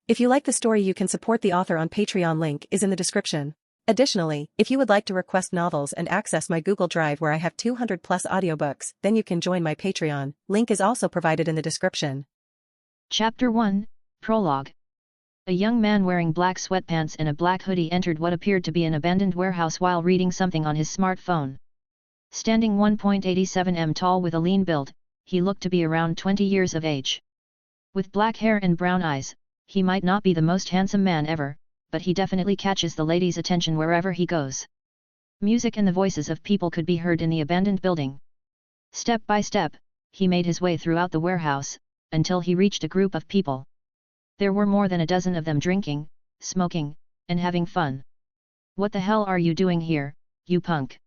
If you like the story, you can support the author on Patreon. Link is in the description. Additionally, if you would like to request novels and access my Google Drive where I have 200 plus audiobooks, then you can join my Patreon. Link is also provided in the description. Chapter 1, Prologue. A young man wearing black sweatpants and a black hoodie entered what appeared to be an abandoned warehouse while reading something on his smartphone. Standing 1.87 m tall with a lean build, he looked to be around 20 years of age. With black hair and brown eyes, he might not be the most handsome man ever, but he definitely catches the ladies' attention wherever he goes. Music and the voices of people could be heard in the abandoned building. Step by step, he made his way throughout the warehouse, until he reached a group of people. There were more than a dozen of them drinking, smoking, and having fun. "What the hell are you doing here, you punk?"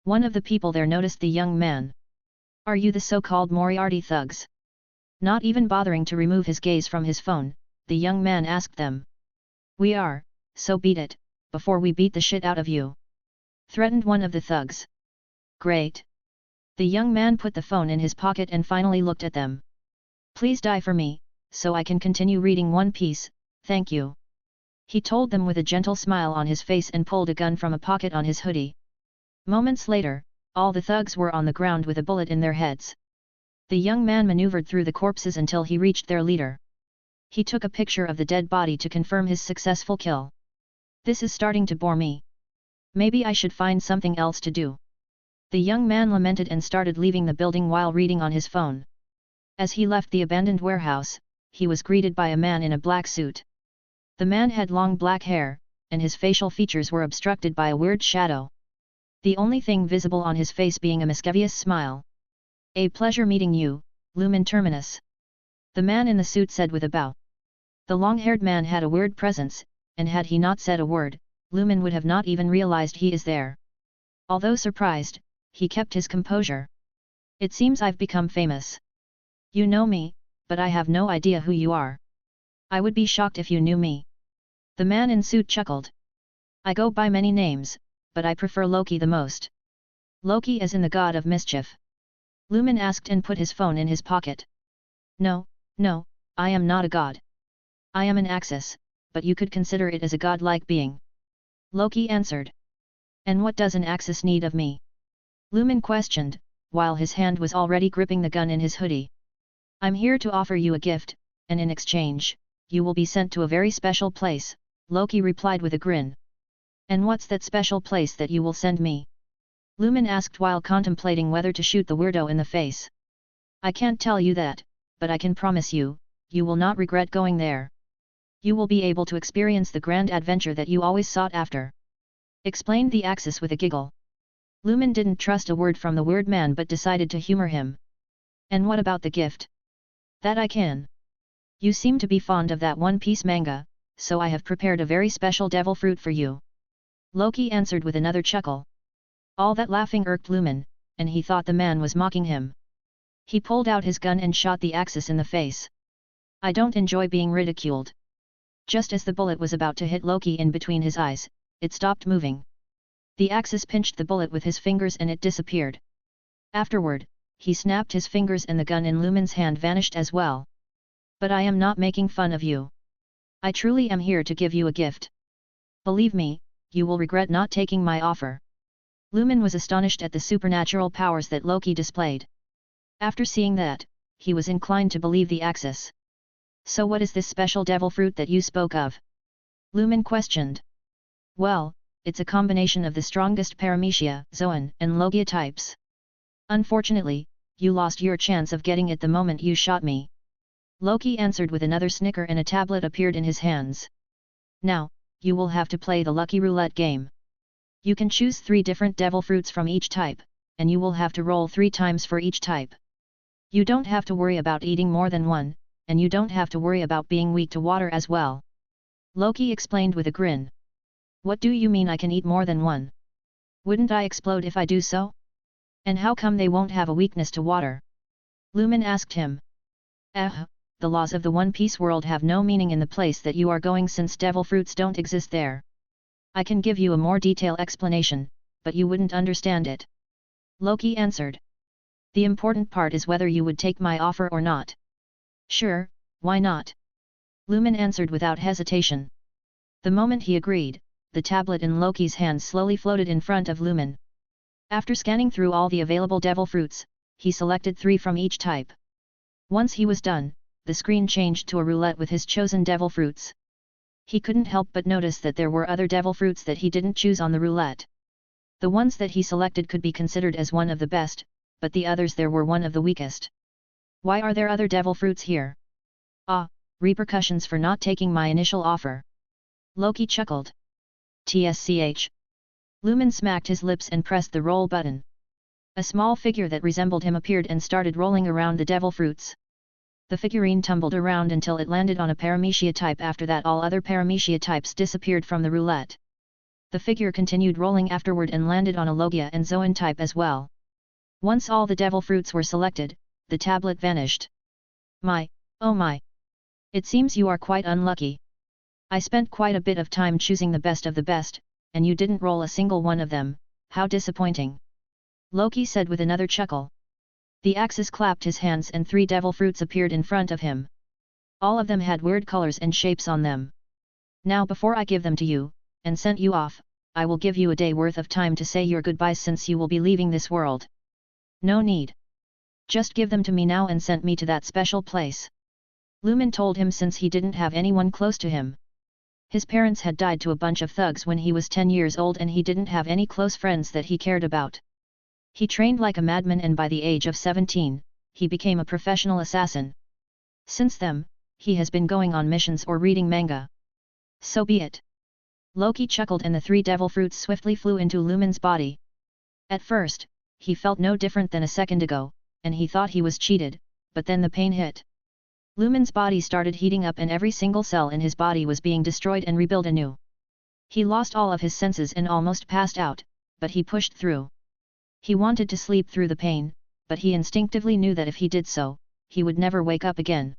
One of the people there noticed the young man. "Are you the so-called Moriarty thugs?" Not even bothering to remove his gaze from his phone, the young man asked them. "We are, so beat it, before we beat the shit out of you," threatened one of the thugs. "Great." The young man put the phone in his pocket and finally looked at them. "Please die for me, so I can continue reading One Piece, thank you," he told them with a gentle smile on his face and pulled a gun from a pocket on his hoodie. Moments later, all the thugs were on the ground with a bullet in their heads. The young man maneuvered through the corpses until he reached their leader. He took a picture of the dead body to confirm his successful kill. "This is starting to bore me. Maybe I should find something else to do." The young man lamented and started leaving the building while reading on his phone. As he left the abandoned warehouse, he was greeted by a man in a black suit. The man had long black hair, and his facial features were obstructed by a weird shadow. The only thing visible on his face being a mischievous smile. "A pleasure meeting you, Lumen Terminus," the man in the suit said with a bow. The long-haired man had a weird presence, and had he not said a word, Lumen would have not even realized he is there. Although surprised, he kept his composure. "It seems I've become famous. You know me, but I have no idea who you are. I would be shocked if you knew me." The man in suit chuckled. "I go by many names, but I prefer Loki the most." "Loki as in the god of mischief?" Lumen asked and put his phone in his pocket. No, I am not a god. I am an Axis, but you could consider it as a god-like being," Loki answered. "And what does an Axis need of me?" Lumen questioned, while his hand was already gripping the gun in his hoodie. "I'm here to offer you a gift, and in exchange, you will be sent to a very special place," Loki replied with a grin. "And what's that special place that you will send me?" Lumen asked while contemplating whether to shoot the weirdo in the face. "I can't tell you that, but I can promise you, you will not regret going there. You will be able to experience the grand adventure that you always sought after," explained the Axis with a giggle. Lumen didn't trust a word from the weird man but decided to humor him. "And what about the gift?" "That I can. You seem to be fond of that One Piece manga, so I have prepared a very special devil fruit for you," Loki answered with another chuckle. All that laughing irked Lumen, and he thought the man was mocking him. He pulled out his gun and shot the Axis in the face. "I don't enjoy being ridiculed." Just as the bullet was about to hit Loki in between his eyes, it stopped moving. The Axis pinched the bullet with his fingers and it disappeared. Afterward, he snapped his fingers and the gun in Lumen's hand vanished as well. "But I am not making fun of you. I truly am here to give you a gift. Believe me, you will regret not taking my offer." Lumen was astonished at the supernatural powers that Loki displayed. After seeing that, he was inclined to believe the Axis. "So what is this special devil fruit that you spoke of?" Lumen questioned. "Well, it's a combination of the strongest Paramecia, Zoan, and Logia types. Unfortunately, you lost your chance of getting it the moment you shot me," Loki answered with another snicker and a tablet appeared in his hands. "Now, you will have to play the lucky roulette game. You can choose 3 different devil fruits from each type, and you will have to roll 3 times for each type. You don't have to worry about eating more than one, and you don't have to worry about being weak to water as well," Loki explained with a grin. "What do you mean I can eat more than one? Wouldn't I explode if I do so? And how come they won't have a weakness to water?" Lumen asked him. The laws of the One Piece world have no meaning in the place that you are going since devil fruits don't exist there. I can give you a more detailed explanation, but you wouldn't understand it," Loki answered. "The important part is whether you would take my offer or not." "Sure, Why not? Lumen answered without hesitation. The moment he agreed, the tablet in Loki's hand slowly floated in front of Lumen. After scanning through all the available devil fruits, he selected 3 from each type. Once he was done, the screen changed to a roulette with his chosen devil fruits. He couldn't help but notice that there were other devil fruits that he didn't choose on the roulette. The ones that he selected could be considered as one of the best, but the others there were one of the weakest. Why are there other devil fruits here? Ah, repercussions for not taking my initial offer. Loki chuckled. TSCH. Lumen smacked his lips and pressed the roll button. A small figure that resembled him appeared and started rolling around the devil fruits. The figurine tumbled around until it landed on a paramecia type. After that all other paramecia types disappeared from the roulette. The figure continued rolling afterward and landed on a Logia and Zoan type as well. Once all the devil fruits were selected, the tablet vanished. My, oh my! It seems you are quite unlucky. I spent quite a bit of time choosing the best of the best, and you didn't roll a single one of them, how disappointing. Loki said with another chuckle. The Axis clapped his hands and 3 devil fruits appeared in front of him. All of them had weird colors and shapes on them. Now before I give them to you, and sent you off, I will give you a day worth of time to say your goodbyes since you will be leaving this world. No need. Just give them to me now and send me to that special place. Lumen told him since he didn't have anyone close to him. His parents had died to a bunch of thugs when he was 10 years old and he didn't have any close friends that he cared about. He trained like a madman and by the age of 17, he became a professional assassin. Since then, he has been going on missions or reading manga. So be it. Loki chuckled and the 3 devil fruits swiftly flew into Lumen's body. At first, he felt no different than a second ago, and he thought he was cheated, but then the pain hit. Lumen's body started heating up and every single cell in his body was being destroyed and rebuilt anew. He lost all of his senses and almost passed out, but he pushed through. He wanted to sleep through the pain, but he instinctively knew that if he did so, he would never wake up again.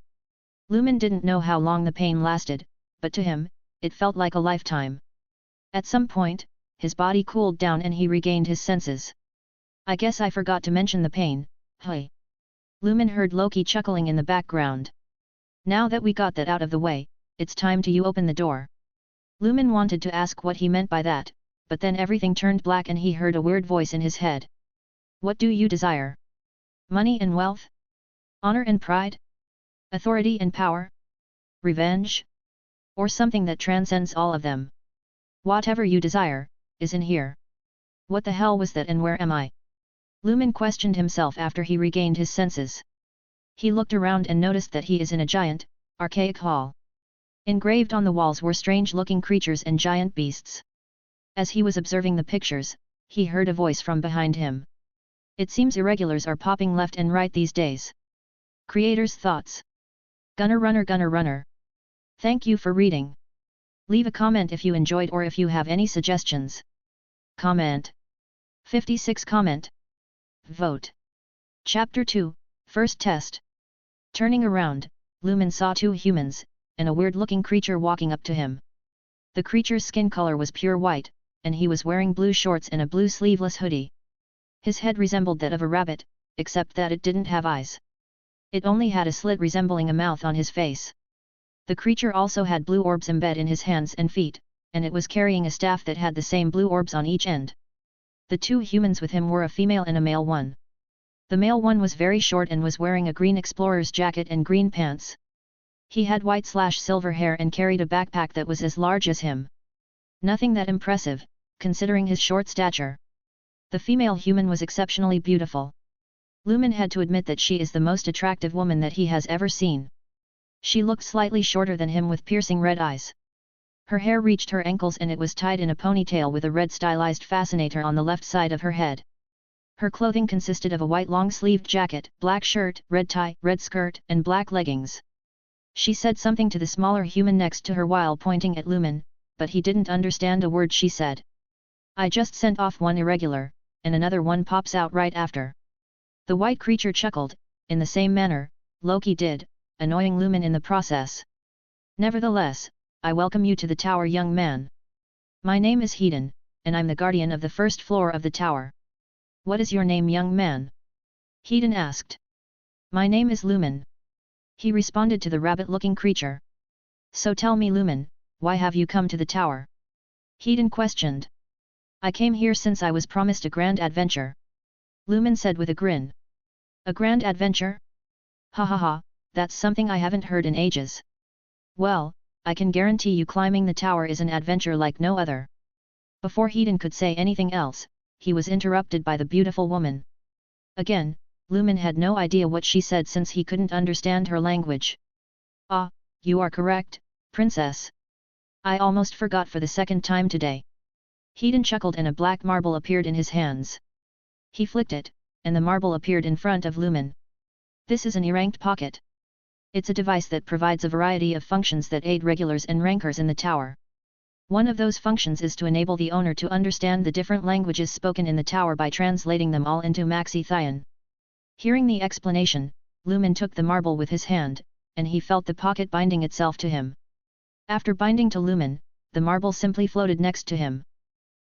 Lumen didn't know how long the pain lasted, but to him, it felt like a lifetime. At some point, his body cooled down and he regained his senses. I guess I forgot to mention the pain, hey. Lumen heard Loki chuckling in the background. Now that we got that out of the way, it's time to you open the door. Lumen wanted to ask what he meant by that, but then everything turned black and he heard a weird voice in his head. What do you desire? Money and wealth? Honor and pride? Authority and power? Revenge? Or something that transcends all of them? Whatever you desire, is in here. What the hell was that and where am I? Lumen questioned himself after he regained his senses. He looked around and noticed that he is in a giant, archaic hall. Engraved on the walls were strange-looking creatures and giant beasts. As he was observing the pictures, he heard a voice from behind him. It seems irregulars are popping left and right these days. Creator's thoughts. Gunner runner. Thank you for reading. Leave a comment if you enjoyed or if you have any suggestions. Comment. 56 comment. Vote. Chapter 2, First Test. Turning around, Lumen saw 2 humans, and a weird-looking creature walking up to him. The creature's skin color was pure white, and he was wearing blue shorts and a blue sleeveless hoodie. His head resembled that of a rabbit, except that it didn't have eyes. It only had a slit resembling a mouth on his face. The creature also had blue orbs embedded in his hands and feet, and it was carrying a staff that had the same blue orbs on each end. The 2 humans with him were a female and a male one. The male one was very short and was wearing a green explorer's jacket and green pants. He had white/silver hair and carried a backpack that was as large as him. Nothing that impressive, considering his short stature. The female human was exceptionally beautiful. Lumen had to admit that she is the most attractive woman that he has ever seen. She looked slightly shorter than him with piercing red eyes. Her hair reached her ankles and it was tied in a ponytail with a red stylized fascinator on the left side of her head. Her clothing consisted of a white long-sleeved jacket, black shirt, red tie, red skirt, and black leggings. She said something to the smaller human next to her while pointing at Lumen, but he didn't understand a word she said. I just sent off one irregular, and another one pops out right after. The white creature chuckled, in the same manner, Loki did, annoying Lumen in the process. Nevertheless, I welcome you to the tower, young man. My name is Hedon, and I'm the guardian of the first floor of the tower. What is your name, young man? Hedon asked. My name is Lumen. He responded to the rabbit-looking creature. So tell me Lumen, why have you come to the tower? Heiden questioned. I came here since I was promised a grand adventure. Lumen said with a grin. A grand adventure? Ha ha ha, that's something I haven't heard in ages. Well, I can guarantee you climbing the tower is an adventure like no other. Before Heiden could say anything else, he was interrupted by the beautiful woman. Again, Lumen had no idea what she said since he couldn't understand her language. Ah, you are correct, princess. I almost forgot for the second time today. Heiden chuckled and a black marble appeared in his hands. He flicked it, and the marble appeared in front of Lumen. This is an E-ranked pocket. It's a device that provides a variety of functions that aid regulars and rankers in the tower. One of those functions is to enable the owner to understand the different languages spoken in the tower by translating them all into Maxi Thian. Hearing the explanation, Lumen took the marble with his hand, and he felt the pocket binding itself to him. After binding to Lumen, the marble simply floated next to him.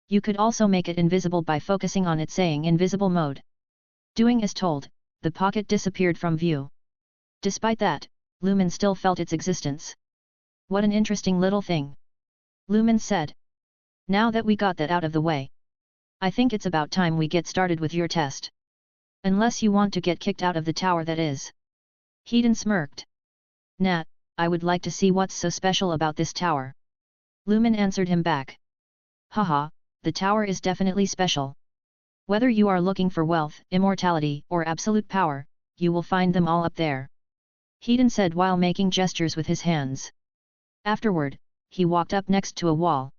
You could also make it invisible by focusing on it saying invisible mode. Doing as told, the pocket disappeared from view. Despite that, Lumen still felt its existence. What an interesting little thing. Lumen said. Now that we got that out of the way, I think it's about time we get started with your test. Unless you want to get kicked out of the tower, that is. Heiden smirked. Nah, I would like to see what's so special about this tower. Lumen answered him back. Haha, the tower is definitely special. Whether you are looking for wealth, immortality, or absolute power, you will find them all up there. Heiden said while making gestures with his hands. Afterward, he walked up next to a wall.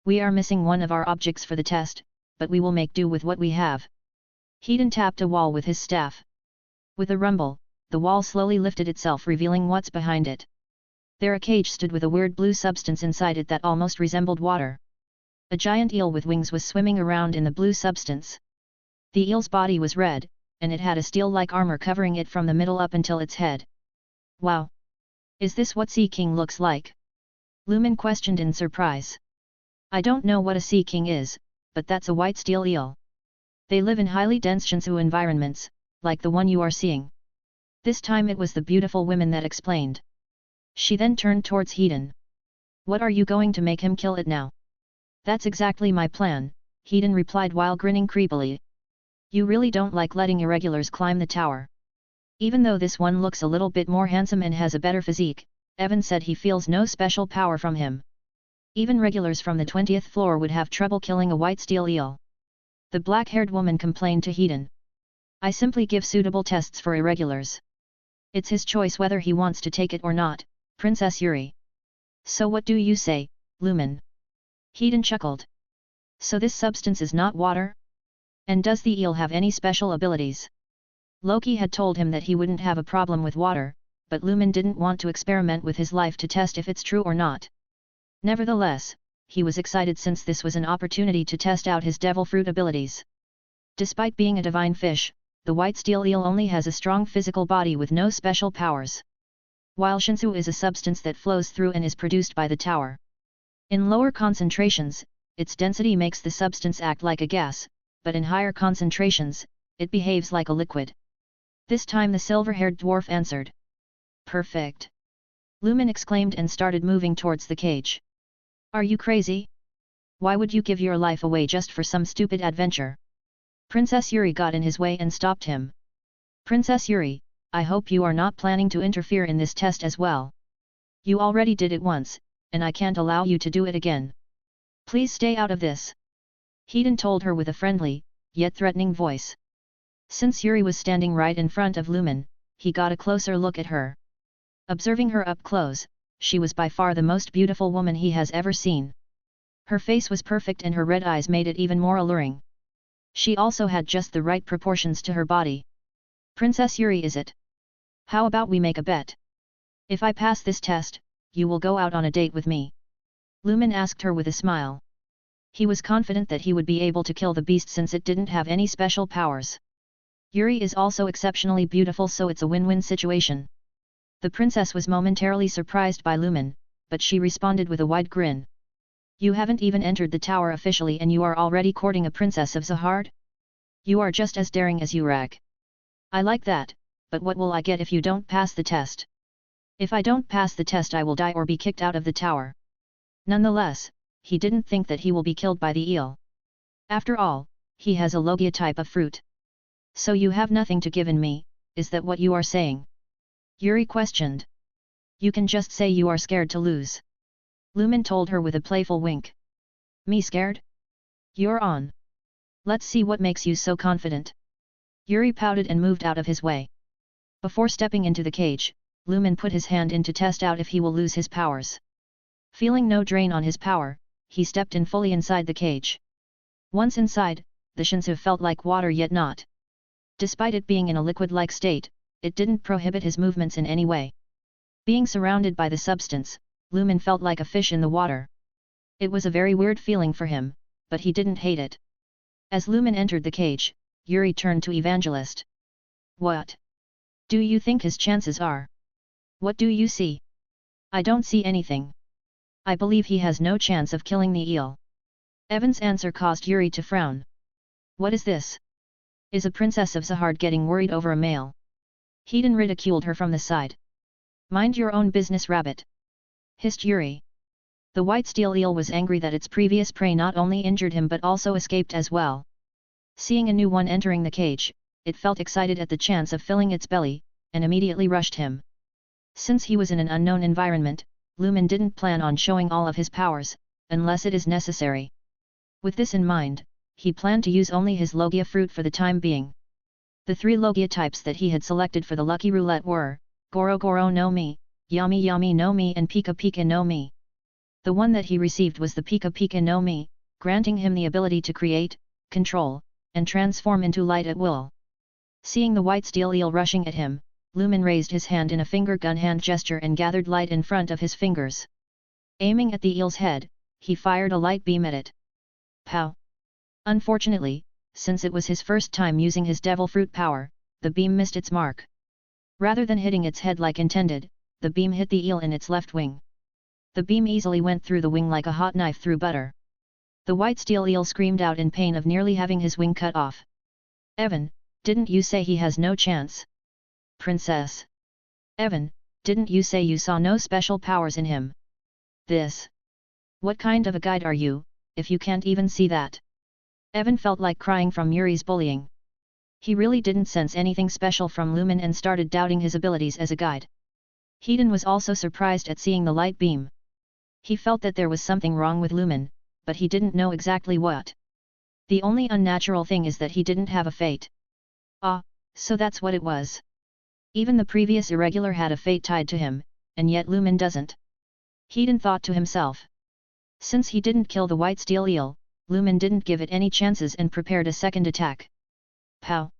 We are missing one of our objects for the test, but we will make do with what we have. Heiden tapped a wall with his staff. With a rumble, the wall slowly lifted itself, revealing what's behind it. There a cage stood with a weird blue substance inside it that almost resembled water. A giant eel with wings was swimming around in the blue substance. The eel's body was red, and it had a steel-like armor covering it from the middle up until its head. Wow! Is this what Sea King looks like? Lumen questioned in surprise. I don't know what a Sea King is, but that's a white steel eel. They live in highly dense Shinsu environments, like the one you are seeing. This time it was the beautiful woman that explained. She then turned towards Heiden. What are you going to make him kill it now? That's exactly my plan, Heiden replied while grinning creepily. You really don't like letting irregulars climb the tower. Even though this one looks a little bit more handsome and has a better physique, Evan said he feels no special power from him. Even regulars from the 20th floor would have trouble killing a white steel eel. The black-haired woman complained to Heiden. I simply give suitable tests for irregulars. It's his choice whether he wants to take it or not, Princess Yuri. So what do you say, Lumen? Heiden chuckled. So this substance is not water? And does the eel have any special abilities? Loki had told him that he wouldn't have a problem with water, but Lumen didn't want to experiment with his life to test if it's true or not. Nevertheless, he was excited since this was an opportunity to test out his devil fruit abilities. Despite being a divine fish, the white steel eel only has a strong physical body with no special powers. While Shinsu is a substance that flows through and is produced by the tower. In lower concentrations, its density makes the substance act like a gas, but in higher concentrations, it behaves like a liquid. This time the silver-haired dwarf answered. Perfect! Lumen exclaimed and started moving towards the cage. Are you crazy? Why would you give your life away just for some stupid adventure? Princess Yuri got in his way and stopped him. Princess Yuri, I hope you are not planning to interfere in this test as well. You already did it once, and I can't allow you to do it again. Please stay out of this. Heiden told her with a friendly, yet threatening voice. Since Yuri was standing right in front of Lumen, he got a closer look at her. Observing her up close, she was by far the most beautiful woman he has ever seen. Her face was perfect and her red eyes made it even more alluring. She also had just the right proportions to her body. Princess Yuri, is it? How about we make a bet? If I pass this test, you will go out on a date with me. Lumen asked her with a smile. He was confident that he would be able to kill the beast since it didn't have any special powers. Yuri is also exceptionally beautiful, so it's a win-win situation. The princess was momentarily surprised by Lumen, but she responded with a wide grin. You haven't even entered the tower officially and you are already courting a princess of Zahard? You are just as daring as Urak. I like that, but what will I get if you don't pass the test? If I don't pass the test I will die or be kicked out of the tower. Nonetheless, he didn't think that he will be killed by the eel. After all, he has a Logia type of fruit. So you have nothing to give in me, is that what you are saying? Yuri questioned. You can just say you are scared to lose. Lumen told her with a playful wink. Me scared? You're on. Let's see what makes you so confident. Yuri pouted and moved out of his way. Before stepping into the cage, Lumen put his hand in to test out if he will lose his powers. Feeling no drain on his power, he stepped in fully inside the cage. Once inside, the Shinsu felt like water yet not. Despite it being in a liquid-like state, it didn't prohibit his movements in any way. Being surrounded by the substance, Lumen felt like a fish in the water. It was a very weird feeling for him, but he didn't hate it. As Lumen entered the cage, Yuri turned to Evangelist. What do you think his chances are? What do you see? I don't see anything. I believe he has no chance of killing the eel. Evan's answer caused Yuri to frown. What is this? Is a princess of Zahard getting worried over a male? Hedon ridiculed her from the side. Mind your own business, rabbit. Hissed Yuri. The white steel eel was angry that its previous prey not only injured him but also escaped as well. Seeing a new one entering the cage, it felt excited at the chance of filling its belly, and immediately rushed him. Since he was in an unknown environment, Lumen didn't plan on showing all of his powers, unless it is necessary. With this in mind, he planned to use only his Logia fruit for the time being. The three Logia types that he had selected for the lucky roulette were, Goro Goro no Mi, Yami Yami no Mi and Pika Pika no Mi. The one that he received was the Pika Pika no Mi, granting him the ability to create, control, and transform into light at will. Seeing the white steel eel rushing at him, Lumen raised his hand in a finger gun hand gesture and gathered light in front of his fingers. Aiming at the eel's head, he fired a light beam at it. Pow! Unfortunately, since it was his first time using his devil fruit power, the beam missed its mark. Rather than hitting its head like intended, the beam hit the eel in its left wing. The beam easily went through the wing like a hot knife through butter. The white steel eel screamed out in pain of nearly having his wing cut off. Evan, didn't you say he has no chance? Princess. Evan, didn't you say you saw no special powers in him? This. What kind of a guide are you, if you can't even see that? Evan felt like crying from Yuri's bullying. He really didn't sense anything special from Lumen and started doubting his abilities as a guide. Hedon was also surprised at seeing the light beam. He felt that there was something wrong with Lumen, but he didn't know exactly what. The only unnatural thing is that he didn't have a fate. Ah, so that's what it was. Even the previous irregular had a fate tied to him, and yet Lumen doesn't. Hedon thought to himself. Since he didn't kill the white steel eel, Lumen didn't give it any chances and prepared a second attack. Pow!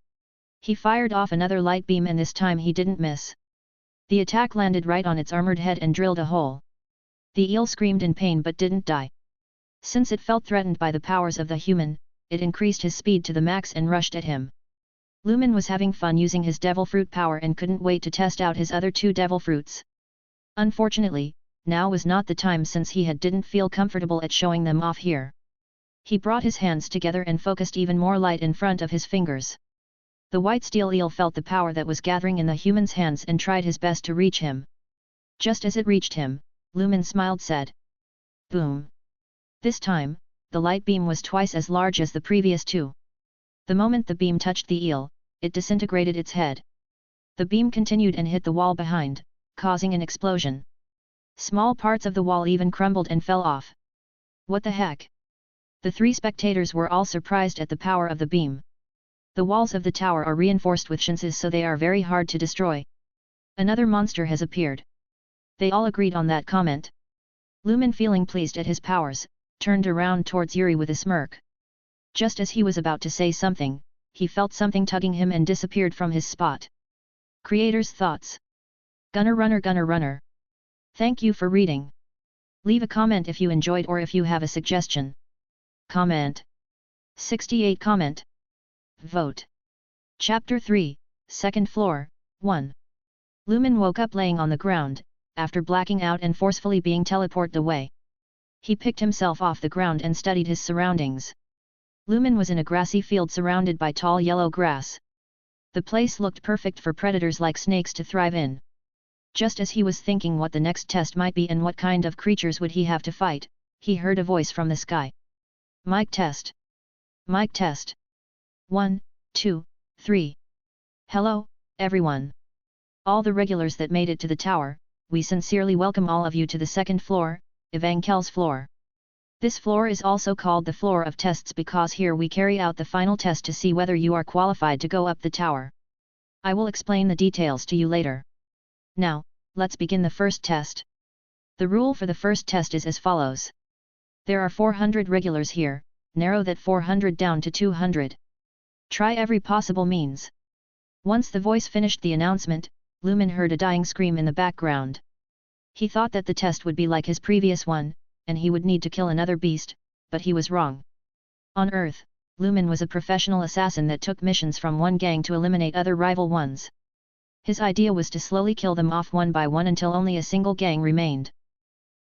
He fired off another light beam and this time he didn't miss. The attack landed right on its armored head and drilled a hole. The eel screamed in pain but didn't die. Since it felt threatened by the powers of the human, it increased his speed to the max and rushed at him. Lumen was having fun using his devil fruit power and couldn't wait to test out his other two devil fruits. Unfortunately, now was not the time since he didn't feel comfortable at showing them off here. He brought his hands together and focused even more light in front of his fingers. The white steel eel felt the power that was gathering in the human's hands and tried his best to reach him. Just as it reached him, Lumen smiled said. Boom! This time, the light beam was twice as large as the previous two. The moment the beam touched the eel, it disintegrated its head. The beam continued and hit the wall behind, causing an explosion. Small parts of the wall even crumbled and fell off. What the heck? The three spectators were all surprised at the power of the beam. The walls of the tower are reinforced with Shinsus so they are very hard to destroy. Another monster has appeared. They all agreed on that comment. Lumen, feeling pleased at his powers, turned around towards Yuri with a smirk. Just as he was about to say something, he felt something tugging him and disappeared from his spot. Creator's thoughts. Gunner runner. Thank you for reading. Leave a comment if you enjoyed or if you have a suggestion. Comment. 68 comment. Vote. Chapter 3, Second Floor, 1. Lumen woke up laying on the ground, after blacking out and forcefully being teleported away. He picked himself off the ground and studied his surroundings. Lumen was in a grassy field surrounded by tall yellow grass. The place looked perfect for predators like snakes to thrive in. Just as he was thinking what the next test might be and what kind of creatures would he have to fight, he heard a voice from the sky. Mic test. Mic test. 1, 2, 3. Hello, everyone. All the regulars that made it to the tower, we sincerely welcome all of you to the second floor, Evangel's floor. This floor is also called the floor of tests because here we carry out the final test to see whether you are qualified to go up the tower. I will explain the details to you later. Now, let's begin the first test. The rule for the first test is as follows. There are 400 regulars here, narrow that 400 down to 200. Try every possible means. Once the voice finished the announcement, Lumen heard a dying scream in the background. He thought that the test would be like his previous one, and he would need to kill another beast, but he was wrong. On Earth, Lumen was a professional assassin that took missions from one gang to eliminate other rival ones. His idea was to slowly kill them off one by one until only a single gang remained.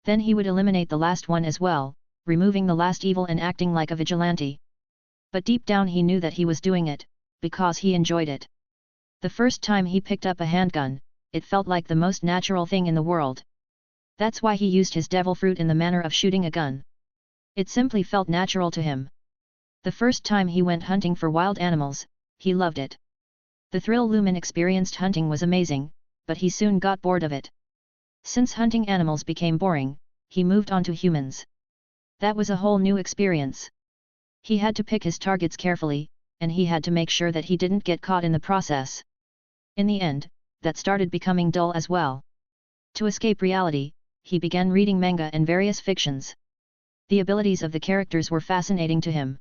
Then he would eliminate the last one as well, removing the last evil and acting like a vigilante. But deep down he knew that he was doing it, because he enjoyed it. The first time he picked up a handgun, it felt like the most natural thing in the world. That's why he used his devil fruit in the manner of shooting a gun. It simply felt natural to him. The first time he went hunting for wild animals, he loved it. The thrill Lumen experienced hunting was amazing, but he soon got bored of it. Since hunting animals became boring, he moved on to humans. That was a whole new experience. He had to pick his targets carefully, and he had to make sure that he didn't get caught in the process. In the end, that started becoming dull as well. To escape reality, he began reading manga and various fictions. The abilities of the characters were fascinating to him.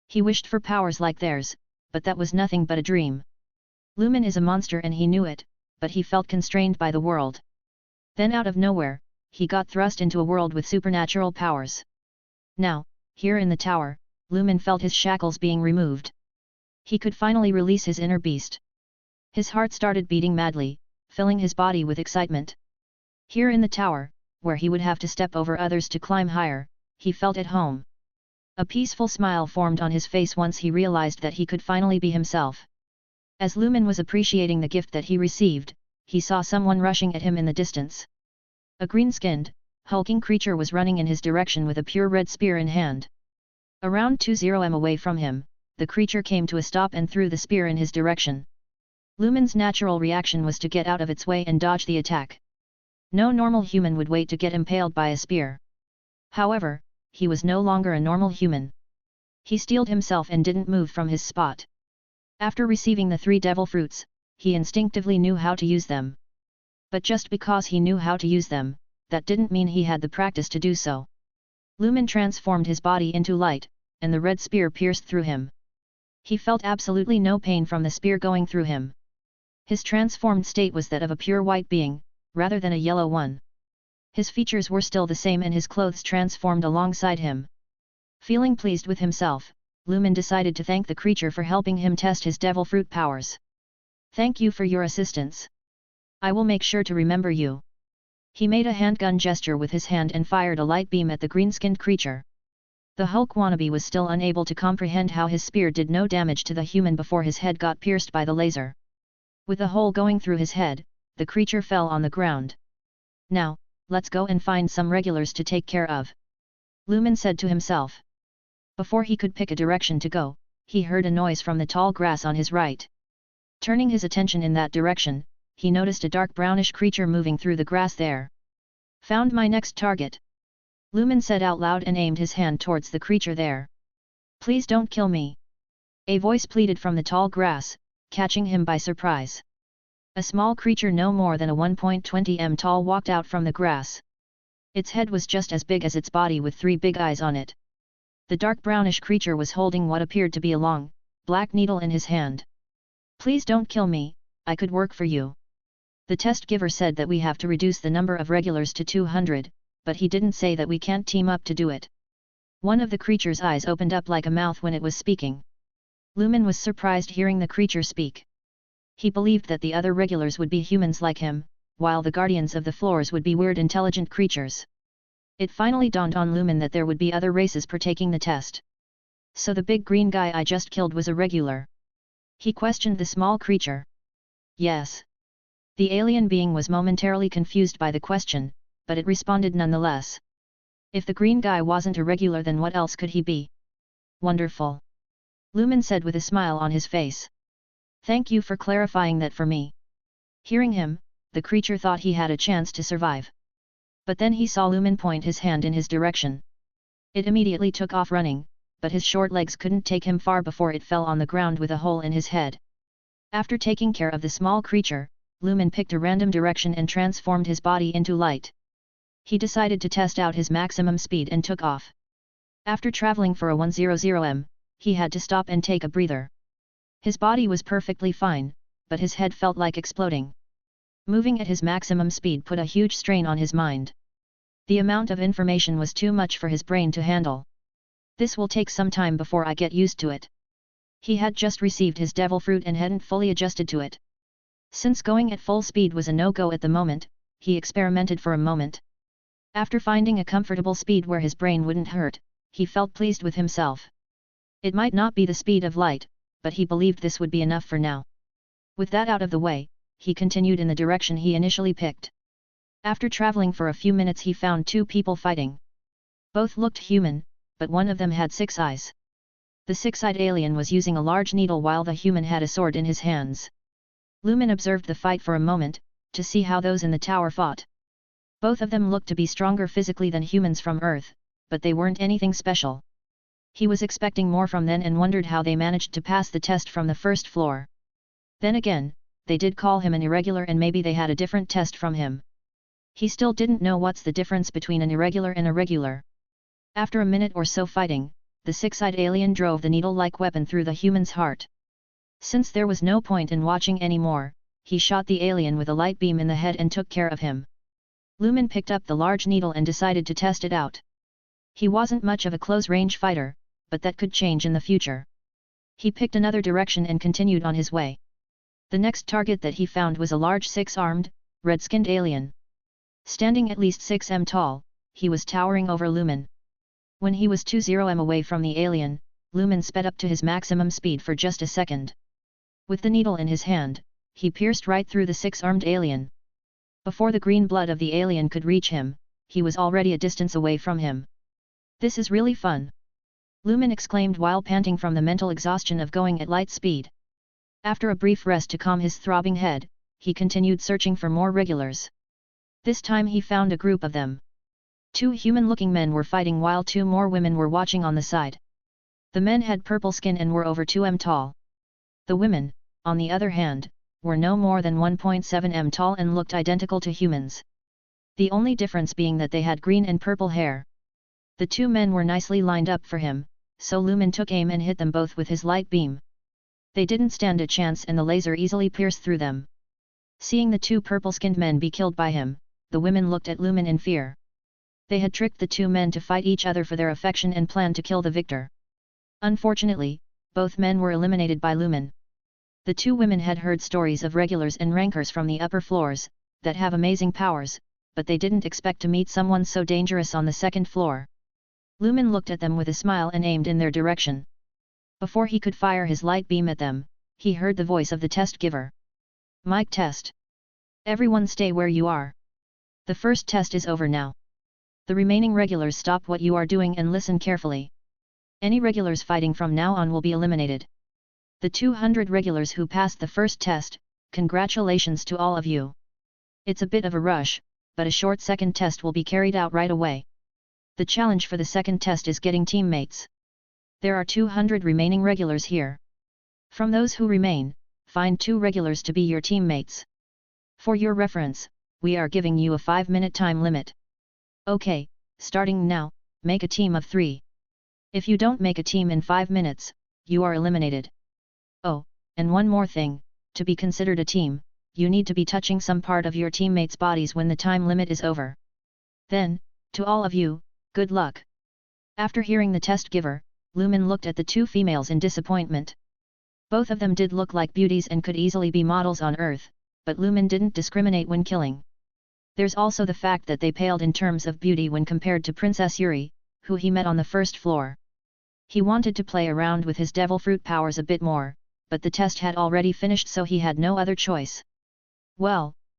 He wished for powers like theirs, but that was nothing but a dream. Lumen is a monster and he knew it, but he felt constrained by the world. Then out of nowhere, he got thrust into a world with supernatural powers. Now, here in the tower, Lumen felt his shackles being removed. He could finally release his inner beast. His heart started beating madly, filling his body with excitement. Here in the tower, where he would have to step over others to climb higher, he felt at home. A peaceful smile formed on his face once he realized that he could finally be himself. As Lumen was appreciating the gift that he received, he saw someone rushing at him in the distance. A green-skinned, hulking creature was running in his direction with a pure red spear in hand. Around 20 m away from him, the creature came to a stop and threw the spear in his direction. Lumen's natural reaction was to get out of its way and dodge the attack. No normal human would wait to get impaled by a spear. However, he was no longer a normal human. He steeled himself and didn't move from his spot. After receiving the 3 devil fruits, he instinctively knew how to use them. But just because he knew how to use them, that didn't mean he had the practice to do so. Lumen transformed his body into light, and the red spear pierced through him. He felt absolutely no pain from the spear going through him. His transformed state was that of a pure white being, rather than a yellow one. His features were still the same and his clothes transformed alongside him. Feeling pleased with himself, Lumen decided to thank the creature for helping him test his devil fruit powers. Thank you for your assistance. I will make sure to remember you. He made a handgun gesture with his hand and fired a light beam at the green-skinned creature. The Hulk wannabe was still unable to comprehend how his spear did no damage to the human before his head got pierced by the laser. With a hole going through his head, the creature fell on the ground. Now, let's go and find some regulars to take care of. Lumen said to himself. Before he could pick a direction to go, he heard a noise from the tall grass on his right. Turning his attention in that direction, he noticed a dark brownish creature moving through the grass there. Found my next target. Lumen said out loud and aimed his hand towards the creature there. Please don't kill me. A voice pleaded from the tall grass, catching him by surprise. A small creature no more than a 1.20 m tall walked out from the grass. Its head was just as big as its body with 3 big eyes on it. The dark brownish creature was holding what appeared to be a long, black needle in his hand. Please don't kill me, I could work for you. The test giver said that we have to reduce the number of regulars to 200, but he didn't say that we can't team up to do it. One of the creature's eyes opened up like a mouth when it was speaking. Lumen was surprised hearing the creature speak. He believed that the other regulars would be humans like him, while the guardians of the floors would be weird intelligent creatures. It finally dawned on Lumen that there would be other races partaking the test. So the big green guy I just killed was a regular? He questioned the small creature. Yes. The alien being was momentarily confused by the question, but it responded nonetheless. If the green guy wasn't irregular, then what else could he be? Wonderful. Lumen said with a smile on his face. Thank you for clarifying that for me. Hearing him, the creature thought he had a chance to survive. But then he saw Lumen point his hand in his direction. It immediately took off running, but his short legs couldn't take him far before it fell on the ground with a hole in his head. After taking care of the small creature, Lumen picked a random direction and transformed his body into light. He decided to test out his maximum speed and took off. After traveling for a 100 he had to stop and take a breather. His body was perfectly fine, but his head felt like exploding. Moving at his maximum speed put a huge strain on his mind. The amount of information was too much for his brain to handle. This will take some time before I get used to it. He had just received his devil fruit and hadn't fully adjusted to it. Since going at full speed was a no-go at the moment, he experimented for a moment. After finding a comfortable speed where his brain wouldn't hurt, he felt pleased with himself. It might not be the speed of light, but he believed this would be enough for now. With that out of the way, he continued in the direction he initially picked. After traveling for a few minutes he found two people fighting. Both looked human, but one of them had 6 eyes. The 6-eyed alien was using a large needle while the human had a sword in his hands. Lumen observed the fight for a moment, to see how those in the tower fought. Both of them looked to be stronger physically than humans from Earth, but they weren't anything special. He was expecting more from them and wondered how they managed to pass the test from the first floor. Then again, they did call him an irregular and maybe they had a different test from him. He still didn't know what's the difference between an irregular and a regular. After a minute or so fighting, the 6-eyed alien drove the needle-like weapon through the human's heart. Since there was no point in watching anymore, he shot the alien with a light beam in the head and took care of him. Lumen picked up the large needle and decided to test it out. He wasn't much of a close-range fighter, but that could change in the future. He picked another direction and continued on his way. The next target that he found was a large 6-armed, red-skinned alien. Standing at least 6 m tall, he was towering over Lumen. When he was 20 m away from the alien, Lumen sped up to his maximum speed for just a second. With the needle in his hand, he pierced right through the 6-armed alien. Before the green blood of the alien could reach him, he was already a distance away from him. This is really fun! Lumen exclaimed while panting from the mental exhaustion of going at light speed. After a brief rest to calm his throbbing head, he continued searching for more regulars. This time he found a group of them. 2 human-looking men were fighting while 2 more women were watching on the side. The men had purple skin and were over 2 m tall. The women, on the other hand, were no more than 1.7 m tall and looked identical to humans. The only difference being that they had green and purple hair. The 2 men were nicely lined up for him, so Lumen took aim and hit them both with his light beam. They didn't stand a chance and the laser easily pierced through them. Seeing the 2 purple-skinned men be killed by him, the women looked at Lumen in fear. They had tricked the 2 men to fight each other for their affection and planned to kill the victor. Unfortunately, both men were eliminated by Lumen. The 2 women had heard stories of regulars and rankers from the upper floors, that have amazing powers, but they didn't expect to meet someone so dangerous on the 2nd floor. Lumen looked at them with a smile and aimed in their direction. Before he could fire his light beam at them, he heard the voice of the test giver. Mic test. Everyone stay where you are. The first test is over now. The remaining regulars stop what you are doing and listen carefully. Any regulars fighting from now on will be eliminated. The 200 regulars who passed the first test, congratulations to all of you. It's a bit of a rush, but a short second test will be carried out right away. The challenge for the second test is getting teammates. There are 200 remaining regulars here. From those who remain, find 2 regulars to be your teammates. For your reference, we are giving you a 5-minute time limit. Okay, starting now, make a team of 3. If you don't make a team in 5 minutes, you are eliminated. Oh, and one more thing, to be considered a team, you need to be touching some part of your teammates' bodies when the time limit is over. Then, to all of you, good luck. After hearing the test giver, Lumen looked at the 2 females in disappointment. Both of them did look like beauties and could easily be models on Earth, but Lumen didn't discriminate when killing. There's also the fact that they paled in terms of beauty when compared to Princess Yuri, who he met on the first floor. He wanted to play around with his devil fruit powers a bit more, but the test had already finished so he had no other choice. Well,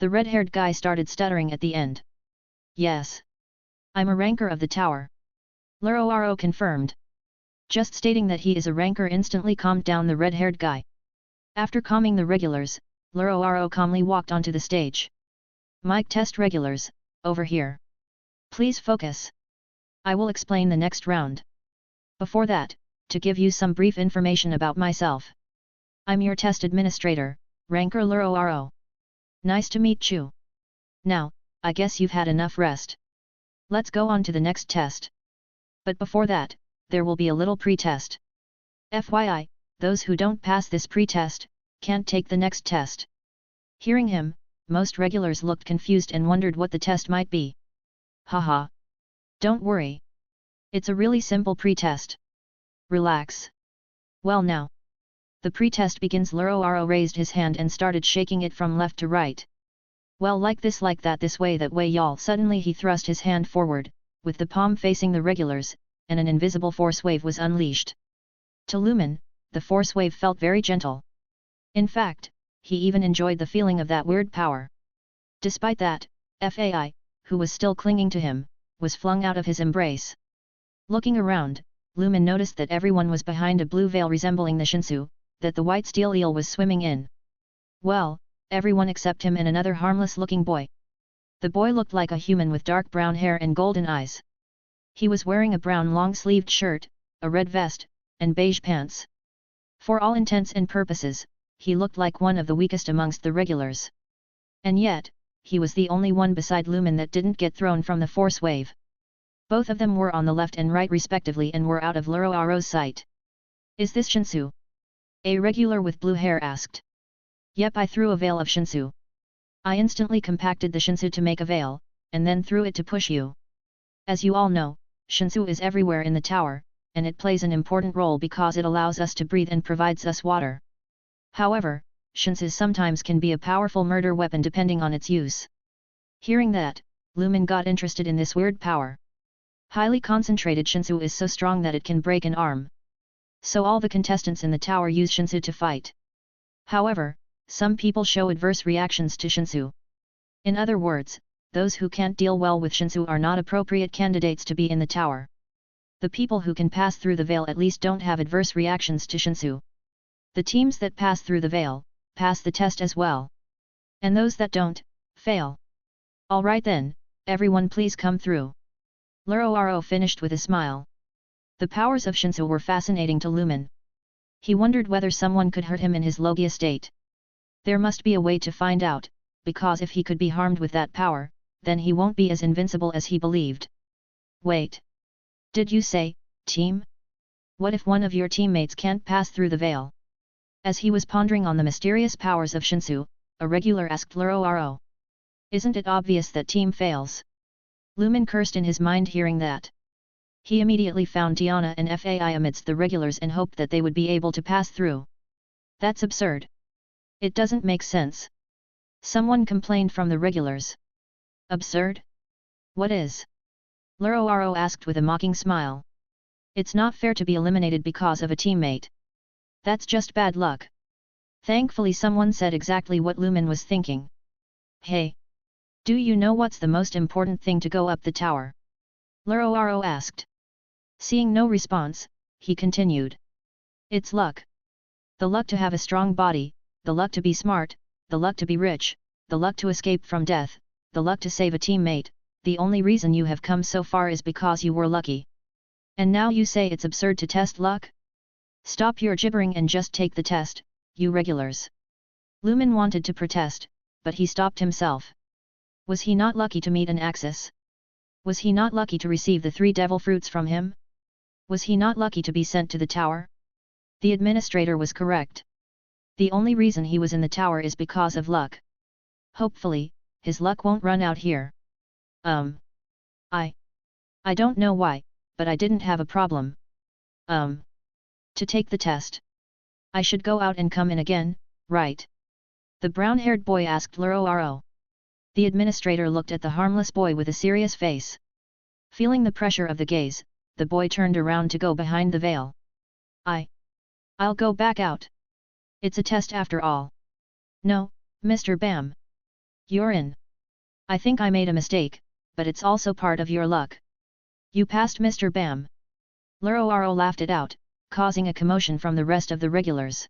The red-haired guy started stuttering at the end. Yes. I'm a ranker of the tower. Loro confirmed. Just stating that he is a ranker instantly calmed down the red-haired guy. After calming the regulars, Loro calmly walked onto the stage. Mic test regulars, over here. Please focus. I will explain the next round. Before that, to give you some brief information about myself. I'm your test administrator, ranker Loro. Nice to meet you. Now, I guess you've had enough rest. Let's go on to the next test. But before that, there will be a little pre-test. FYI, those who don't pass this pre-test, can't take the next test. Hearing him, most regulars looked confused and wondered what the test might be. Haha. Don't worry. It's a really simple pre-test. Relax. Well now. The pre-test begins. Loro raised his hand and started shaking it from left to right. Well, like this, like that, this way, that way, y'all. Suddenly he thrust his hand forward, with the palm facing the regulars, and an invisible force wave was unleashed. To Lumen, the force wave felt very gentle. In fact, he even enjoyed the feeling of that weird power. Despite that, Fai, who was still clinging to him, was flung out of his embrace. Looking around, Lumen noticed that everyone was behind a blue veil resembling the Shinsu, that the white steel eel was swimming in. Well, everyone except him and another harmless-looking boy. The boy looked like a human with dark brown hair and golden eyes. He was wearing a brown long-sleeved shirt, a red vest, and beige pants. For all intents and purposes, he looked like one of the weakest amongst the regulars. And yet, he was the only one beside Lumen that didn't get thrown from the force wave. Both of them were on the left and right respectively and were out of Loro's sight. Is this Shinsu? A regular with blue hair asked. Yep, I threw a veil of Shinsu. I instantly compacted the Shinsu to make a veil, and then threw it to push you. As you all know, Shinsu is everywhere in the tower, and it plays an important role because it allows us to breathe and provides us water. However, Shinsu sometimes can be a powerful murder weapon depending on its use. Hearing that, Lumen got interested in this weird power. Highly concentrated Shinsu is so strong that it can break an arm. So all the contestants in the tower use Shinsu to fight. However, some people show adverse reactions to Shinsu. In other words, those who can't deal well with Shinsu are not appropriate candidates to be in the tower. The people who can pass through the veil at least don't have adverse reactions to Shinsu. The teams that pass through the veil, pass the test as well. And those that don't, fail. Alright then, everyone please come through. Loro finished with a smile. The powers of Shinsu were fascinating to Lumen. He wondered whether someone could hurt him in his Logia state. There must be a way to find out, because if he could be harmed with that power, then he won't be as invincible as he believed. Wait. Did you say, team? What if one of your teammates can't pass through the veil? As he was pondering on the mysterious powers of Shinsu, a regular asked Loro. Isn't it obvious that team fails? Lumen cursed in his mind hearing that. He immediately found Tiana and Fai amidst the regulars and hoped that they would be able to pass through. That's absurd. It doesn't make sense. Someone complained from the regulars. Absurd? What is? Loro asked with a mocking smile. It's not fair to be eliminated because of a teammate. That's just bad luck. Thankfully someone said exactly what Lumen was thinking. Hey! Do you know what's the most important thing to go up the tower? Loro asked. Seeing no response, he continued. It's luck. The luck to have a strong body, the luck to be smart, the luck to be rich, the luck to escape from death, the luck to save a teammate. The only reason you have come so far is because you were lucky. And now you say it's absurd to test luck? Stop your gibbering and just take the test, you regulars. Lumen wanted to protest, but he stopped himself. Was he not lucky to meet an Axis? Was he not lucky to receive the 3 devil fruits from him? Was he not lucky to be sent to the tower? The administrator was correct. The only reason he was in the tower is because of luck. Hopefully, his luck won't run out here. I don't know why, but I didn't have a problem. To take the test. I should go out and come in again, right? The brown-haired boy asked Loro. The administrator looked at the harmless boy with a serious face. Feeling the pressure of the gaze, the boy turned around to go behind the veil. I'll go back out. It's a test after all. No, Mr. Bam. You're in. I think I made a mistake, but it's also part of your luck. You passed, Mr. Bam. Luro laughed it out, causing a commotion from the rest of the regulars.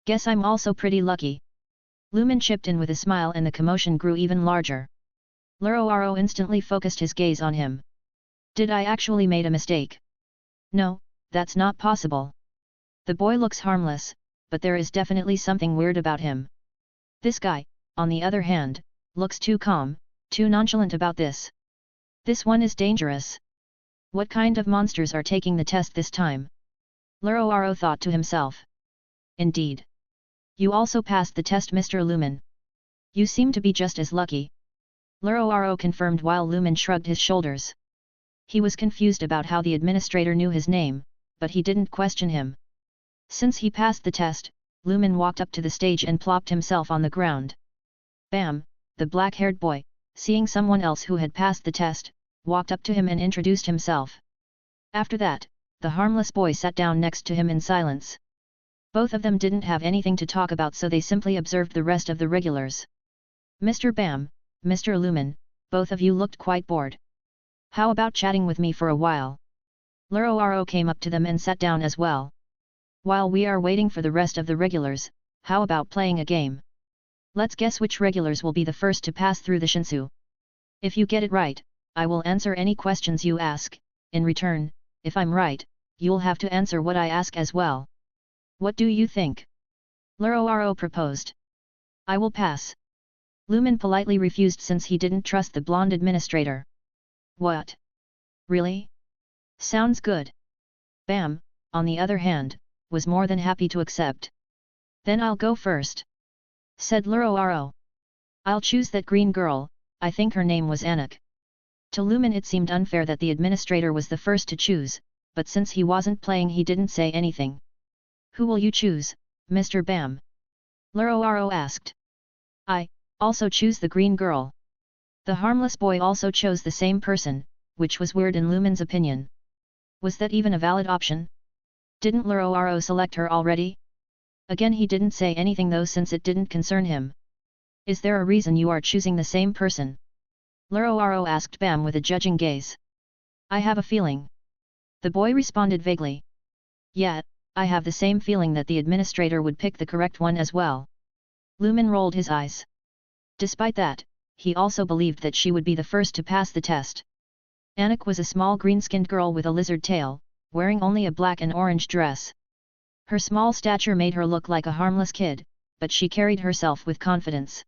Guess I'm also pretty lucky. Lumen chipped in with a smile and the commotion grew even larger. Luro instantly focused his gaze on him. Did I actually made a mistake? No, that's not possible. The boy looks harmless, but there is definitely something weird about him. This guy, on the other hand, looks too calm, too nonchalant about this. This one is dangerous. What kind of monsters are taking the test this time? Luro thought to himself. Indeed. You also passed the test, Mr. Lumen. You seem to be just as lucky. Luro confirmed while Lumen shrugged his shoulders. He was confused about how the administrator knew his name, but he didn't question him. Since he passed the test, Lumen walked up to the stage and plopped himself on the ground. Bam, the black-haired boy, seeing someone else who had passed the test, walked up to him and introduced himself. After that, the harmless boy sat down next to him in silence. Both of them didn't have anything to talk about, so they simply observed the rest of the regulars. Mr. Bam, Mr. Lumen, both of you looked quite bored. How about chatting with me for a while? Luro came up to them and sat down as well. While we are waiting for the rest of the regulars, how about playing a game? Let's guess which regulars will be the first to pass through the Shinsu. If you get it right, I will answer any questions you ask. In return, if I'm right, you'll have to answer what I ask as well. What do you think? Luro proposed. I will pass. Lumen politely refused since he didn't trust the blonde administrator. What? Really? Sounds good. Bam, on the other hand, was more than happy to accept. Then I'll go first. Said Luro. I'll choose that green girl, I think her name was Anak. To Lumen it seemed unfair that the administrator was the first to choose, but since he wasn't playing he didn't say anything. Who will you choose, Mr. Bam? Luro asked. I also choose the green girl. The harmless boy also chose the same person, which was weird in Lumen's opinion. Was that even a valid option? Didn't Luro select her already? Again he didn't say anything though since it didn't concern him. Is there a reason you are choosing the same person? Luro asked Bam with a judging gaze. I have a feeling. The boy responded vaguely. Yeah, I have the same feeling that the administrator would pick the correct one as well. Lumen rolled his eyes. Despite that, he also believed that she would be the first to pass the test. Anak was a small green-skinned girl with a lizard tail, wearing only a black and orange dress. Her small stature made her look like a harmless kid, but she carried herself with confidence.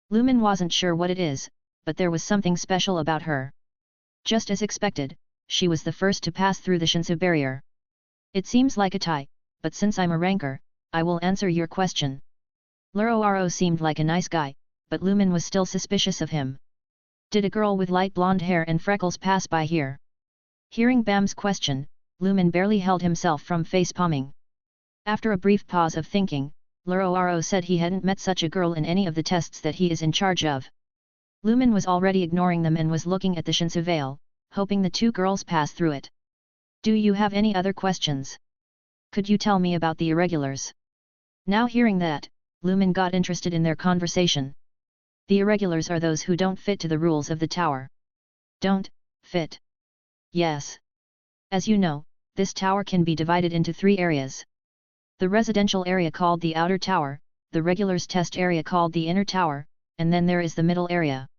Lumen wasn't sure what it is, but there was something special about her. Just as expected, she was the first to pass through the Shinsu barrier. It seems like a tie, but since I'm a ranker, I will answer your question. Luro seemed like a nice guy, but Lumen was still suspicious of him. Did a girl with light blonde hair and freckles pass by here? Hearing Bam's question, Lumen barely held himself from face-palming. After a brief pause of thinking, Luro said he hadn't met such a girl in any of the tests that he is in charge of. Lumen was already ignoring them and was looking at the Shinsu veil, hoping the two girls pass through it. Do you have any other questions? Could you tell me about the irregulars? Now hearing that, Lumen got interested in their conversation. The irregulars are those who don't fit to the rules of the tower. Don't fit. Yes. As you know, this tower can be divided into 3 areas. The residential area called the outer tower, the regulars test area called the inner tower, and then there is the middle area.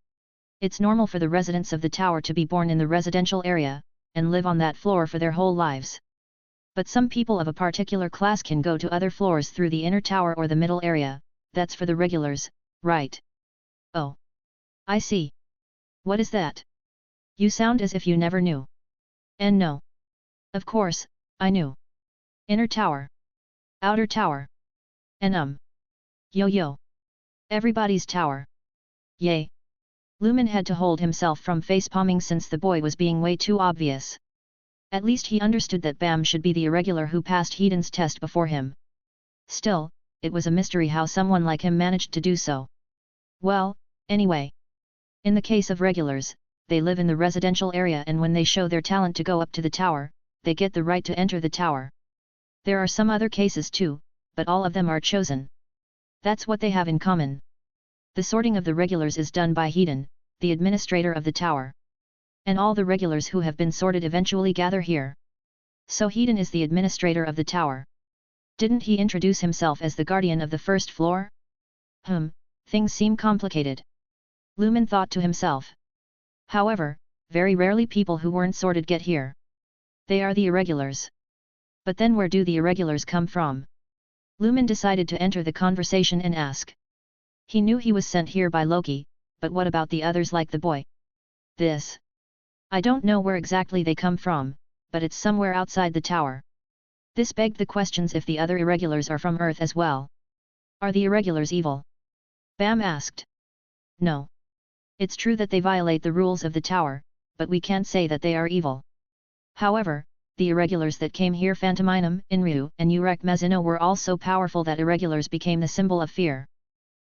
It's normal for the residents of the tower to be born in the residential area, and live on that floor for their whole lives. But some people of a particular class can go to other floors through the inner tower or the middle area, that's for the regulars, right? Oh. I see. What is that? You sound as if you never knew. And no. Of course, I knew. Inner tower. Outer tower. And Yo. Everybody's tower. Yay. Lumen had to hold himself from face-palming since the boy was being way too obvious. At least he understood that Bam should be the irregular who passed Hedon's test before him. Still, it was a mystery how someone like him managed to do so. Well, anyway. In the case of regulars, they live in the residential area and when they show their talent to go up to the tower, they get the right to enter the tower. There are some other cases too, but all of them are chosen. That's what they have in common. The sorting of the regulars is done by Hedon, the administrator of the tower. And all the regulars who have been sorted eventually gather here. So Hedon is the administrator of the tower. Didn't he introduce himself as the guardian of the first floor? Things seem complicated. Lumen thought to himself. However, very rarely people who weren't sorted get here. They are the irregulars. But then where do the irregulars come from? Lumen decided to enter the conversation and ask. He knew he was sent here by Loki, but what about the others like the boy? This. I don't know where exactly they come from, but it's somewhere outside the tower. This begged the questions if the other irregulars are from Earth as well. Are the irregulars evil? Bam asked. No. It's true that they violate the rules of the tower, but we can't say that they are evil. However, the irregulars that came here Phantominum, Inryu, and Urek Mezino were all so powerful that irregulars became the symbol of fear.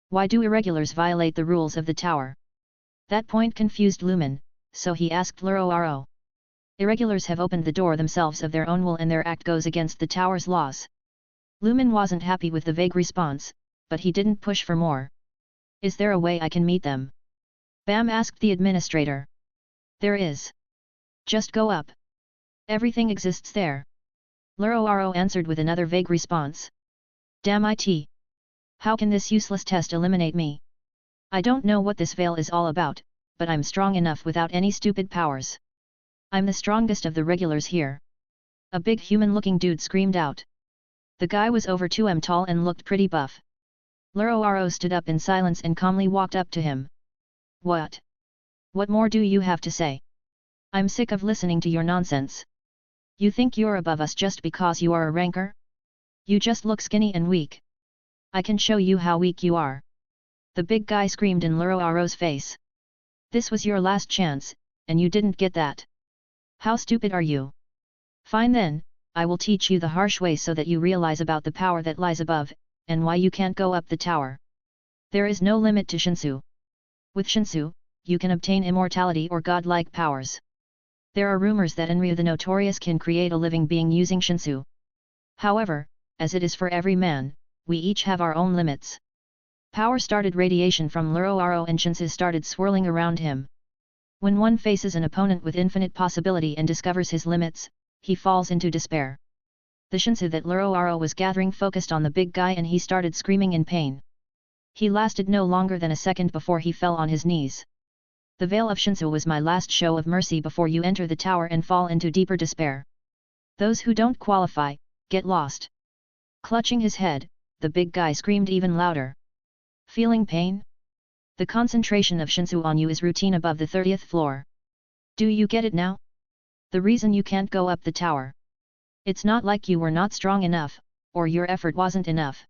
Why do irregulars violate the rules of the tower? That point confused Lumen, so he asked Luro. Irregulars have opened the door themselves of their own will and their act goes against the tower's laws. Lumen wasn't happy with the vague response, but he didn't push for more. Is there a way I can meet them? Bam asked the administrator. There is. Just go up. Everything exists there. Luro answered with another vague response. Damn it. How can this useless test eliminate me? I don't know what this veil is all about, but I'm strong enough without any stupid powers. I'm the strongest of the regulars here. A big human-looking dude screamed out. The guy was over 2 m tall and looked pretty buff. Luro stood up in silence and calmly walked up to him. What? What more do you have to say? I'm sick of listening to your nonsense. You think you're above us just because you are a ranker? You just look skinny and weak. I can show you how weak you are. The big guy screamed in Luro's face. This was your last chance, and you didn't get that. How stupid are you? Fine then, I will teach you the harsh way so that you realize about the power that lies above, and why you can't go up the tower. There is no limit to Shinsu. With Shinsu, you can obtain immortality or godlike powers. There are rumors that Inryu the Notorious can create a living being using Shinsu. However, as it is for every man, we each have our own limits. Power started radiation from Luro and Shinsu started swirling around him. When one faces an opponent with infinite possibility and discovers his limits, he falls into despair. The Shinsu that Luro was gathering focused on the big guy and he started screaming in pain. He lasted no longer than a second before he fell on his knees. The veil of Shinsu was my last show of mercy before you enter the tower and fall into deeper despair. Those who don't qualify, get lost. Clutching his head, the big guy screamed even louder. Feeling pain? The concentration of Shinsu on you is routine above the 30th floor. Do you get it now? The reason you can't go up the tower. It's not like you were not strong enough, or your effort wasn't enough.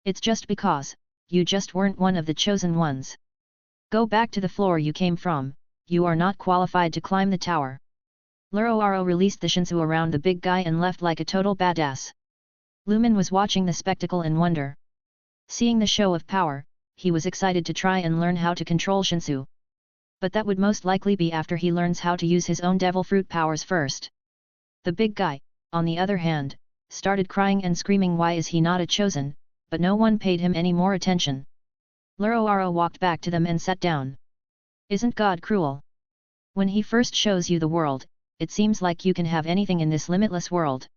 It's just because, you just weren't one of the chosen ones. Go back to the floor you came from, you are not qualified to climb the tower. Luro released the Shinsu around the big guy and left like a total badass. Lumen was watching the spectacle in wonder. Seeing the show of power, he was excited to try and learn how to control Shinsu. But that would most likely be after he learns how to use his own devil fruit powers first. The big guy, on the other hand, started crying and screaming why is he not a chosen, but no one paid him any more attention. Luro walked back to them and sat down. Isn't God cruel? When he first shows you the world, it seems like you can have anything in this limitless world.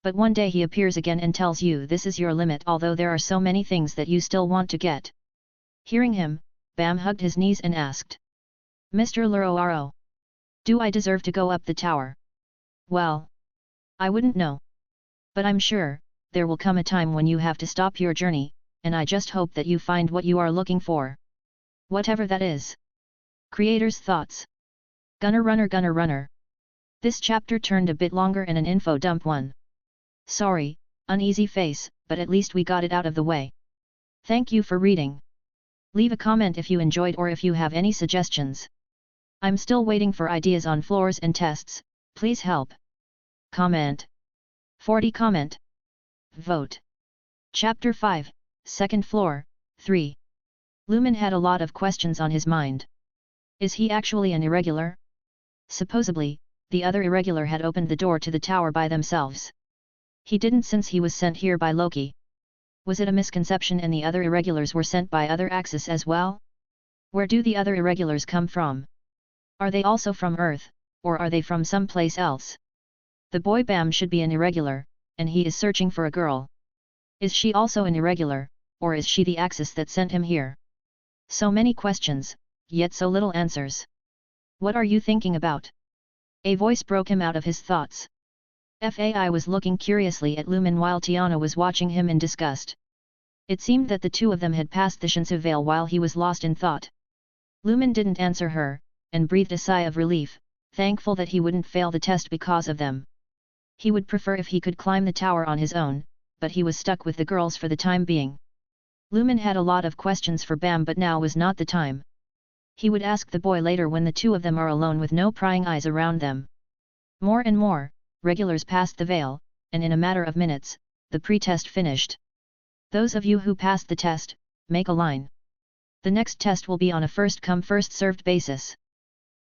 But one day he appears again and tells you this is your limit although there are so many things that you still want to get. Hearing him, Bam hugged his knees and asked. Mr. Luro, do I deserve to go up the tower? Well, I wouldn't know. But I'm sure, there will come a time when you have to stop your journey, and I just hope that you find what you are looking for. Whatever that is. Creator's thoughts. Gunner runner. This chapter turned a bit longer and an info dump one. Sorry, uneasy face, but at least we got it out of the way. Thank you for reading. Leave a comment if you enjoyed or if you have any suggestions. I'm still waiting for ideas on floors and tests, please help. Comment. 40 comment. Vote. Chapter 5, Second Floor, 3. Lumen had a lot of questions on his mind. Is he actually an irregular? Supposedly, the other irregular had opened the door to the tower by themselves. He didn't since he was sent here by Loki. Was it a misconception and the other irregulars were sent by other axis as well? Where do the other irregulars come from? Are they also from Earth, or are they from someplace else? The boy Bam should be an irregular, and he is searching for a girl. Is she also an irregular, or is she the axis that sent him here? So many questions, yet so little answers. What are you thinking about? A voice broke him out of his thoughts. Fai was looking curiously at Lumen while Tiana was watching him in disgust. It seemed that the two of them had passed the Shinsu veil while he was lost in thought. Lumen didn't answer her, and breathed a sigh of relief, thankful that he wouldn't fail the test because of them. He would prefer if he could climb the tower on his own, but he was stuck with the girls for the time being. Lumen had a lot of questions for Bam, but now was not the time. He would ask the boy later when the two of them are alone with no prying eyes around them. More and more regulars passed the veil, and in a matter of minutes, the pre-test finished. Those of you who passed the test, make a line. The next test will be on a first-come first-served basis.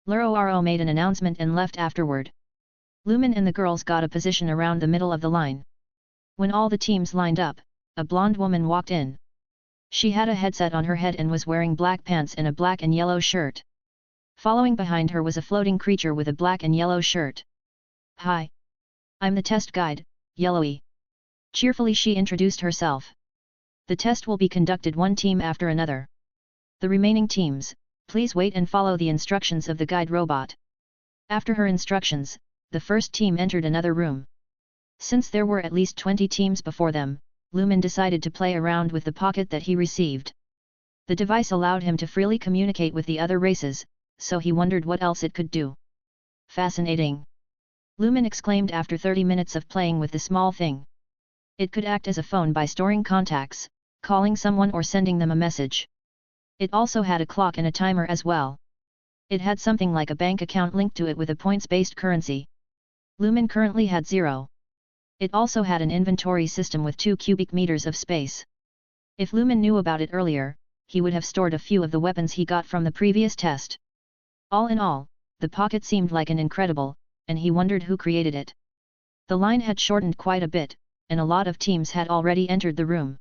Luro made an announcement and left afterward. Lumen and the girls got a position around the middle of the line. When all the teams lined up, a blonde woman walked in. She had a headset on her head and was wearing black pants and a black and yellow shirt. Following behind her was a floating creature with a black and yellow shirt. Hi. I'm the test guide, Yellowy. Cheerfully she introduced herself. The test will be conducted one team after another. The remaining teams, please wait and follow the instructions of the guide robot. After her instructions, the first team entered another room. Since there were at least 20 teams before them, Lumen decided to play around with the pocket that he received. The device allowed him to freely communicate with the other races, so he wondered what else it could do. Fascinating! Lumen exclaimed after 30 minutes of playing with the small thing. It could act as a phone by storing contacts, calling someone or sending them a message. It also had a clock and a timer as well. It had something like a bank account linked to it with a points-based currency. Lumen currently had 0. It also had an inventory system with 2 cubic meters of space. If Lumen knew about it earlier, he would have stored a few of the weapons he got from the previous test. All in all, the pocket seemed like an incredible, and he wondered who created it. The line had shortened quite a bit, and a lot of teams had already entered the room.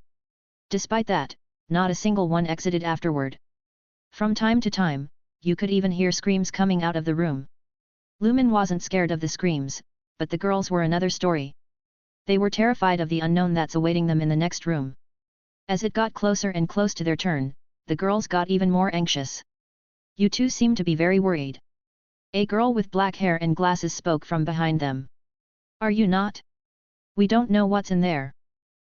Despite that, not a single one exited afterward. From time to time, you could even hear screams coming out of the room. Lumen wasn't scared of the screams, but the girls were another story. They were terrified of the unknown that's awaiting them in the next room. As it got closer and close to their turn, the girls got even more anxious. You two seem to be very worried. A girl with black hair and glasses spoke from behind them. Are you not? We don't know what's in there.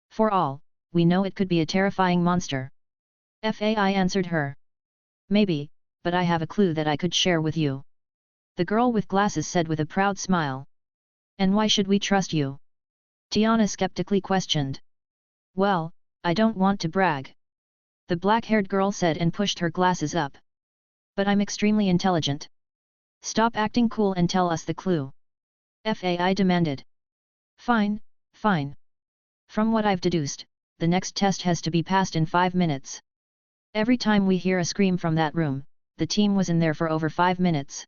For all we know, it could be a terrifying monster. Fai answered her. Maybe, but I have a clue that I could share with you. The girl with glasses said with a proud smile. And why should we trust you? Tiana skeptically questioned. Well, I don't want to brag. The black-haired girl said and pushed her glasses up. But I'm extremely intelligent. Stop acting cool and tell us the clue. Fai demanded. Fine, fine. From what I've deduced, the next test has to be passed in 5 minutes. Every time we hear a scream from that room, the team was in there for over 5 minutes.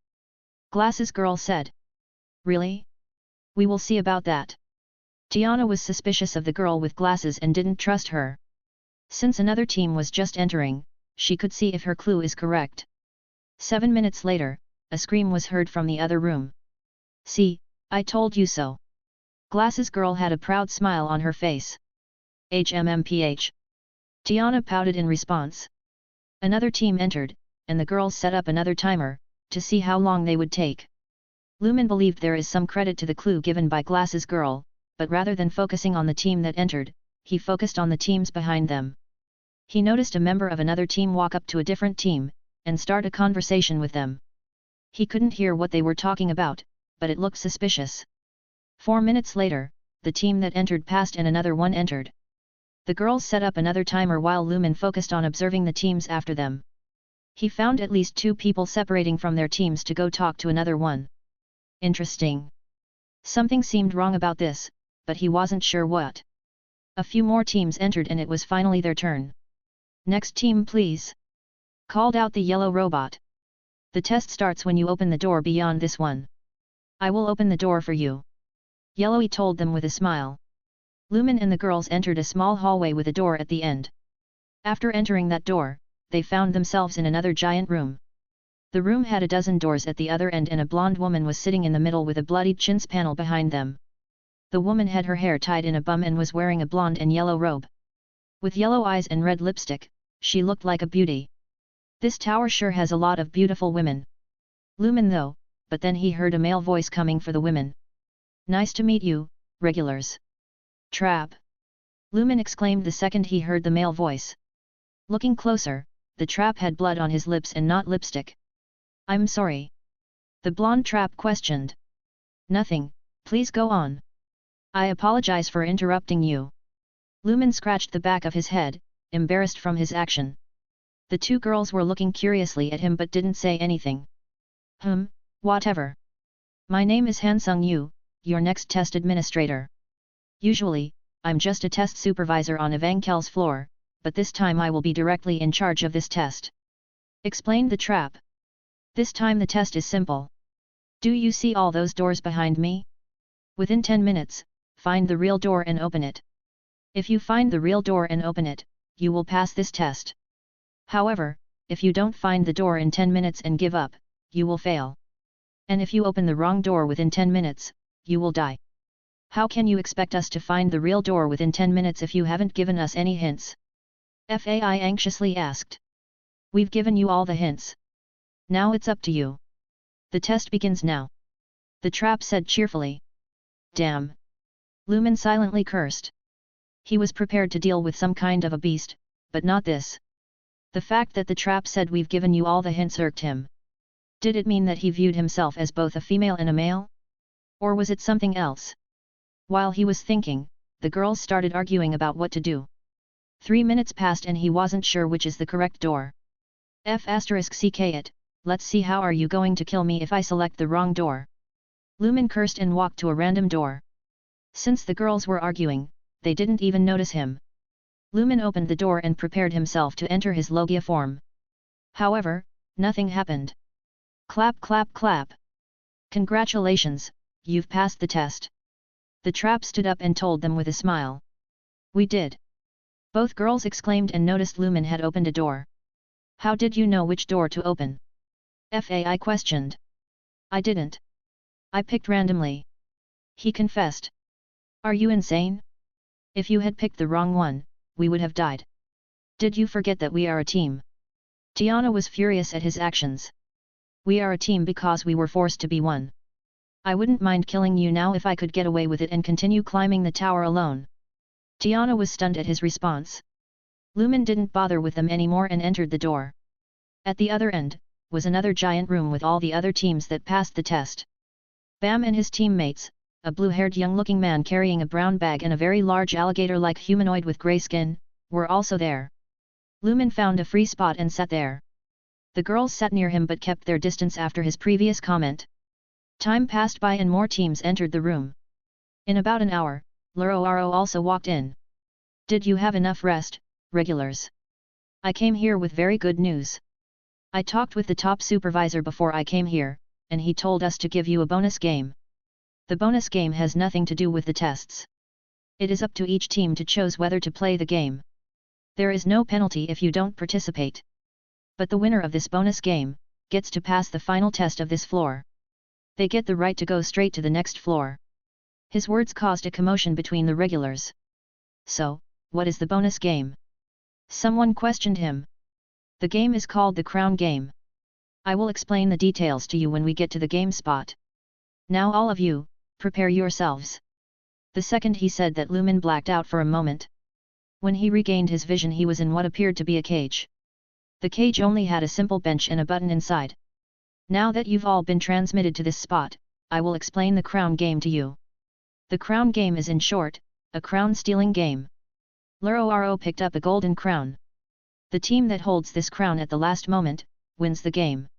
Glasses girl said. Really? We will see about that. Tiana was suspicious of the girl with glasses and didn't trust her. Since another team was just entering, she could see if her clue is correct. 7 minutes later, a scream was heard from the other room. See, I told you so. Glasses girl had a proud smile on her face. HMMPH. Tiana pouted in response. Another team entered, and the girls set up another timer, to see how long they would take. Lumen believed there is some credit to the clue given by Glasses girl, but rather than focusing on the team that entered, he focused on the teams behind them. He noticed a member of another team walk up to a different team, and start a conversation with them. He couldn't hear what they were talking about, but it looked suspicious. 4 minutes later, the team that entered passed and another one entered. The girls set up another timer while Lumen focused on observing the teams after them. He found at least 2 people separating from their teams to go talk to another one. Interesting. Something seemed wrong about this, but he wasn't sure what. A few more teams entered and it was finally their turn. Next team please. Called out the yellow robot. The test starts when you open the door beyond this one. I will open the door for you. Yellowy told them with a smile. Lumen and the girls entered a small hallway with a door at the end. After entering that door, they found themselves in another giant room. The room had a dozen doors at the other end and a blonde woman was sitting in the middle with a bloodied chintz panel behind them. The woman had her hair tied in a bun and was wearing a blonde and yellow robe. With yellow eyes and red lipstick, she looked like a beauty. This tower sure has a lot of beautiful women. Lumen though, but then he heard a male voice coming for the women. Nice to meet you, regulars. Trap. Lumen exclaimed the second he heard the male voice. Looking closer, the trap had blood on his lips and not lipstick. I'm sorry. The blonde trap questioned. Nothing, please go on. I apologize for interrupting you. Lumen scratched the back of his head, embarrassed from his action. The two girls were looking curiously at him but didn't say anything. Whatever. My name is Hansung Yu, your next test administrator. Usually, I'm just a test supervisor on Evankel's floor, but this time I will be directly in charge of this test. Explained the trap. This time the test is simple. Do you see all those doors behind me? Within 10 minutes, find the real door and open it. If you find the real door and open it, you will pass this test. However, if you don't find the door in 10 minutes and give up, you will fail. And if you open the wrong door within 10 minutes, you will die. How can you expect us to find the real door within 10 minutes if you haven't given us any hints? FAI anxiously asked. We've given you all the hints. Now it's up to you. The test begins now. The trap said cheerfully. Damn. Lumen silently cursed. He was prepared to deal with some kind of a beast, but not this. The fact that the trap said we've given you all the hints irked him. Did it mean that he viewed himself as both a female and a male? Or was it something else? While he was thinking, the girls started arguing about what to do. 3 minutes passed and he wasn't sure which is the correct door. *CK it, let's see how are you going to kill me if I select the wrong door. Lumen cursed and walked to a random door. Since the girls were arguing, they didn't even notice him. Lumen opened the door and prepared himself to enter his Logia form. However, nothing happened. Clap clap clap. Congratulations, you've passed the test. The trap stood up and told them with a smile. We did. Both girls exclaimed and noticed Lumen had opened a door. How did you know which door to open? FAI questioned. I didn't. I picked randomly. He confessed. Are you insane? If you had picked the wrong one, we would have died. Did you forget that we are a team? Tiana was furious at his actions. We are a team because we were forced to be one. I wouldn't mind killing you now if I could get away with it and continue climbing the tower alone. Tiana was stunned at his response. Lumen didn't bother with them anymore and entered the door. At the other end, was another giant room with all the other teams that passed the test. Bam and his teammates, a blue-haired young-looking man carrying a brown bag and a very large alligator-like humanoid with grey skin, were also there. Lumen found a free spot and sat there. The girls sat near him but kept their distance after his previous comment. Time passed by and more teams entered the room. In about an hour, Loro also walked in. Did you have enough rest, regulars? I came here with very good news. I talked with the top supervisor before I came here, and he told us to give you a bonus game. The bonus game has nothing to do with the tests. It is up to each team to choose whether to play the game. There is no penalty if you don't participate. But the winner of this bonus game gets to pass the final test of this floor. They get the right to go straight to the next floor. His words caused a commotion between the regulars. So, what is the bonus game? Someone questioned him. The game is called the Crown Game. I will explain the details to you when we get to the game spot. Now all of you, prepare yourselves. The second he said that, Lumen blacked out for a moment. When he regained his vision, he was in what appeared to be a cage. The cage only had a simple bench and a button inside. Now that you've all been transmitted to this spot, I will explain the Crown Game to you. The Crown Game is, in short, a crown-stealing game. Loro picked up a golden crown. The team that holds this crown at the last moment wins the game.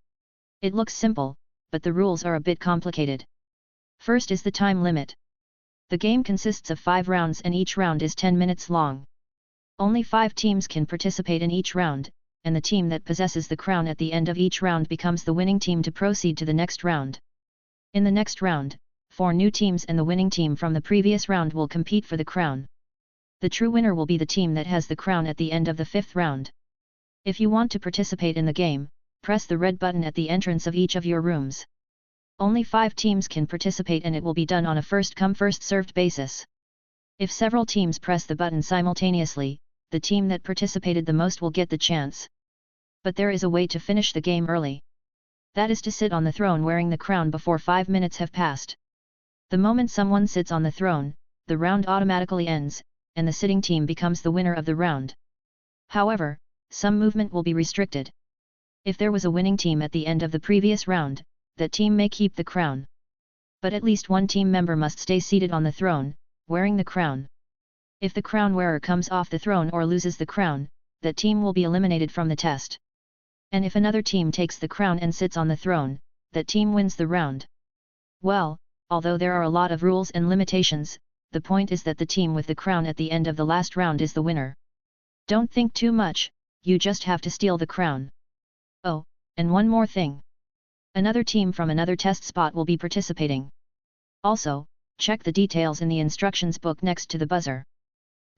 It looks simple, but the rules are a bit complicated. First is the time limit. The game consists of 5 rounds and each round is 10 minutes long. Only 5 teams can participate in each round, and the team that possesses the crown at the end of each round becomes the winning team to proceed to the next round. In the next round, 4 new teams and the winning team from the previous round will compete for the crown. The true winner will be the team that has the crown at the end of the 5th round. If you want to participate in the game, press the red button at the entrance of each of your rooms. Only 5 teams can participate and it will be done on a first-come first-served basis. If several teams press the button simultaneously, the team that participated the most will get the chance. But there is a way to finish the game early. That is to sit on the throne wearing the crown before 5 minutes have passed. The moment someone sits on the throne, the round automatically ends, and the sitting team becomes the winner of the round. However, some movement will be restricted. If there was a winning team at the end of the previous round, that team may keep the crown. But at least one team member must stay seated on the throne, wearing the crown. If the crown wearer comes off the throne or loses the crown, that team will be eliminated from the test. And if another team takes the crown and sits on the throne, that team wins the round. Well, although there are a lot of rules and limitations, the point is that the team with the crown at the end of the last round is the winner. Don't think too much, you just have to steal the crown. Oh, and one more thing. Another team from another test spot will be participating. Also, check the details in the instructions book next to the buzzer.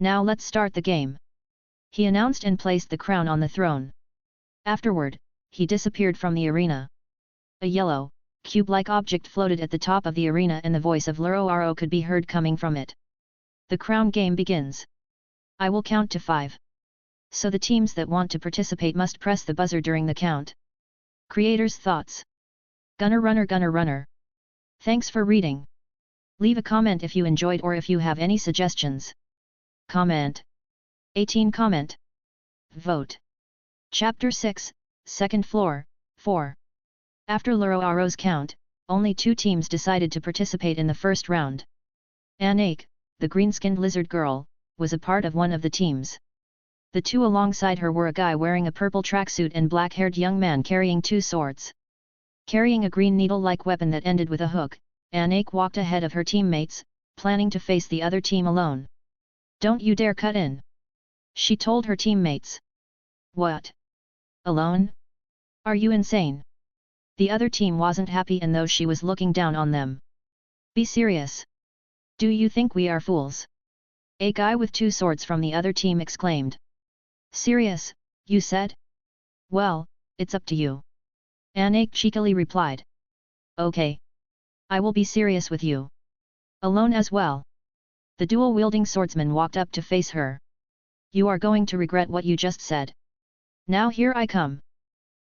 Now let's start the game. He announced and placed the crown on the throne. Afterward, he disappeared from the arena. A yellow, cube-like object floated at the top of the arena and the voice of Loro could be heard coming from it. The crown game begins. I will count to 5. So the teams that want to participate must press the buzzer during the count. Creators' thoughts. Gunner Runner. Thanks for reading. Leave a comment if you enjoyed or if you have any suggestions. Comment. 18 comment. Vote. Chapter 6, Second Floor, 4. After Loro's count, only 2 teams decided to participate in the first round. Anake, the green-skinned lizard girl, was a part of one of the teams. The 2 alongside her were a guy wearing a purple tracksuit and black-haired young man carrying 2 swords. Carrying a green needle-like weapon that ended with a hook, Anake walked ahead of her teammates, planning to face the other team alone. Don't you dare cut in! She told her teammates. What? Alone? Are you insane? The other team wasn't happy and though she was looking down on them. Be serious. Do you think we are fools? A guy with 2 swords from the other team exclaimed. Serious, you said? Well, it's up to you. Anake cheekily replied. Okay. I will be serious with you. Alone as well. The dual-wielding swordsman walked up to face her. You are going to regret what you just said. Now here I come.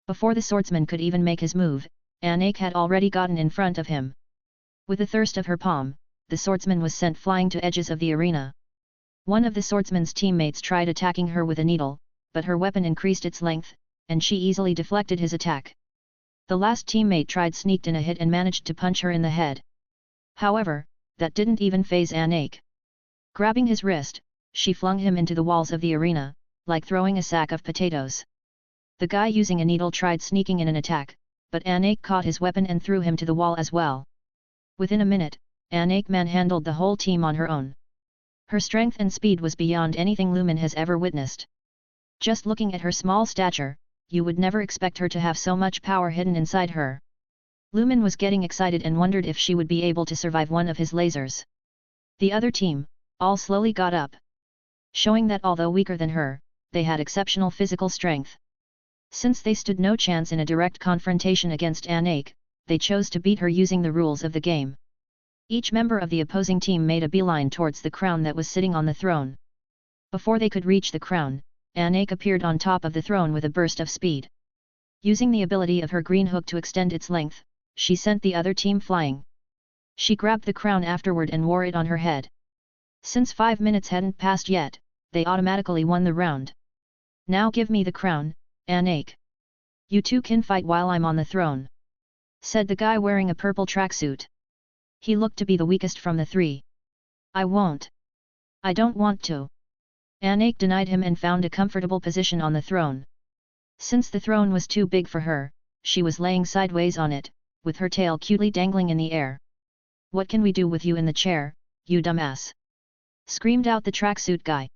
Before the swordsman could even make his move, Anake had already gotten in front of him. With the thirst of her palm, the swordsman was sent flying to edges of the arena. One of the swordsman's teammates tried attacking her with a needle, but her weapon increased its length, and she easily deflected his attack. The last teammate tried sneaked in a hit and managed to punch her in the head. However, that didn't even faze Anake. Grabbing his wrist, she flung him into the walls of the arena, like throwing a sack of potatoes. The guy using a needle tried sneaking in an attack, but Anake caught his weapon and threw him to the wall as well. Within a minute, Anake manhandled the whole team on her own. Her strength and speed was beyond anything Lumen has ever witnessed. Just looking at her small stature, you would never expect her to have so much power hidden inside her. Lumen was getting excited and wondered if she would be able to survive one of his lasers. The other team, all slowly got up. Showing that although weaker than her, they had exceptional physical strength. Since they stood no chance in a direct confrontation against Anake, they chose to beat her using the rules of the game. Each member of the opposing team made a beeline towards the crown that was sitting on the throne. Before they could reach the crown, Anake appeared on top of the throne with a burst of speed. Using the ability of her green hook to extend its length, she sent the other team flying. She grabbed the crown afterward and wore it on her head. Since 5 minutes hadn't passed yet, they automatically won the round. Now give me the crown, Anake. You 2 can fight while I'm on the throne, said the guy wearing a purple tracksuit. He looked to be the weakest from the 3. I won't. I don't want to. Anake denied him and found a comfortable position on the throne. Since the throne was too big for her, she was laying sideways on it, with her tail cutely dangling in the air. What can we do with you in the chair, you dumbass? Screamed out the tracksuit guy.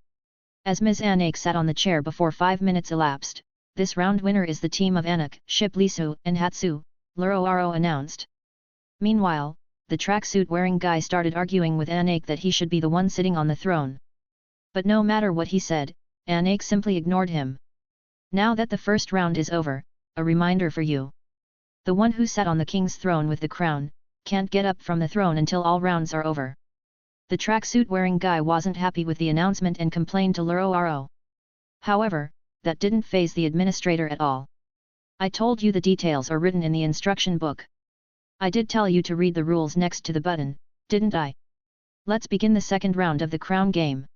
As Ms. Anake sat on the chair before 5 minutes elapsed, this round winner is the team of Anak, Shiplisu, and Hatsu, Loro announced. Meanwhile, the tracksuit-wearing guy started arguing with Anake that he should be the one sitting on the throne. But no matter what he said, Anak simply ignored him. Now that the first round is over, a reminder for you. The one who sat on the king's throne with the crown, can't get up from the throne until all rounds are over. The tracksuit-wearing guy wasn't happy with the announcement and complained to Loro. However, that didn't faze the administrator at all. I told you the details are written in the instruction book. I did tell you to read the rules next to the button, didn't I? Let's begin the second round of the crown game.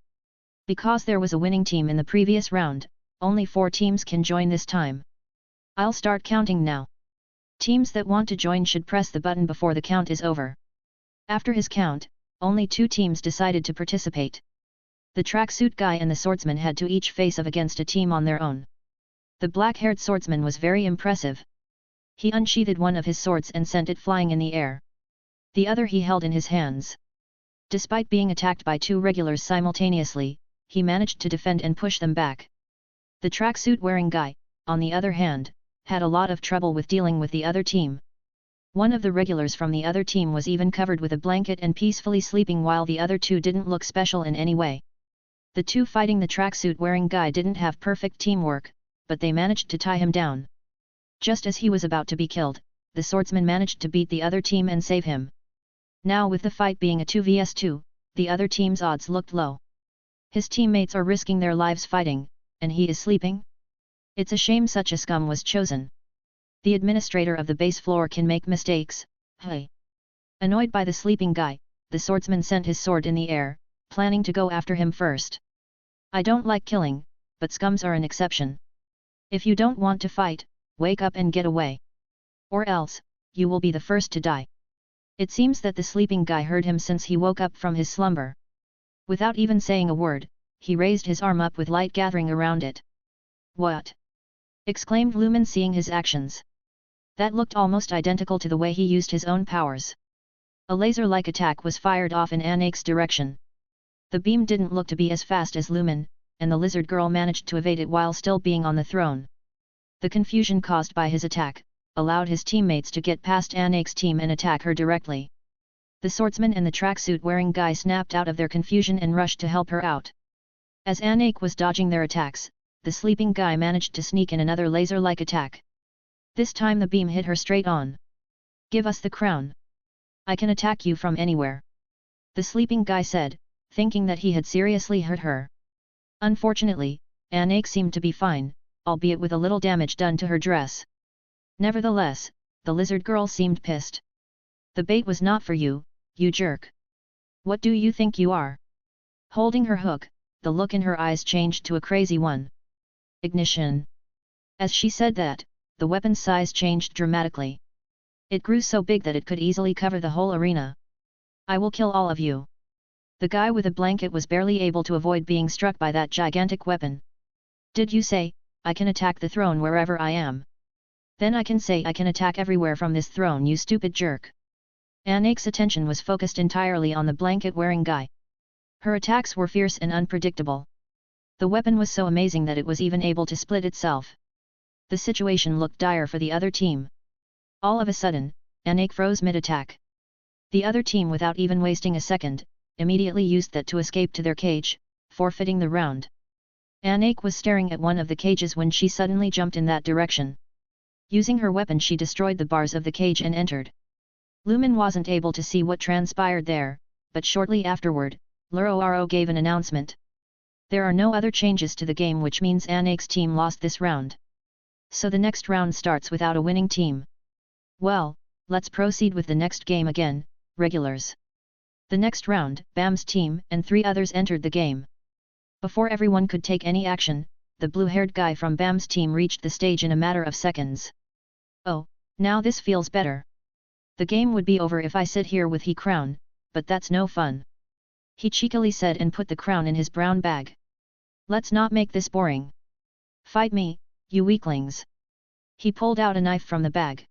Because there was a winning team in the previous round, only 4 teams can join this time. I'll start counting now. Teams that want to join should press the button before the count is over. After his count, only 2 teams decided to participate. The tracksuit guy and the swordsman had to each face off against a team on their own. The black-haired swordsman was very impressive. He unsheathed one of his swords and sent it flying in the air. The other he held in his hands. Despite being attacked by 2 regulars simultaneously, he managed to defend and push them back. The tracksuit-wearing guy, on the other hand, had a lot of trouble with dealing with the other team. One of the regulars from the other team was even covered with a blanket and peacefully sleeping while the other 2 didn't look special in any way. The 2 fighting the tracksuit-wearing guy didn't have perfect teamwork, but they managed to tie him down. Just as he was about to be killed, the swordsman managed to beat the other team and save him. Now with the fight being a 2 vs 2, the other team's odds looked low. His teammates are risking their lives fighting, and he is sleeping? It's a shame such a scum was chosen. The administrator of the base floor can make mistakes, hey. Annoyed by the sleeping guy, the swordsman sent his sword in the air, planning to go after him first. I don't like killing, but scums are an exception. If you don't want to fight, wake up and get away. Or else, you will be the first to die. It seems that the sleeping guy heard him since he woke up from his slumber. Without even saying a word, he raised his arm up with light gathering around it. What? Exclaimed Lumen seeing his actions. That looked almost identical to the way he used his own powers. A laser-like attack was fired off in Anak's direction. The beam didn't look to be as fast as Lumen, and the lizard girl managed to evade it while still being on the throne. The confusion caused by his attack allowed his teammates to get past Anak's team and attack her directly. The swordsman and the tracksuit-wearing guy snapped out of their confusion and rushed to help her out. As Anak was dodging their attacks, the sleeping guy managed to sneak in another laser-like attack. This time the beam hit her straight on. Give us the crown. I can attack you from anywhere. The sleeping guy said, thinking that he had seriously hurt her. Unfortunately, Anak seemed to be fine, albeit with a little damage done to her dress. Nevertheless, the lizard girl seemed pissed. The bait was not for you, you jerk. What do you think you are? Holding her hook, the look in her eyes changed to a crazy one. Ignition. As she said that, the weapon's size changed dramatically. It grew so big that it could easily cover the whole arena. I will kill all of you. The guy with a blanket was barely able to avoid being struck by that gigantic weapon. Did you say, I can attack the throne wherever I am? Then I can say I can attack everywhere from this throne, you stupid jerk. Anak's attention was focused entirely on the blanket-wearing guy. Her attacks were fierce and unpredictable. The weapon was so amazing that it was even able to split itself. The situation looked dire for the other team. All of a sudden, Anak froze mid-attack. The other team, without even wasting a second, immediately used that to escape to their cage, forfeiting the round. Anak was staring at one of the cages when she suddenly jumped in that direction. Using her weapon she destroyed the bars of the cage and entered. Lumen wasn't able to see what transpired there, but shortly afterward, Loro gave an announcement. There are no other changes to the game, which means Anak's team lost this round. So the next round starts without a winning team. Well, let's proceed with the next game again, regulars. The next round, Bam's team and 3 others entered the game. Before everyone could take any action, the blue-haired guy from Bam's team reached the stage in a matter of seconds. Oh, now this feels better. The game would be over if I sit here with he crown, but that's no fun. He cheekily said and put the crown in his brown bag. Let's not make this boring. Fight me, you weaklings. He pulled out a knife from the bag.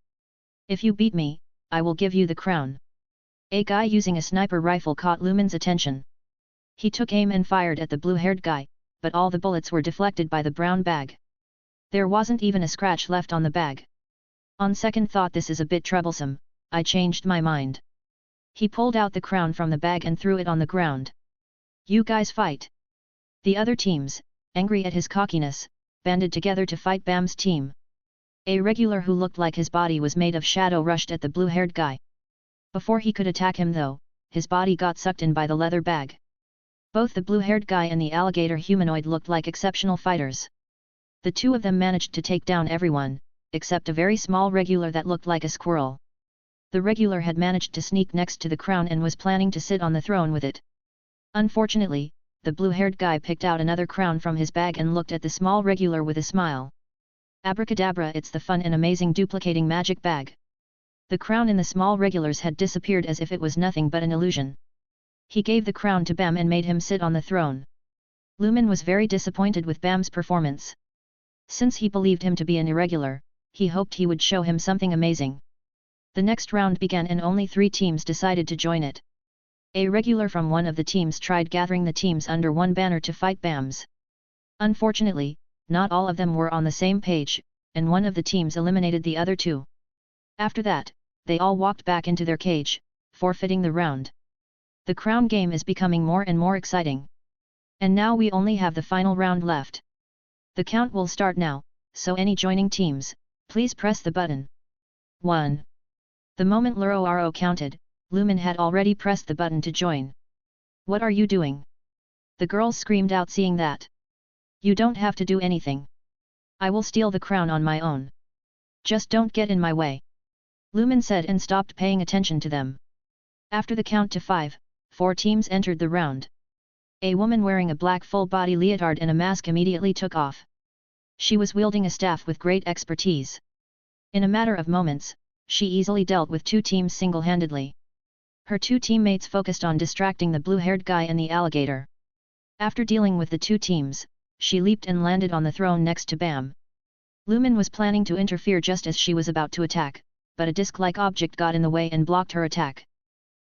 If you beat me, I will give you the crown. A guy using a sniper rifle caught Lumen's attention. He took aim and fired at the blue-haired guy, but all the bullets were deflected by the brown bag. There wasn't even a scratch left on the bag. On second thought, this is a bit troublesome, I changed my mind. He pulled out the crown from the bag and threw it on the ground. You guys fight. The other teams, angry at his cockiness, banded together to fight Bam's team. A regular who looked like his body was made of shadow rushed at the blue-haired guy. Before he could attack him though, his body got sucked in by the leather bag. Both the blue-haired guy and the alligator humanoid looked like exceptional fighters. The two of them managed to take down everyone, except a very small regular that looked like a squirrel. The regular had managed to sneak next to the crown and was planning to sit on the throne with it. Unfortunately, the blue-haired guy picked out another crown from his bag and looked at the small regular with a smile. Abracadabra, it's the fun and amazing duplicating magic bag. The crown in the small regulars had disappeared as if it was nothing but an illusion. He gave the crown to Bam and made him sit on the throne. Lumen was very disappointed with Bam's performance. Since he believed him to be an irregular, he hoped he would show him something amazing. The next round began and only 3 teams decided to join it. A regular from one of the teams tried gathering the teams under one banner to fight Bams. Unfortunately, not all of them were on the same page, and one of the teams eliminated the other 2. After that, they all walked back into their cage, forfeiting the round. The crown game is becoming more and more exciting. And now we only have the final round left. The count will start now, so any joining teams, please press the button. 1. The moment Loro counted, Lumen had already pressed the button to join. What are you doing? The girls screamed out seeing that. You don't have to do anything. I will steal the crown on my own. Just don't get in my way. Lumen said and stopped paying attention to them. After the count to 5, 4 teams entered the round. A woman wearing a black full-body leotard and a mask immediately took off. She was wielding a staff with great expertise. In a matter of moments, she easily dealt with 2 teams single-handedly. Her 2 teammates focused on distracting the blue-haired guy and the alligator. After dealing with the 2 teams, she leaped and landed on the throne next to Bam. Lumen was planning to interfere just as she was about to attack, but a disc-like object got in the way and blocked her attack.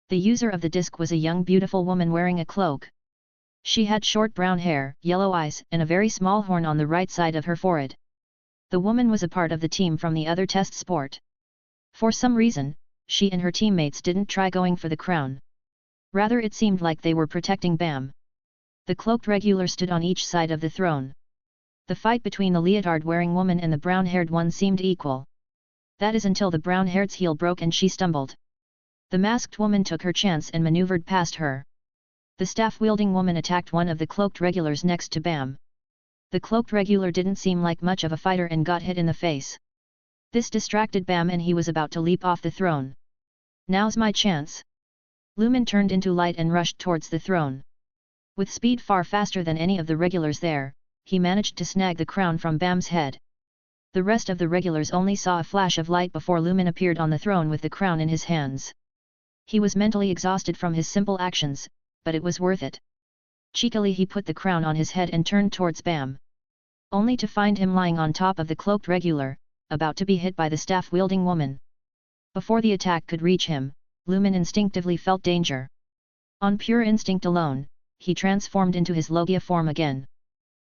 The user of the disc was a young beautiful woman wearing a cloak. She had short brown hair, yellow eyes, and a very small horn on the right side of her forehead. The woman was a part of the team from the other test sport. For some reason, she and her teammates didn't try going for the crown. Rather, it seemed like they were protecting Bam. The cloaked regular stood on each side of the throne. The fight between the leotard-wearing woman and the brown-haired one seemed equal. That is until the brown-haired's heel broke and she stumbled. The masked woman took her chance and maneuvered past her. The staff-wielding woman attacked one of the cloaked regulars next to Bam. The cloaked regular didn't seem like much of a fighter and got hit in the face. This distracted Bam and he was about to leap off the throne. Now's my chance. Lumen turned into light and rushed towards the throne. With speed far faster than any of the regulars there, he managed to snag the crown from Bam's head. The rest of the regulars only saw a flash of light before Lumen appeared on the throne with the crown in his hands. He was mentally exhausted from his simple actions, but it was worth it. Cheekily he put the crown on his head and turned towards Bam. Only to find him lying on top of the cloaked regular, about to be hit by the staff-wielding woman. Before the attack could reach him, Lumen instinctively felt danger. On pure instinct alone, he transformed into his Logia form again.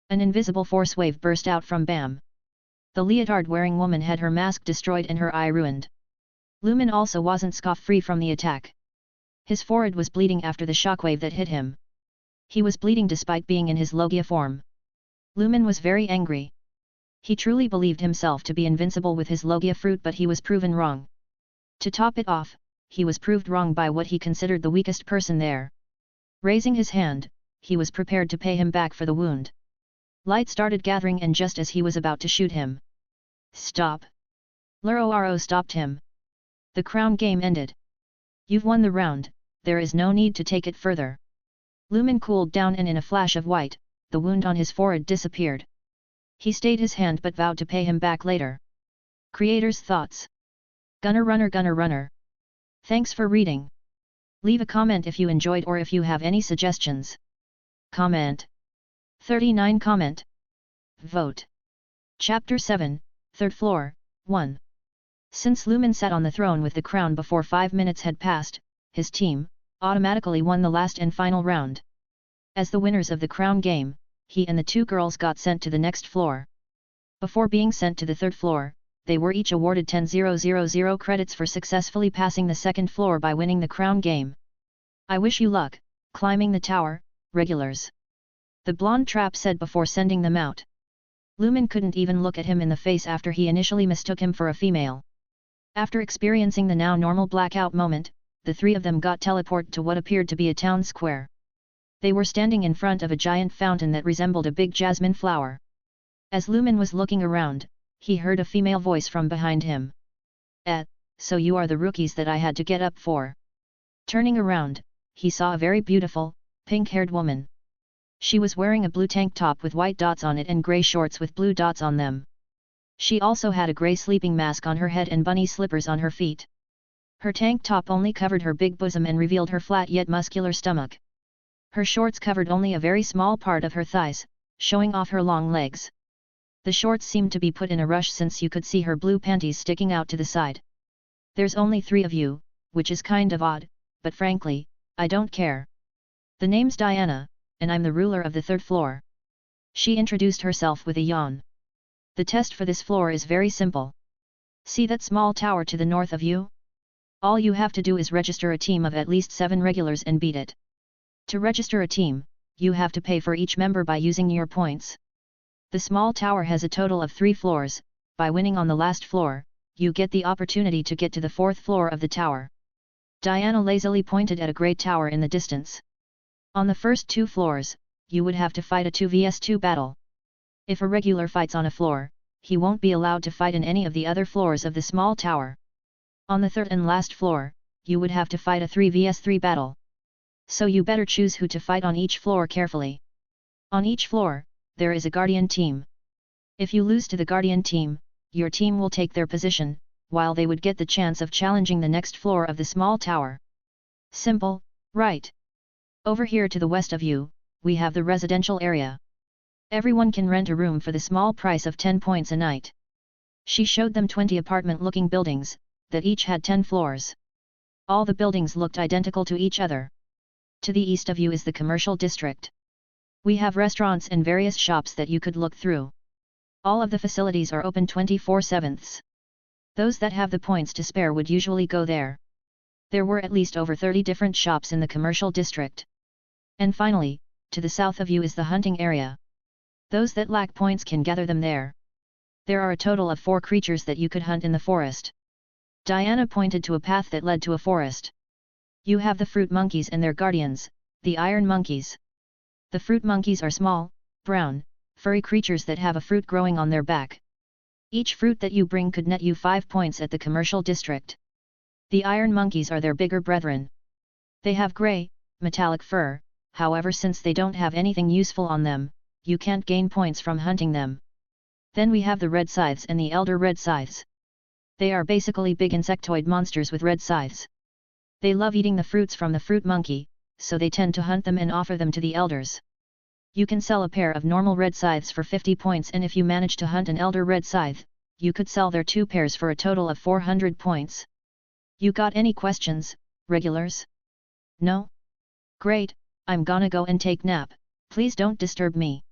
An invisible force wave burst out from Bam. The leotard-wearing woman had her mask destroyed and her eye ruined. Lumen also wasn't scot-free from the attack. His forehead was bleeding after the shockwave that hit him. He was bleeding despite being in his Logia form. Lumen was very angry. He truly believed himself to be invincible with his Logia fruit, but he was proven wrong. To top it off, he was proved wrong by what he considered the weakest person there. Raising his hand, he was prepared to pay him back for the wound. Light started gathering and just as he was about to shoot him. Stop! Loro stopped him. The crown game ended. You've won the round, there is no need to take it further. Lumen cooled down and in a flash of white, the wound on his forehead disappeared. He stayed his hand but vowed to pay him back later. Creators' thoughts. Gunner runner. Thanks for reading. Leave a comment if you enjoyed or if you have any suggestions. Comment. 39 comment. Vote. Chapter 7, 3rd floor, 1. Since Lumen sat on the throne with the crown before 5 minutes had passed, his team automatically won the last and final round. As the winners of the crown game, he and the 2 girls got sent to the next floor. Before being sent to the 3rd floor, they were each awarded 10,000 credits for successfully passing the 2nd floor by winning the crown game. I wish you luck, climbing the tower, regulars. the blonde trap said before sending them out. Lumen couldn't even look at him in the face after he initially mistook him for a female. After experiencing the now normal blackout moment, the three of them got teleported to what appeared to be a town square. They were standing in front of a giant fountain that resembled a big jasmine flower. As Lumen was looking around, he heard a female voice from behind him. So you are the rookies that I had to get up for. Turning around, he saw a very beautiful, pink-haired woman. She was wearing a blue tank top with white dots on it and grey shorts with blue dots on them. She also had a grey sleeping mask on her head and bunny slippers on her feet. Her tank top only covered her big bosom and revealed her flat yet muscular stomach. Her shorts covered only a very small part of her thighs, showing off her long legs. The shorts seemed to be put in a rush since you could see her blue panties sticking out to the side. There's only 3 of you, which is kind of odd, but frankly, I don't care. The name's Tiana, and I'm the ruler of the 3rd floor. She introduced herself with a yawn. The test for this floor is very simple. See that small tower to the north of you? All you have to do is register a team of at least 7 regulars and beat it. To register a team, you have to pay for each member by using your points. The small tower has a total of 3 floors. By winning on the last floor, you get the opportunity to get to the 4th floor of the tower. Tiana lazily pointed at a great tower in the distance. On the first 2 floors, you would have to fight a 2 vs 2 battle. If a regular fights on a floor, he won't be allowed to fight in any of the other floors of the small tower. On the 3rd and last floor, you would have to fight a 3 vs 3 battle. So you better choose who to fight on each floor carefully. On each floor, there is a guardian team. If you lose to the guardian team, your team will take their position, while they would get the chance of challenging the next floor of the small tower. Simple, right? Over here to the west of you, we have the residential area. Everyone can rent a room for the small price of 10 points a night. She showed them 20 apartment-looking buildings, that each had 10 floors. All the buildings looked identical to each other. To the east of you is the commercial district. We have restaurants and various shops that you could look through. All of the facilities are open 24/7. Those that have the points to spare would usually go there. There were at least over 30 different shops in the commercial district. And finally, to the south of you is the hunting area. Those that lack points can gather them there. There are a total of 4 creatures that you could hunt in the forest. Tiana pointed to a path that led to a forest. You have the fruit monkeys and their guardians, the iron monkeys. The fruit monkeys are small, brown, furry creatures that have a fruit growing on their back. Each fruit that you bring could net you 5 points at the commercial district. The iron monkeys are their bigger brethren. They have grey, metallic fur, however since they don't have anything useful on them, you can't gain points from hunting them. Then we have the red scythes and the elder red scythes. They are basically big insectoid monsters with red scythes. They love eating the fruits from the fruit monkey, so they tend to hunt them and offer them to the elders. You can sell a pair of normal red scythes for 50 points, and if you manage to hunt an elder red scythe, you could sell their 2 pairs for a total of 400 points. You got any questions, regulars? No? Great, I'm gonna go and take nap, please don't disturb me.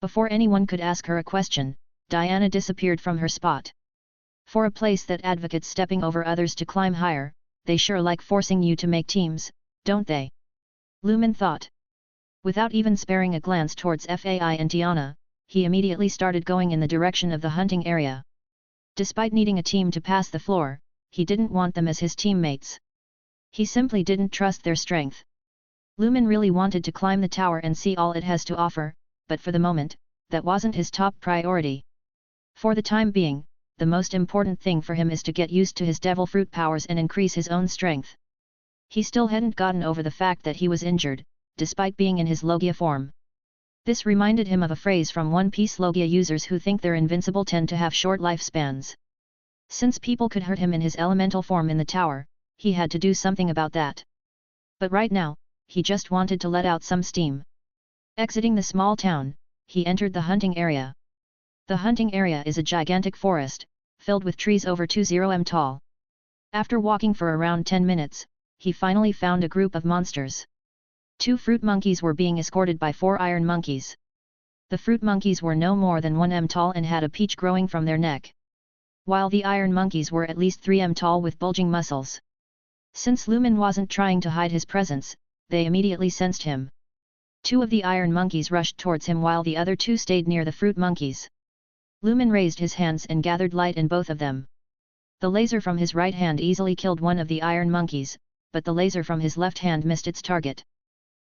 Before anyone could ask her a question, Tiana disappeared from her spot. For a place that advocates stepping over others to climb higher, they sure like forcing you to make teams, don't they? Lumen thought. Without even sparing a glance towards Fai and Tiana, he immediately started going in the direction of the hunting area. Despite needing a team to pass the floor, he didn't want them as his teammates. He simply didn't trust their strength. Lumen really wanted to climb the tower and see all it has to offer, but for the moment, that wasn't his top priority. For the time being, the most important thing for him is to get used to his devil fruit powers and increase his own strength. He still hadn't gotten over the fact that he was injured, despite being in his Logia form. This reminded him of a phrase from One Piece: Logia users who think they're invincible tend to have short lifespans. Since people could hurt him in his elemental form in the tower, he had to do something about that. But right now, he just wanted to let out some steam. Exiting the small town, he entered the hunting area. The hunting area is a gigantic forest, filled with trees over 20m tall. After walking for around 10 minutes, he finally found a group of monsters. 2 fruit monkeys were being escorted by 4 iron monkeys. The fruit monkeys were no more than 1m tall and had a peach growing from their neck, while the iron monkeys were at least 3m tall with bulging muscles. Since Lumen wasn't trying to hide his presence, they immediately sensed him. Two of the iron monkeys rushed towards him while the other two stayed near the fruit monkeys. Lumen raised his hands and gathered light in both of them. The laser from his right hand easily killed one of the iron monkeys, but the laser from his left hand missed its target.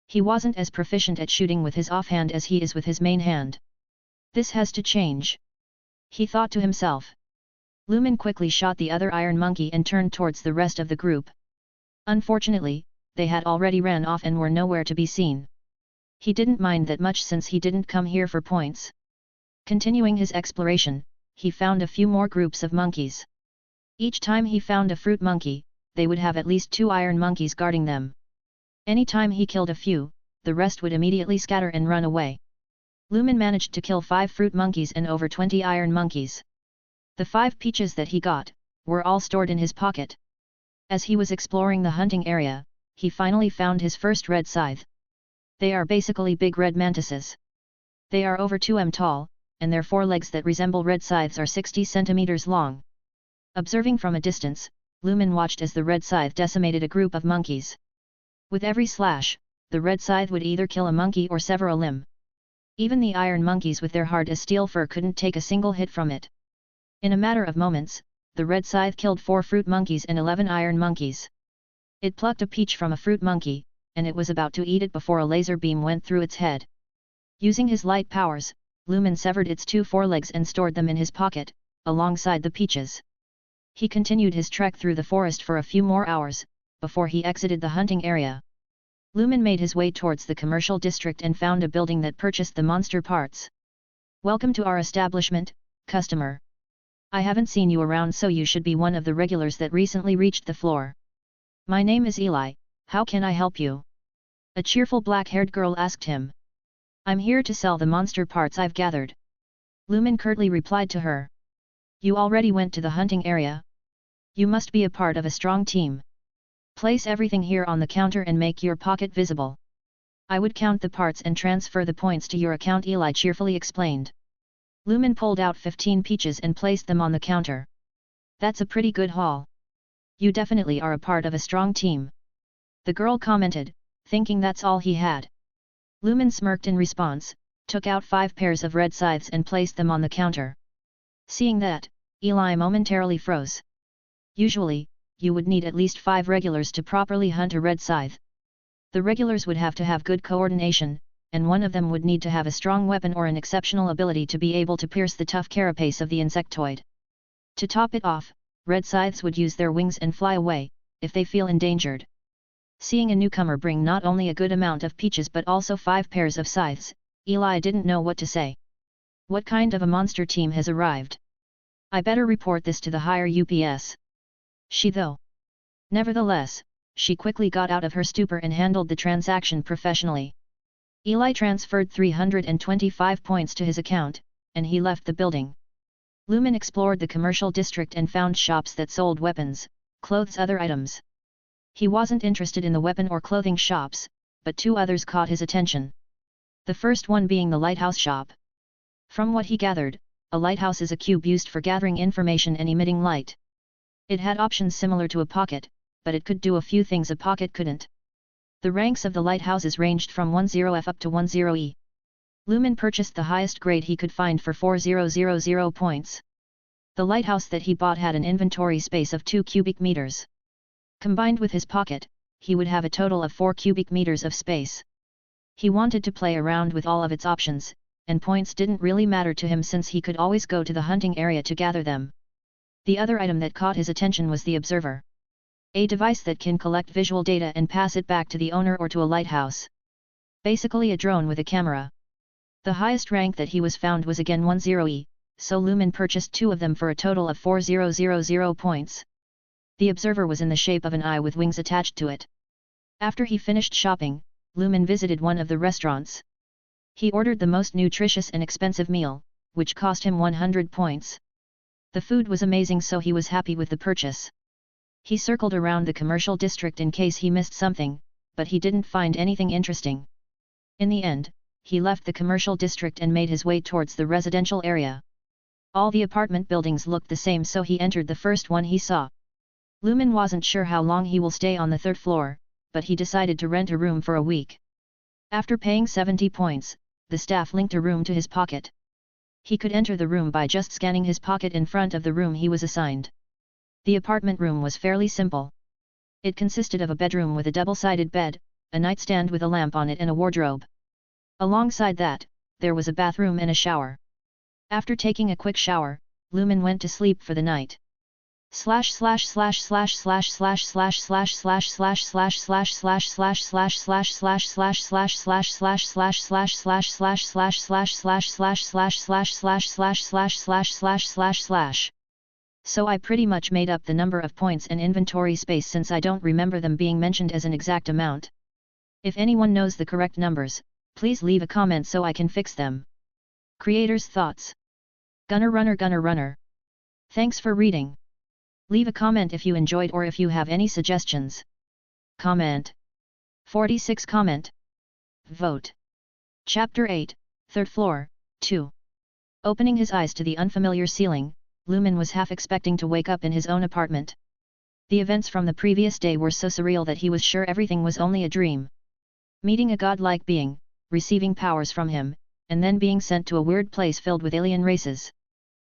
He wasn't as proficient at shooting with his offhand as he is with his main hand. This has to change, he thought to himself. Lumen quickly shot the other iron monkey and turned towards the rest of the group. Unfortunately, they had already ran off and were nowhere to be seen. He didn't mind that much since he didn't come here for points. Continuing his exploration, he found a few more groups of monkeys. Each time he found a fruit monkey, they would have at least 2 iron monkeys guarding them. Any time he killed a few, the rest would immediately scatter and run away. Lumen managed to kill 5 fruit monkeys and over 20 iron monkeys. The 5 peaches that he got were all stored in his pocket. As he was exploring the hunting area, he finally found his first red scythe. They are basically big red mantises. They are over 2 m tall, and their forelegs that resemble red scythes are 60 centimeters long. Observing from a distance, Lumen watched as the red scythe decimated a group of monkeys. With every slash, the red scythe would either kill a monkey or sever a limb. Even the iron monkeys with their hard as steel fur couldn't take a single hit from it. In a matter of moments, the red scythe killed 4 fruit monkeys and 11 iron monkeys. It plucked a peach from a fruit monkey, and it was about to eat it before a laser beam went through its head. Using his light powers, Lumen severed its 2 forelegs and stored them in his pocket, alongside the peaches. He continued his trek through the forest for a few more hours, before he exited the hunting area. Lumen made his way towards the commercial district and found a building that purchased the monster parts. "Welcome to our establishment, customer. I haven't seen you around, so you should be one of the regulars that recently reached the floor. My name is Eli, how can I help you?" A cheerful black-haired girl asked him. "I'm here to sell the monster parts I've gathered." Lumen curtly replied to her. "You already went to the hunting area? You must be a part of a strong team. Place everything here on the counter and make your pocket visible. I would count the parts and transfer the points to your account," Eli cheerfully explained. Lumen pulled out 15 peaches and placed them on the counter. "That's a pretty good haul. You definitely are a part of a strong team," the girl commented, thinking that's all he had. Lumen smirked in response, took out 5 pairs of red scythes and placed them on the counter. Seeing that, Eli momentarily froze. Usually, you would need at least 5 regulars to properly hunt a red scythe. The regulars would have to have good coordination, and one of them would need to have a strong weapon or an exceptional ability to be able to pierce the tough carapace of the insectoid. To top it off, red scythes would use their wings and fly away, if they feel endangered. Seeing a newcomer bring not only a good amount of peaches but also 5 pairs of scythes, Eli didn't know what to say. What kind of a monster team has arrived? I better report this to the higher UPS. Though. Nevertheless, she quickly got out of her stupor and handled the transaction professionally. Eli transferred 325 points to his account, and he left the building. Lumen explored the commercial district and found shops that sold weapons, clothes, other items. He wasn't interested in the weapon or clothing shops, but 2 others caught his attention. The first one being the lighthouse shop. From what he gathered, a lighthouse is a cube used for gathering information and emitting light. It had options similar to a pocket, but it could do a few things a pocket couldn't. The ranks of the lighthouses ranged from 10F up to 10E. Lumen purchased the highest grade he could find for 4000 points. The lighthouse that he bought had an inventory space of 2 cubic meters. Combined with his pocket, he would have a total of 4 cubic meters of space. He wanted to play around with all of its options, and points didn't really matter to him since he could always go to the hunting area to gather them. The other item that caught his attention was the Observer. A device that can collect visual data and pass it back to the owner or to a lighthouse. Basically a drone with a camera. The highest rank that he was found was again 10E, so Lumen purchased 2 of them for a total of 4000 points. The Observer was in the shape of an eye with wings attached to it. After he finished shopping, Lumen visited one of the restaurants. He ordered the most nutritious and expensive meal, which cost him 100 points. The food was amazing, so he was happy with the purchase. He circled around the commercial district in case he missed something, but he didn't find anything interesting. In the end, he left the commercial district and made his way towards the residential area. All the apartment buildings looked the same, so he entered the first one he saw. Lumen wasn't sure how long he will stay on the 3rd floor, but he decided to rent a room for a week. After paying 70 points, the staff linked a room to his pocket. He could enter the room by just scanning his pocket in front of the room he was assigned. The apartment room was fairly simple. It consisted of a bedroom with a double-sided bed, a nightstand with a lamp on it and a wardrobe. Alongside that, there was a bathroom and a shower. After taking a quick shower, Lumen went to sleep for the night. So I pretty much made up the number of points and inventory space since I don't remember them being mentioned as an exact amount. If anyone knows the correct numbers, please leave a comment so I can fix them. Creators' thoughts. Gunner Runner. Thanks for reading. Leave a comment if you enjoyed or if you have any suggestions. Comment. 46 comment. Vote. Chapter 8, 3rd floor, 2. Opening his eyes to the unfamiliar ceiling, Lumen was half expecting to wake up in his own apartment. The events from the previous day were so surreal that he was sure everything was only a dream. Meeting a godlike being, receiving powers from him, and then being sent to a weird place filled with alien races.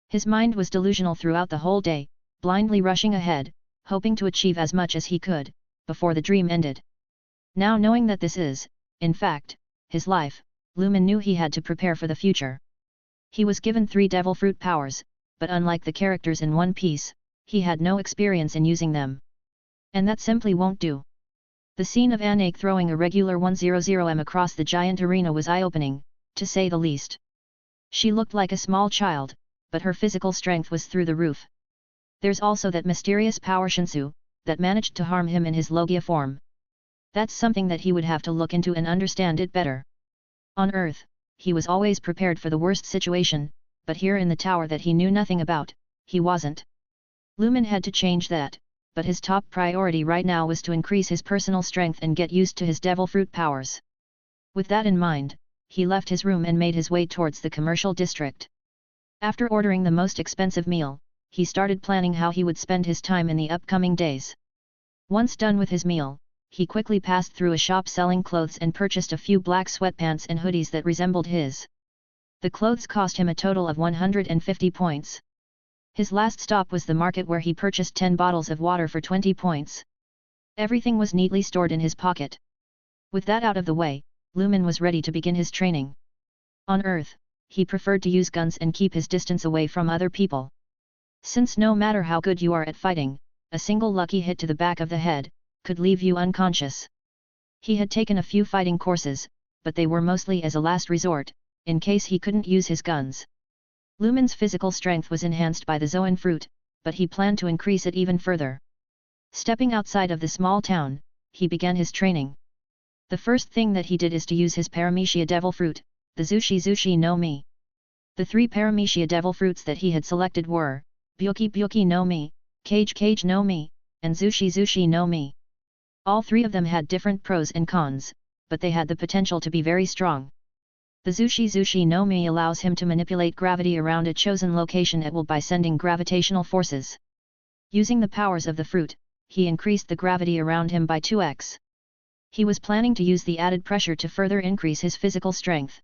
His mind was delusional throughout the whole day, blindly rushing ahead, hoping to achieve as much as he could, before the dream ended. Now knowing that this is, in fact, his life, Lumen knew he had to prepare for the future. He was given 3 devil fruit powers, but unlike the characters in One Piece, he had no experience in using them. And that simply won't do. The scene of Anak throwing a regular 100M across the giant arena was eye-opening, to say the least. She looked like a small child, but her physical strength was through the roof. There's also that mysterious power Shinsu, that managed to harm him in his Logia form. That's something that he would have to look into and understand it better. On Earth, he was always prepared for the worst situation, but here in the tower that he knew nothing about, he wasn't. Lumen had to change that, but his top priority right now was to increase his personal strength and get used to his devil fruit powers. With that in mind, he left his room and made his way towards the commercial district. After ordering the most expensive meal, he started planning how he would spend his time in the upcoming days. Once done with his meal, he quickly passed through a shop selling clothes and purchased a few black sweatpants and hoodies that resembled his. The clothes cost him a total of 150 points. His last stop was the market where he purchased 10 bottles of water for 20 points. Everything was neatly stored in his pocket. With that out of the way, Lumen was ready to begin his training. On Earth, he preferred to use guns and keep his distance away from other people. Since no matter how good you are at fighting, a single lucky hit to the back of the head could leave you unconscious. He had taken a few fighting courses, but they were mostly as a last resort, in case he couldn't use his guns. Lumen's physical strength was enhanced by the Zoan fruit, but he planned to increase it even further. Stepping outside of the small town, he began his training. The first thing that he did is to use his Paramecia devil fruit, the Zushi no Mi. The 3 Paramecia devil fruits that he had selected were, Byoki no Mi, Cage no Mi, and Zushi no Mi. All 3 of them had different pros and cons, but they had the potential to be very strong. The Zushi no Mi allows him to manipulate gravity around a chosen location at will by sending gravitational forces. Using the powers of the fruit, he increased the gravity around him by 2x. He was planning to use the added pressure to further increase his physical strength.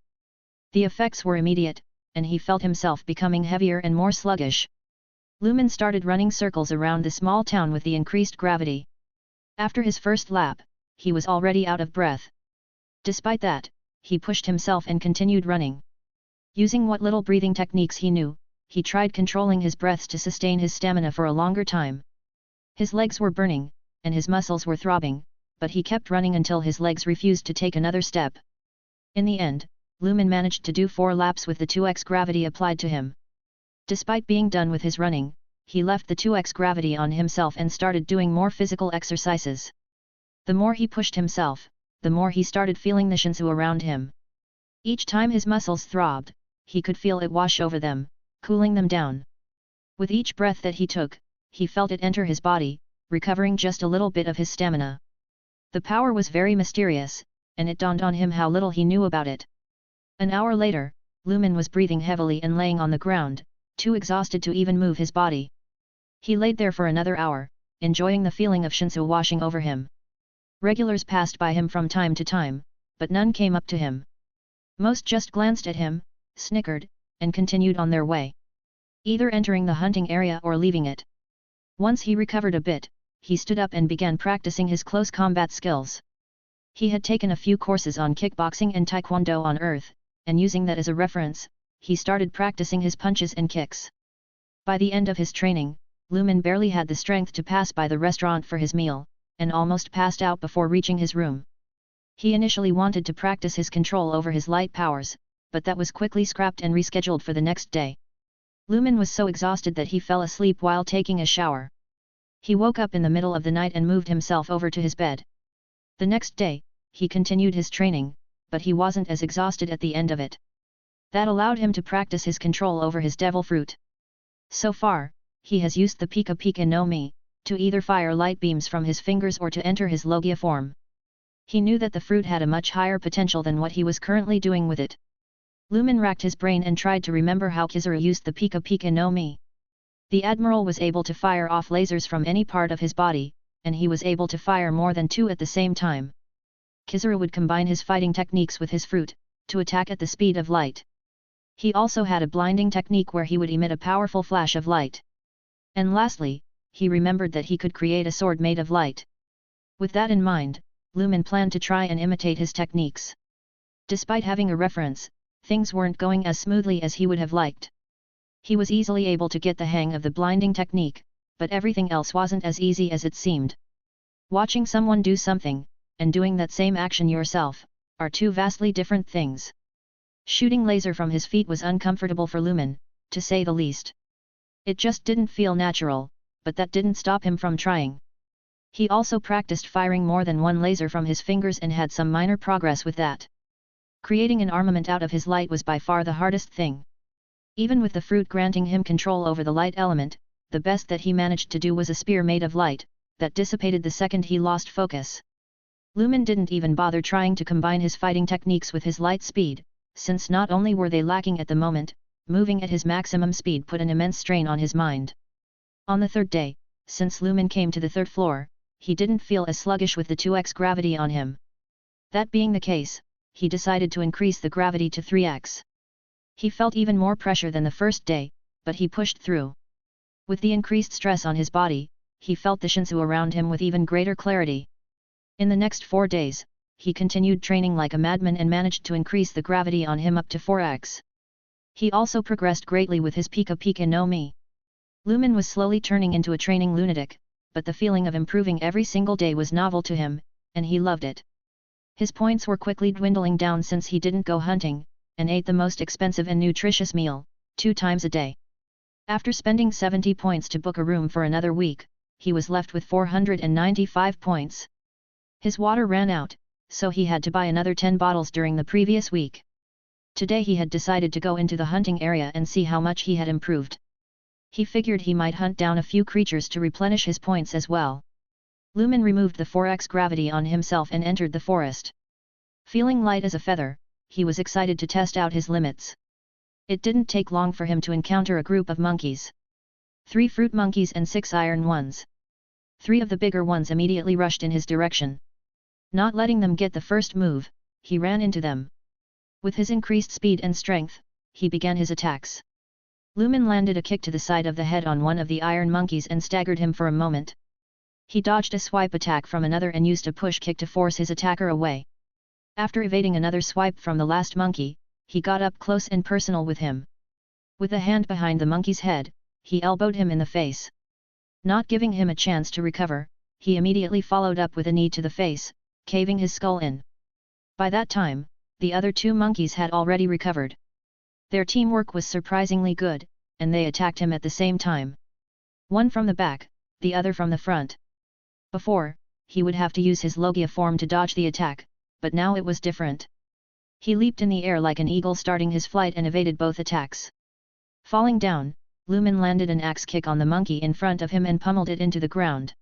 The effects were immediate, and he felt himself becoming heavier and more sluggish. Lumen started running circles around the small town with the increased gravity. After his first lap, he was already out of breath. Despite that, he pushed himself and continued running. Using what little breathing techniques he knew, he tried controlling his breaths to sustain his stamina for a longer time. His legs were burning, and his muscles were throbbing, but he kept running until his legs refused to take another step. In the end, Lumen managed to do 4 laps with the 2x gravity applied to him. Despite being done with his running, he left the 2x gravity on himself and started doing more physical exercises. The more he pushed himself, the more he started feeling the Shinsu around him. Each time his muscles throbbed, he could feel it wash over them, cooling them down. With each breath that he took, he felt it enter his body, recovering just a little bit of his stamina. The power was very mysterious, and it dawned on him how little he knew about it. An hour later, Lumen was breathing heavily and laying on the ground, too exhausted to even move his body. He laid there for another hour, enjoying the feeling of Shinsu washing over him. Regulars passed by him from time to time, but none came up to him. Most just glanced at him, snickered, and continued on their way, either entering the hunting area or leaving it. Once he recovered a bit, he stood up and began practicing his close combat skills. He had taken a few courses on kickboxing and taekwondo on Earth, and using that as a reference, he started practicing his punches and kicks. By the end of his training, Lumen barely had the strength to pass by the restaurant for his meal, and almost passed out before reaching his room. He initially wanted to practice his control over his light powers, but that was quickly scrapped and rescheduled for the next day. Lumen was so exhausted that he fell asleep while taking a shower. He woke up in the middle of the night and moved himself over to his bed. The next day, he continued his training, but he wasn't as exhausted at the end of it. That allowed him to practice his control over his devil fruit. So far, he has used the Pika Pika no Mi, to either fire light beams from his fingers or to enter his Logia form. He knew that the fruit had a much higher potential than what he was currently doing with it. Lumen racked his brain and tried to remember how Kizaru used the Pika Pika no Mi. The Admiral was able to fire off lasers from any part of his body, and he was able to fire more than 2 at the same time. Kizaru would combine his fighting techniques with his fruit, to attack at the speed of light. He also had a blinding technique where he would emit a powerful flash of light. And lastly, he remembered that he could create a sword made of light. With that in mind, Lumen planned to try and imitate his techniques. Despite having a reference, things weren't going as smoothly as he would have liked. He was easily able to get the hang of the blinding technique, but everything else wasn't as easy as it seemed. Watching someone do something, and doing that same action yourself, are two vastly different things. Shooting laser from his feet was uncomfortable for Lumen, to say the least. It just didn't feel natural, but that didn't stop him from trying. He also practiced firing more than one laser from his fingers and had some minor progress with that. Creating an armament out of his light was by far the hardest thing. Even with the fruit granting him control over the light element, the best that he managed to do was a spear made of light, that dissipated the second he lost focus. Lumen didn't even bother trying to combine his fighting techniques with his light speed, since not only were they lacking at the moment, moving at his maximum speed put an immense strain on his mind. On the third day, since Lumen came to the third floor, he didn't feel as sluggish with the 2x gravity on him. That being the case, he decided to increase the gravity to 3x. He felt even more pressure than the first day, but he pushed through. With the increased stress on his body, he felt the Shinsu around him with even greater clarity. In the next 4 days, he continued training like a madman and managed to increase the gravity on him up to 4x. He also progressed greatly with his Pika Pika no Mi. Lumen was slowly turning into a training lunatic, but the feeling of improving every single day was novel to him, and he loved it. His points were quickly dwindling down since he didn't go hunting, and ate the most expensive and nutritious meal, 2 times a day. After spending 70 points to book a room for another week, he was left with 495 points. His water ran out, so he had to buy another 10 bottles during the previous week. Today he had decided to go into the hunting area and see how much he had improved. He figured he might hunt down a few creatures to replenish his points as well. Lumen removed the 4x gravity on himself and entered the forest. Feeling light as a feather, he was excited to test out his limits. It didn't take long for him to encounter a group of monkeys. 3 fruit monkeys and 6 iron ones. 3 of the bigger ones immediately rushed in his direction. Not letting them get the first move, he ran into them. With his increased speed and strength, he began his attacks. Lumen landed a kick to the side of the head on one of the iron monkeys and staggered him for a moment. He dodged a swipe attack from another and used a push kick to force his attacker away. After evading another swipe from the last monkey, he got up close and personal with him. With a hand behind the monkey's head, he elbowed him in the face. Not giving him a chance to recover, he immediately followed up with a knee to the face, caving his skull in. By that time, the other 2 monkeys had already recovered. Their teamwork was surprisingly good, and they attacked him at the same time. One from the back, the other from the front. Before, he would have to use his Logia form to dodge the attack, but now it was different. He leaped in the air like an eagle starting his flight and evaded both attacks. Falling down, Lumen landed an axe kick on the monkey in front of him and pummeled it into the ground.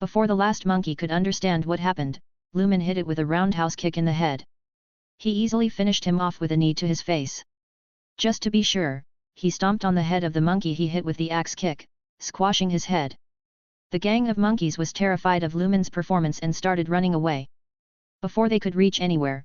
Before the last monkey could understand what happened, Lumen hit it with a roundhouse kick in the head. He easily finished him off with a knee to his face. Just to be sure, he stomped on the head of the monkey he hit with the axe kick, squashing his head. The gang of monkeys was terrified of Lumen's performance and started running away. Before they could reach anywhere,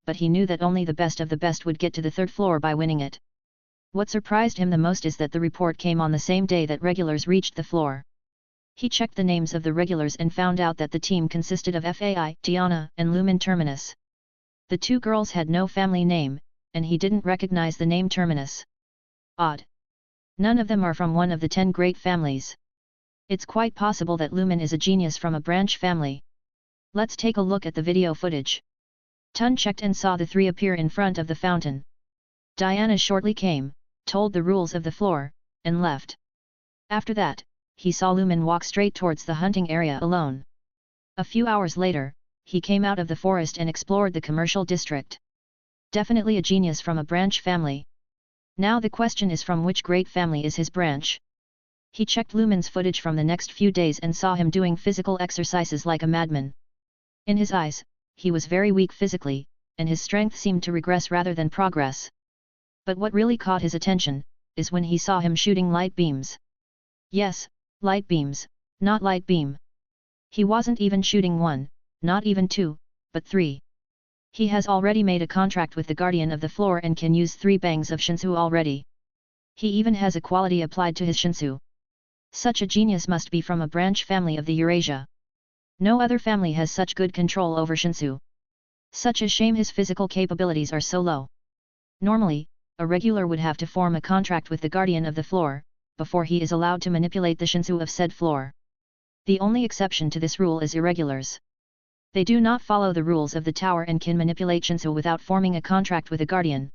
but he knew that only the best of the best would get to the third floor by winning it. What surprised him the most is that the report came on the same day that regulars reached the floor. He checked the names of the regulars and found out that the team consisted of Fai, Tiana, and Lumen Terminus. The two girls had no family name, and he didn't recognize the name Terminus. Odd. None of them are from one of the 10 great families. It's quite possible that Lumen is a genius from a branch family. Let's take a look at the video footage. Tun checked and saw the three appear in front of the fountain. Diana shortly came, told the rules of the floor, and left. After that, he saw Lumen walk straight towards the hunting area alone. A few hours later, he came out of the forest and explored the commercial district. Definitely a genius from a branch family. Now the question is, from which great family is his branch? He checked Lumen's footage from the next few days and saw him doing physical exercises like a madman. In his eyes, he was very weak physically, and his strength seemed to regress rather than progress. But what really caught his attention is when he saw him shooting light beams. Yes, light beams, not light beam. He wasn't even shooting one, not even two, but 3. He has already made a contract with the Guardian of the Floor and can use 3 bangs of Shinsu already. He even has a quality applied to his Shinsu. Such a genius must be from a branch family of the Eurasia. No other family has such good control over Shinsu. Such a shame his physical capabilities are so low. Normally, a regular would have to form a contract with the Guardian of the Floor, before he is allowed to manipulate the Shinsu of said floor. The only exception to this rule is irregulars. They do not follow the rules of the tower and can manipulate Shinsu without forming a contract with a Guardian.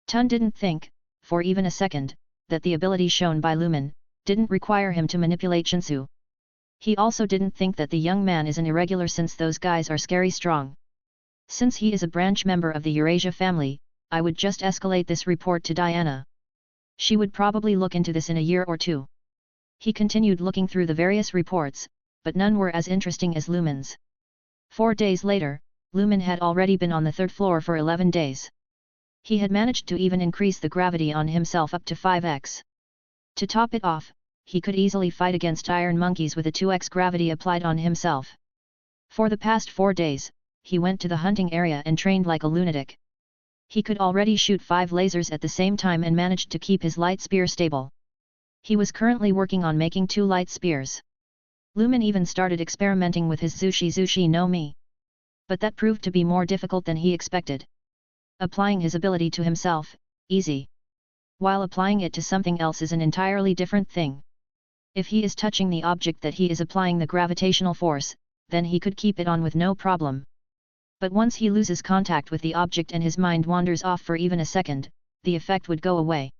Tun didn't think, for even a second, that the ability shown by Lumen didn't require him to manipulate Shinsu. He also didn't think that the young man is an irregular, since those guys are scary strong. Since he is a branch member of the Eurasia family, I would just escalate this report to Diana. She would probably look into this in a year or 2. He continued looking through the various reports, but none were as interesting as Lumen's. 4 days later, Lumen had already been on the 3rd floor for 11 days. He had managed to even increase the gravity on himself up to 5x. To top it off, he could easily fight against iron monkeys with a 2x gravity applied on himself. For the past 4 days, he went to the hunting area and trained like a lunatic. He could already shoot 5 lasers at the same time and managed to keep his light spear stable. He was currently working on making 2 light spears. Lumen even started experimenting with his Zushi no Mi. But that proved to be more difficult than he expected. Applying his ability to himself, easy. While applying it to something else is an entirely different thing. If he is touching the object that he is applying the gravitational force, then he could keep it on with no problem. But once he loses contact with the object and his mind wanders off for even a second, the effect would go away.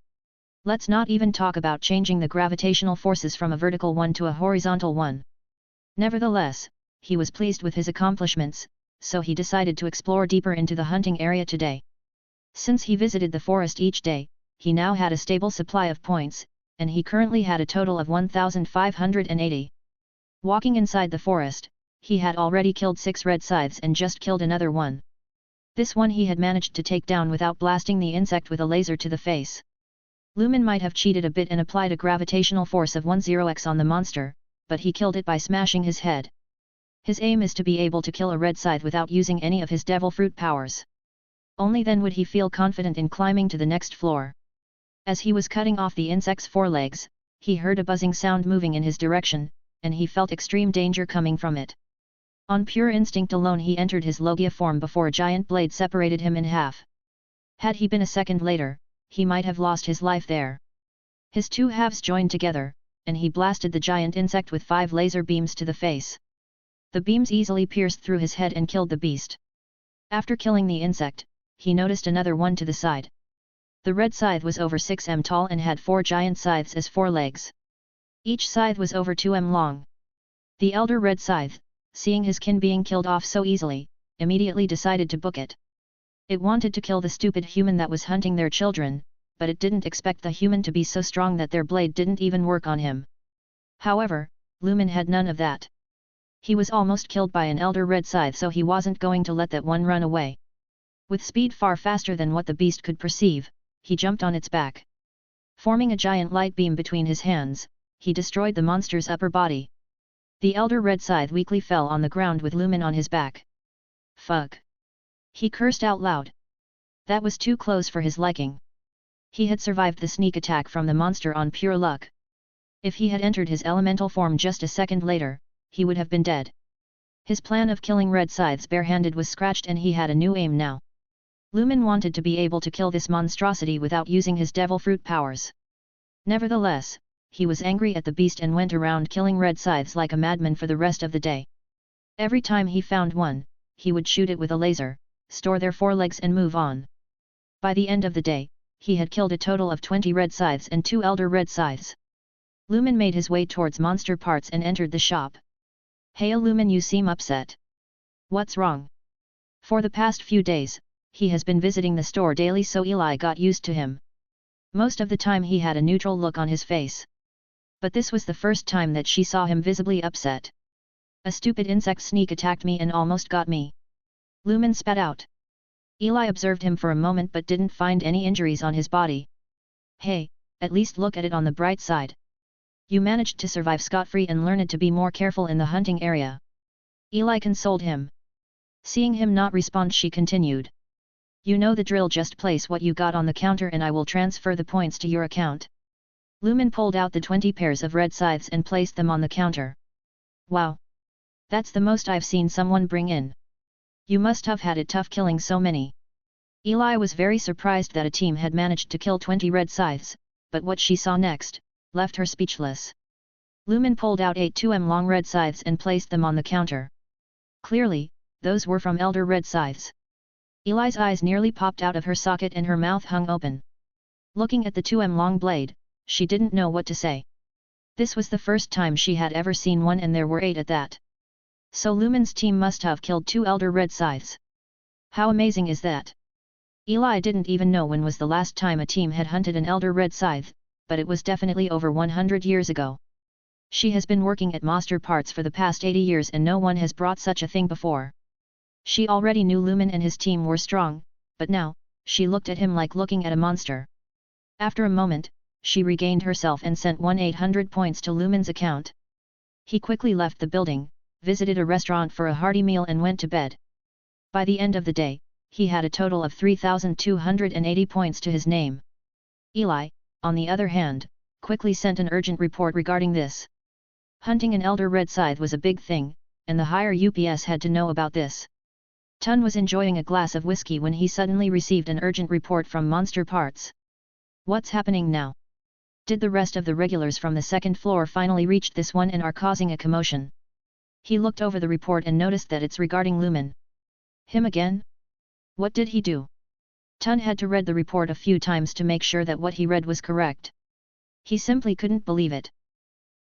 Let's not even talk about changing the gravitational forces from a vertical one to a horizontal one. Nevertheless, he was pleased with his accomplishments, so he decided to explore deeper into the hunting area today. Since he visited the forest each day, he now had a stable supply of points, and he currently had a total of 1,580. Walking inside the forest, he had already killed 6 red scythes and just killed another one. This one he had managed to take down without blasting the insect with a laser to the face. Lumen might have cheated a bit and applied a gravitational force of 10x on the monster, but he killed it by smashing his head. His aim is to be able to kill a red scythe without using any of his devil fruit powers. Only then would he feel confident in climbing to the next floor. As he was cutting off the insect's forelegs, he heard a buzzing sound moving in his direction, and he felt extreme danger coming from it. On pure instinct alone he entered his Logia form before a giant blade separated him in half. Had he been a second later, he might have lost his life there. His 2 halves joined together, and he blasted the giant insect with 5 laser beams to the face. The beams easily pierced through his head and killed the beast. After killing the insect, he noticed another one to the side. The red scythe was over 6m tall and had 4 giant scythes as forelegs. Each scythe was over 2m long. The elder red scythe, seeing his kin being killed off so easily, immediately decided to book it. It wanted to kill the stupid human that was hunting their children, but it didn't expect the human to be so strong that their blade didn't even work on him. However, Lumen had none of that. He was almost killed by an elder red scythe, so he wasn't going to let that one run away. With speed far faster than what the beast could perceive, he jumped on its back. Forming a giant light beam between his hands, he destroyed the monster's upper body. The elder red scythe weakly fell on the ground with Lumen on his back. Fuck! He cursed out loud. That was too close for his liking. He had survived the sneak attack from the monster on pure luck. If he had entered his elemental form just a second later, he would have been dead. His plan of killing Red Scythes barehanded was scratched and he had a new aim now. Lumen wanted to be able to kill this monstrosity without using his devil fruit powers. Nevertheless, he was angry at the beast and went around killing Red Scythes like a madman for the rest of the day. Every time he found one, he would shoot it with a laser, store their forelegs and move on. By the end of the day, he had killed a total of 20 Red Scythes and 2 Elder Red Scythes. Lumen made his way towards monster parts and entered the shop. "Hey Lumen, you seem upset. What's wrong?" For the past few days, he has been visiting the store daily, so Eli got used to him. Most of the time he had a neutral look on his face. But this was the first time that she saw him visibly upset. "A stupid insect sneak attacked me and almost got me," Lumen spat out. Eli observed him for a moment but didn't find any injuries on his body. "Hey, at least look at it on the bright side. You managed to survive scot-free and learned to be more careful in the hunting area," Eli consoled him. Seeing him not respond, she continued. "You know the drill, just place what you got on the counter and I will transfer the points to your account." Lumen pulled out the 20 pairs of red scythes and placed them on the counter. "Wow! That's the most I've seen someone bring in. You must have had it tough killing so many." Eli was very surprised that a team had managed to kill 20 red scythes, but what she saw next left her speechless. Lumen pulled out 8 2m long red scythes and placed them on the counter. Clearly, those were from Elder Red Scythes. Eli's eyes nearly popped out of her socket and her mouth hung open. Looking at the 2m long blade, she didn't know what to say. This was the first time she had ever seen one, and there were 8 at that. So Lumen's team must have killed 2 Elder Red Scythes. How amazing is that? Eli didn't even know when was the last time a team had hunted an Elder Red Scythe, but it was definitely over 100 years ago. She has been working at monster parts for the past 80 years and no one has brought such a thing before. She already knew Lumen and his team were strong, but now, she looked at him like looking at a monster. After a moment, she regained herself and sent 1-800 points to Lumen's account. He quickly left the building, visited a restaurant for a hearty meal and went to bed. By the end of the day, he had a total of 3,280 points to his name. Eli, on the other hand, quickly sent an urgent report regarding this. Hunting an Elder Red Scythe was a big thing, and the higher UPS had to know about this. Tun was enjoying a glass of whiskey when he suddenly received an urgent report from Monster Parts. What's happening now? Did the rest of the regulars from the second floor finally reach this one and are causing a commotion? He looked over the report and noticed that it's regarding Lumen. Him again? What did he do? Tun had to read the report a few times to make sure that what he read was correct. He simply couldn't believe it.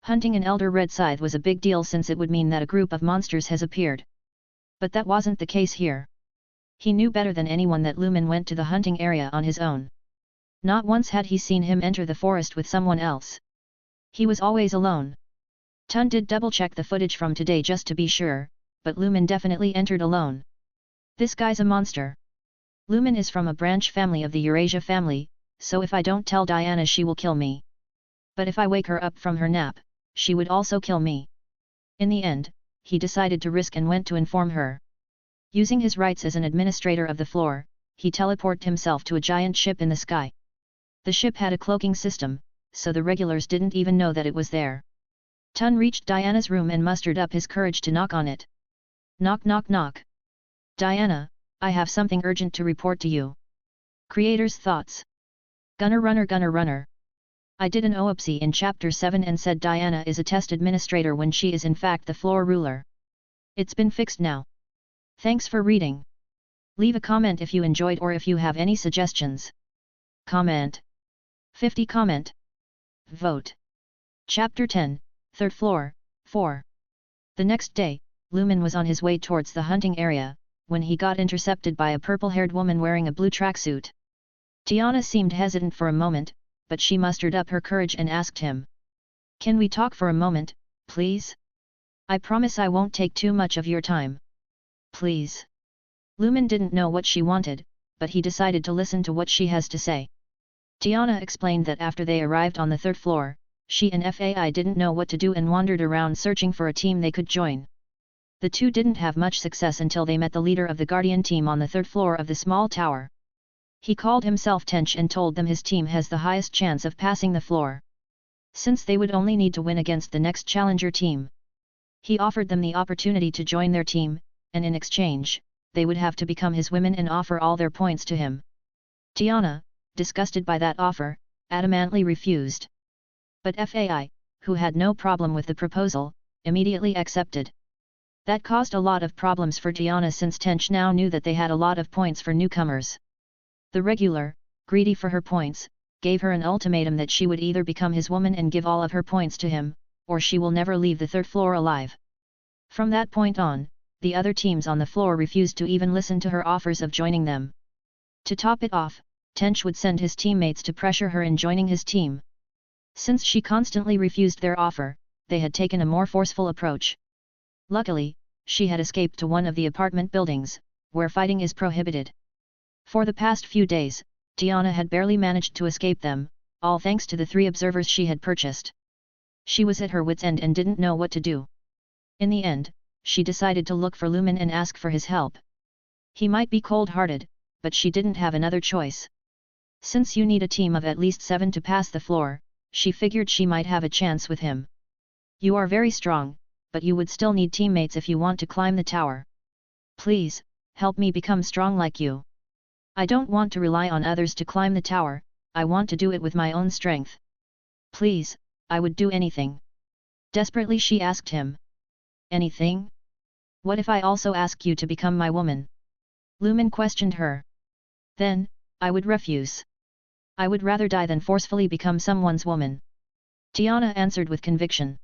Hunting an Elder Red Scythe was a big deal since it would mean that a group of monsters has appeared. But that wasn't the case here. He knew better than anyone that Lumen went to the hunting area on his own. Not once had he seen him enter the forest with someone else. He was always alone. Tun did double-check the footage from today just to be sure, but Lumen definitely entered alone. This guy's a monster. Lumen is from a branch family of the Eurasia family, so if I don't tell Tiana she will kill me. But if I wake her up from her nap, she would also kill me. In the end, he decided to risk and went to inform her. Using his rights as an administrator of the floor, he teleported himself to a giant ship in the sky. The ship had a cloaking system, so the regulars didn't even know that it was there. Tun reached Diana's room and mustered up his courage to knock on it. Knock knock knock. Tiana, I have something urgent to report to you. Creator's thoughts. Gunner runner. I did an OOPSI in chapter 7 and said Tiana is a test administrator when she is in fact the floor ruler. It's been fixed now. Thanks for reading. Leave a comment if you enjoyed or if you have any suggestions. Comment. 50 comment. Vote. Chapter 10, Third Floor, 4. The next day, Lumen was on his way towards the hunting area, when he got intercepted by a purple-haired woman wearing a blue tracksuit. Tiana seemed hesitant for a moment, but she mustered up her courage and asked him. Can we talk for a moment, please? I promise I won't take too much of your time. Please. Lumen didn't know what she wanted, but he decided to listen to what she has to say. Tiana explained that after they arrived on the third floor, she and FAI didn't know what to do and wandered around searching for a team they could join. The two didn't have much success until they met the leader of the Guardian team on the third floor of the small tower. He called himself Tench and told them his team has the highest chance of passing the floor, since they would only need to win against the next challenger team. He offered them the opportunity to join their team, and in exchange, they would have to become his women and offer all their points to him. Tiana, disgusted by that offer, adamantly refused. But Fai, who had no problem with the proposal, immediately accepted. That caused a lot of problems for Tiana since Tench now knew that they had a lot of points for newcomers. The regular, greedy for her points, gave her an ultimatum that she would either become his woman and give all of her points to him, or she will never leave the third floor alive. From that point on, the other teams on the floor refused to even listen to her offers of joining them. To top it off, Tench would send his teammates to pressure her in joining his team. Since she constantly refused their offer, they had taken a more forceful approach. Luckily, she had escaped to one of the apartment buildings, where fighting is prohibited. For the past few days, Tiana had barely managed to escape them, all thanks to the 3 observers she had purchased. She was at her wit's end and didn't know what to do. In the end, she decided to look for Lumen and ask for his help. He might be cold-hearted, but she didn't have another choice. Since you need a team of at least 7 to pass the floor, she figured she might have a chance with him. You are very strong, but you would still need teammates if you want to climb the tower. Please, help me become strong like you. I don't want to rely on others to climb the tower, I want to do it with my own strength. Please, I would do anything. Desperately she asked him. Anything? What if I also ask you to become my woman? Lumen questioned her. Then, I would refuse. I would rather die than forcefully become someone's woman. Tiana answered with conviction.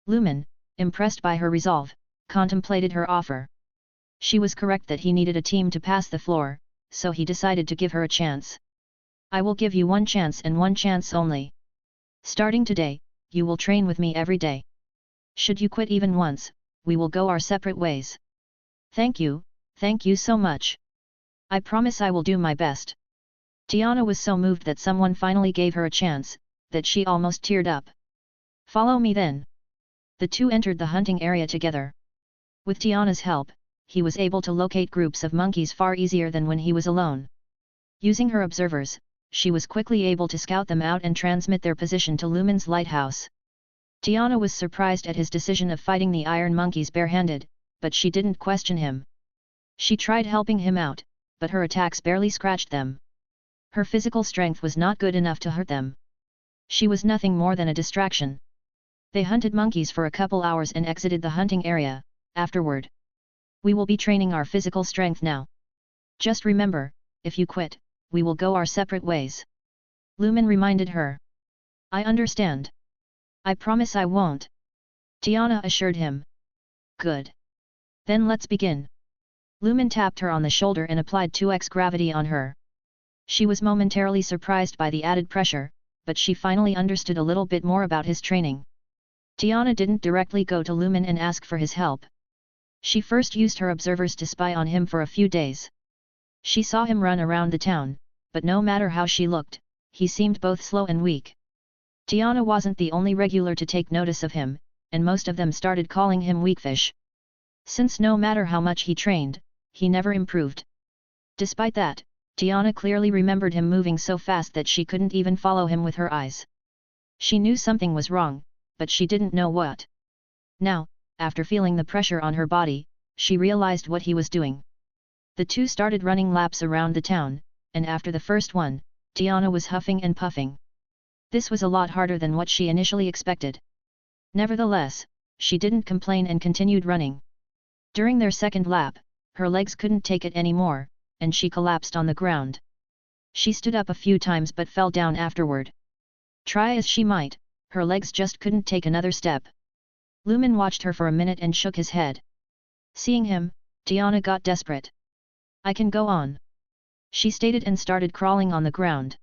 Lumen, impressed by her resolve, contemplated her offer. She was correct that he needed a team to pass the floor, so he decided to give her a chance. I will give you 1 chance and 1 chance only. Starting today, you will train with me every day. Should you quit even once, we will go our separate ways. Thank you so much. I promise I will do my best. Tiana was so moved that someone finally gave her a chance, that she almost teared up. Follow me then. The two entered the hunting area together. With Tiana's help, he was able to locate groups of monkeys far easier than when he was alone. Using her observers, she was quickly able to scout them out and transmit their position to Lumen's lighthouse. Tiana was surprised at his decision of fighting the iron monkeys barehanded, but she didn't question him. She tried helping him out, but her attacks barely scratched them. Her physical strength was not good enough to hurt them. She was nothing more than a distraction. They hunted monkeys for a couple hours and exited the hunting area. Afterward, we will be training our physical strength now. Just remember, if you quit, we will go our separate ways. Lumen reminded her. I understand. I promise I won't. Tiana assured him. Good. Then let's begin. Lumen tapped her on the shoulder and applied 2x gravity on her. She was momentarily surprised by the added pressure, but she finally understood a little bit more about his training. Tiana didn't directly go to Lumen and ask for his help. She first used her observers to spy on him for a few days. She saw him run around the town, but no matter how she looked, he seemed both slow and weak. Tiana wasn't the only regular to take notice of him, and most of them started calling him weakfish. Since no matter how much he trained, he never improved. Despite that, Tiana clearly remembered him moving so fast that she couldn't even follow him with her eyes. She knew something was wrong, but she didn't know what. Now, after feeling the pressure on her body, she realized what he was doing. The two started running laps around the town, and after the first one, Tiana was huffing and puffing. This was a lot harder than what she initially expected. Nevertheless, she didn't complain and continued running. During their second lap, her legs couldn't take it anymore, and she collapsed on the ground. She stood up a few times but fell down afterward. Try as she might, her legs just couldn't take another step. Lumen watched her for a minute and shook his head. Seeing him, Tiana got desperate. I can go on, she stated and started crawling on the ground.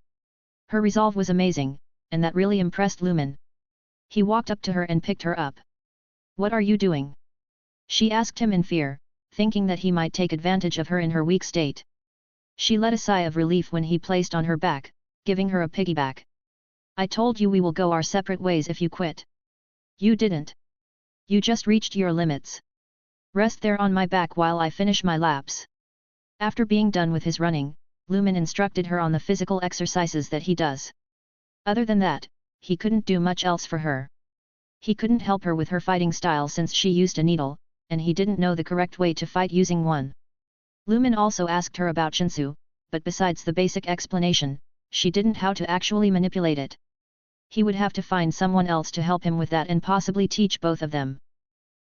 Her resolve was amazing, and that really impressed Lumen. He walked up to her and picked her up. What are you doing? She asked him in fear, thinking that he might take advantage of her in her weak state. She let a sigh of relief when he placed on her back, giving her a piggyback. I told you we will go our separate ways if you quit. You didn't. You just reached your limits. Rest there on my back while I finish my laps. After being done with his running, Lumen instructed her on the physical exercises that he does. Other than that, he couldn't do much else for her. He couldn't help her with her fighting style since she used a needle, and he didn't know the correct way to fight using one. Lumen also asked her about Shinsu, but besides the basic explanation, she didn't how to actually manipulate it. He would have to find someone else to help him with that and possibly teach both of them.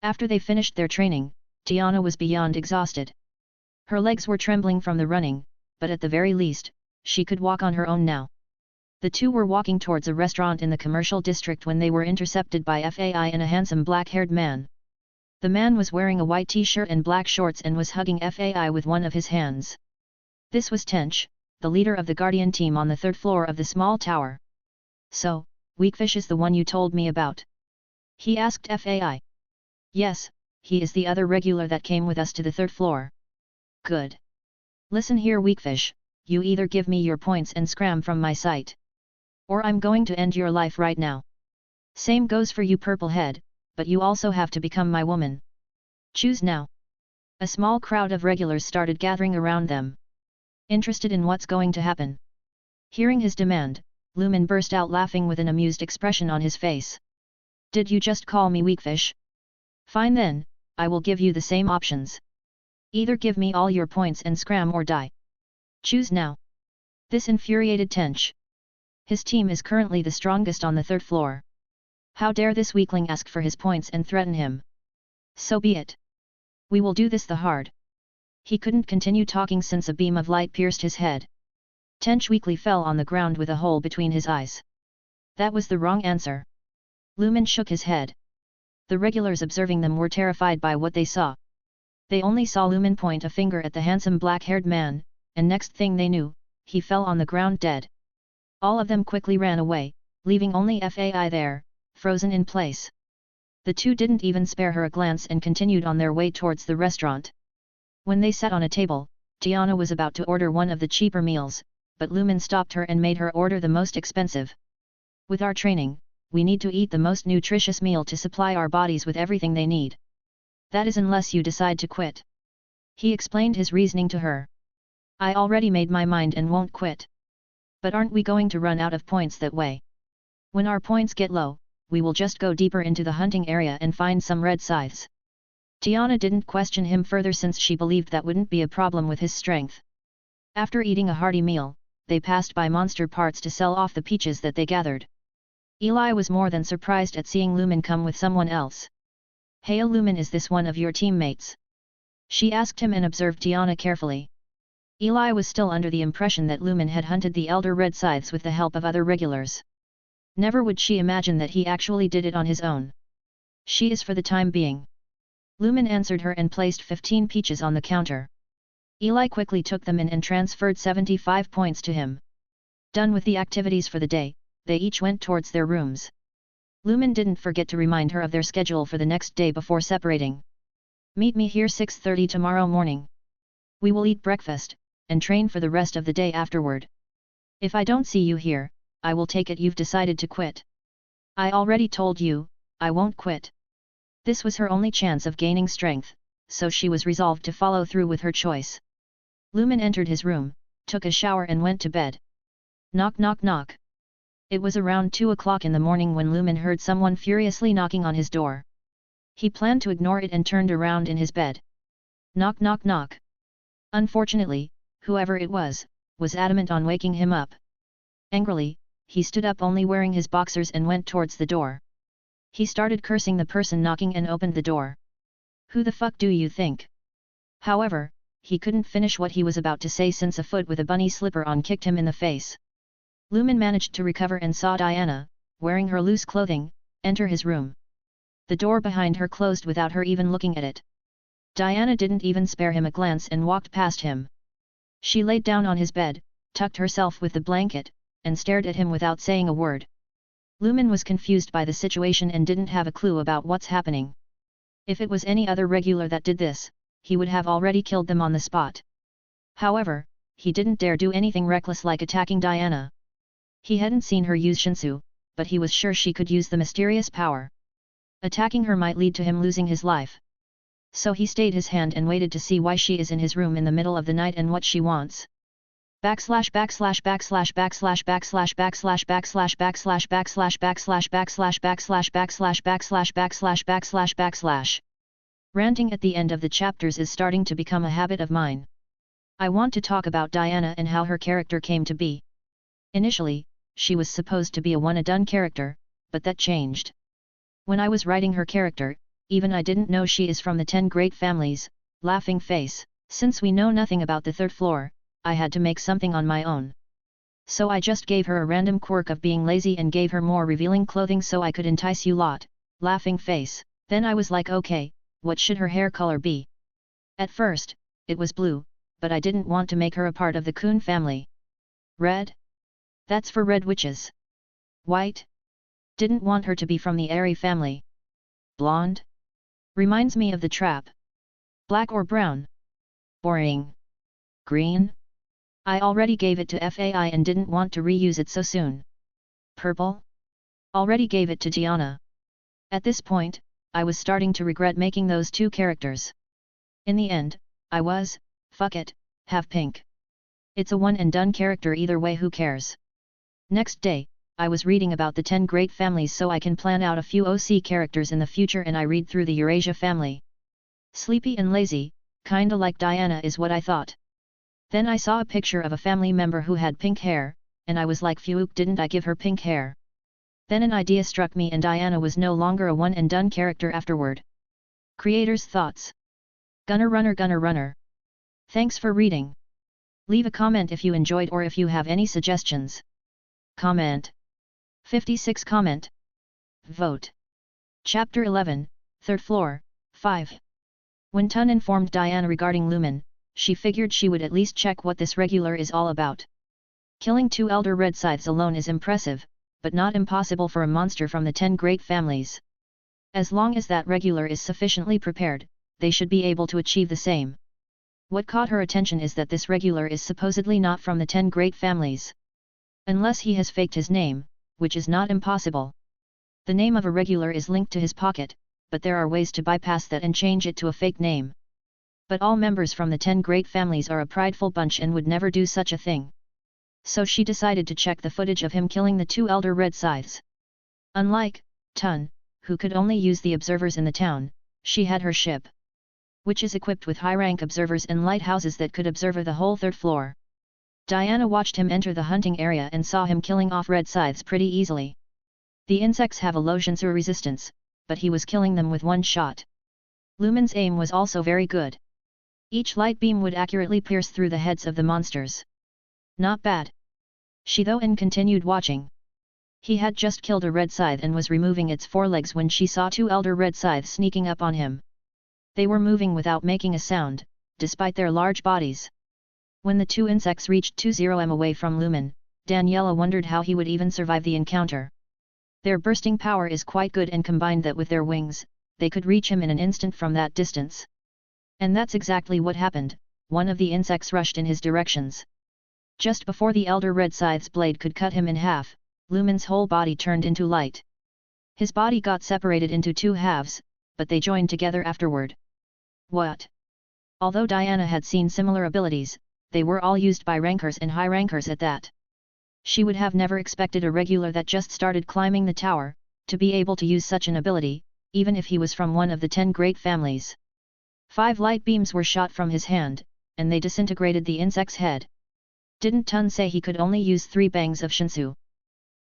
After they finished their training, Tiana was beyond exhausted. Her legs were trembling from the running, but at the very least, she could walk on her own now. The two were walking towards a restaurant in the commercial district when they were intercepted by FAI and a handsome black-haired man. The man was wearing a white t-shirt and black shorts and was hugging FAI with one of his hands. This was Tench, the leader of the Guardian team on the third floor of the small tower. So, Weakfish is the one you told me about? He asked FAI. Yes, he is the other regular that came with us to the third floor. Good. Listen here Weakfish, you either give me your points and scram from my sight. Or I'm going to end your life right now. Same goes for you Purplehead, but you also have to become my woman. Choose now. A small crowd of regulars started gathering around them, interested in what's going to happen. Hearing his demand, Lumen burst out laughing with an amused expression on his face. Did you just call me Weakfish? Fine then, I will give you the same options. Either give me all your points and scram or die. Choose now. This infuriated Tench. His team is currently the strongest on the third floor. How dare this weakling ask for his points and threaten him? So be it. We will do this the hard. He couldn't continue talking since a beam of light pierced his head. Tench weakly fell on the ground with a hole between his eyes. That was the wrong answer. Lumen shook his head. The regulars observing them were terrified by what they saw. They only saw Lumen point a finger at the handsome black-haired man, and next thing they knew, he fell on the ground dead. All of them quickly ran away, leaving only FAI there, frozen in place. The two didn't even spare her a glance and continued on their way towards the restaurant. When they sat on a table, Tiana was about to order one of the cheaper meals, but Lumen stopped her and made her order the most expensive. With our training, we need to eat the most nutritious meal to supply our bodies with everything they need. That is unless you decide to quit. He explained his reasoning to her. I already made my mind and won't quit. But aren't we going to run out of points that way? When our points get low, we will just go deeper into the hunting area and find some red scythes. Tiana didn't question him further since she believed that wouldn't be a problem with his strength. After eating a hearty meal, they passed by monster parts to sell off the peaches that they gathered. Eli was more than surprised at seeing Lumen come with someone else. Hey Lumen, is this one of your teammates? She asked him and observed Tiana carefully. Eli was still under the impression that Lumen had hunted the elder red scythes with the help of other regulars. Never would she imagine that he actually did it on his own. She is for the time being. Lumen answered her and placed 15 peaches on the counter. Eli quickly took them in and transferred 75 points to him. Done with the activities for the day, they each went towards their rooms. Lumen didn't forget to remind her of their schedule for the next day before separating. Meet me here 6:30 tomorrow morning. We will eat breakfast, and train for the rest of the day afterward. If I don't see you here, I will take it you've decided to quit. I already told you, I won't quit. This was her only chance of gaining strength, so she was resolved to follow through with her choice. Lumen entered his room, took a shower and went to bed. Knock knock knock. It was around 2 o'clock in the morning when Lumen heard someone furiously knocking on his door. He planned to ignore it and turned around in his bed. Knock knock knock. Unfortunately, whoever it was adamant on waking him up. Angrily, he stood up only wearing his boxers and went towards the door. He started cursing the person knocking and opened the door. Who the fuck do you think? However, he couldn't finish what he was about to say since a foot with a bunny slipper on kicked him in the face. Lumen managed to recover and saw Tiana, wearing her loose clothing, enter his room. The door behind her closed without her even looking at it. Tiana didn't even spare him a glance and walked past him. She laid down on his bed, tucked herself with the blanket, and stared at him without saying a word. Lumen was confused by the situation and didn't have a clue about what's happening. If it was any other regular that did this, he would have already killed them on the spot. However, he didn't dare do anything reckless like attacking Tiana. He hadn't seen her use Shinsu, but he was sure she could use the mysterious power. Attacking her might lead to him losing his life. So he stayed his hand and waited to see why she is in his room in the middle of the night and what she wants. Backslash backslash backslash backslash backslash backslash backslash backslash backslash backslash backslash backslash backslash backslash backslash backslash backslash. Ranting at the end of the chapters is starting to become a habit of mine. I want to talk about Tiana and how her character came to be. Initially, she was supposed to be a one-and-done character, but that changed. When I was writing her character, even I didn't know she is from the 10 great families, laughing face. Since we know nothing about the third floor, I had to make something on my own. So I just gave her a random quirk of being lazy and gave her more revealing clothing so I could entice you lot, laughing face. Then I was like, okay, what should her hair color be? At first, it was blue, but I didn't want to make her a part of the Kun family. Red? That's for red witches. White? Didn't want her to be from the Airy family. Blonde? Reminds me of the trap. Black or brown? Boring. Green? I already gave it to FAI and didn't want to reuse it so soon. Purple? Already gave it to Tiana. At this point, I was starting to regret making those two characters. In the end, I was, fuck it, have pink. It's a one-and-done character either way, who cares? Next day, I was reading about the 10 great families so I can plan out a few OC characters in the future, and I read through the Eurasia family. Sleepy and lazy, kinda like Tiana is what I thought. Then I saw a picture of a family member who had pink hair, and I was like, phew, didn't I give her pink hair? Then an idea struck me and Tiana was no longer a one-and-done character afterward. Creators' thoughts. Gunner runner. Thanks for reading. Leave a comment if you enjoyed or if you have any suggestions. Comment. 56 comment. Vote. Chapter 11, Third Floor, 5. When Tun informed Tiana regarding Lumen, she figured she would at least check what this regular is all about. Killing 2 elder red scythes alone is impressive, but not impossible for a monster from the 10 great families. As long as that regular is sufficiently prepared, they should be able to achieve the same. What caught her attention is that this regular is supposedly not from the 10 great families. Unless he has faked his name, which is not impossible. The name of a regular is linked to his pocket, but there are ways to bypass that and change it to a fake name. But all members from the 10 great families are a prideful bunch and would never do such a thing. So she decided to check the footage of him killing the 2 elder red scythes. Unlike Tun, who could only use the observers in the town, she had her ship, which is equipped with high-rank observers and lighthouses that could observe the whole third floor. Tiana watched him enter the hunting area and saw him killing off red scythes pretty easily. The insects have a low Shinsu resistance, but he was killing them with one shot. Lumen's aim was also very good. Each light beam would accurately pierce through the heads of the monsters. Not bad. She though and continued watching. He had just killed a red scythe and was removing its forelegs when she saw 2 elder red scythes sneaking up on him. They were moving without making a sound, despite their large bodies. When the 2 insects reached 20m away from Lumen, Daniela wondered how he would even survive the encounter. Their bursting power is quite good, and combined that with their wings, they could reach him in an instant from that distance. And that's exactly what happened. One of the insects rushed in his directions. Just before the elder red scythe's blade could cut him in half, Lumen's whole body turned into light. His body got separated into 2 halves, but they joined together afterward. What? Although Tiana had seen similar abilities, they were all used by rankers and high rankers at that. She would have never expected a regular that just started climbing the tower, to be able to use such an ability, even if he was from one of the 10 great families. 5 light beams were shot from his hand, and they disintegrated the insect's head. Didn't Tun say he could only use 3 bangs of Shinsu?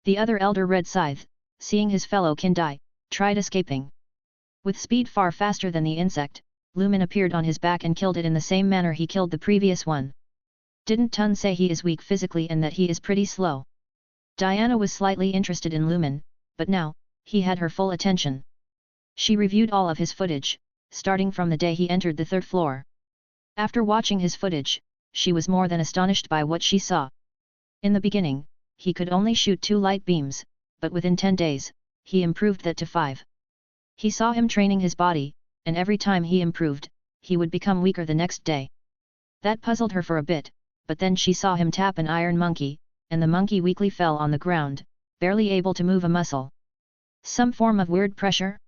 The other elder red scythe, seeing his fellow kin die, tried escaping. With speed far faster than the insect, Lumen appeared on his back and killed it in the same manner he killed the previous one. Didn't Tun say he is weak physically and that he is pretty slow? Tiana was slightly interested in Lumen, but now, he had her full attention. She reviewed all of his footage, starting from the day he entered the 3rd floor. After watching his footage, she was more than astonished by what she saw. In the beginning, he could only shoot 2 light beams, but within 10 days, he improved that to 5. He saw him training his body, and every time he improved, he would become weaker the next day. That puzzled her for a bit, but then she saw him tap an iron monkey, and the monkey weakly fell on the ground, barely able to move a muscle. Some form of weird pressure?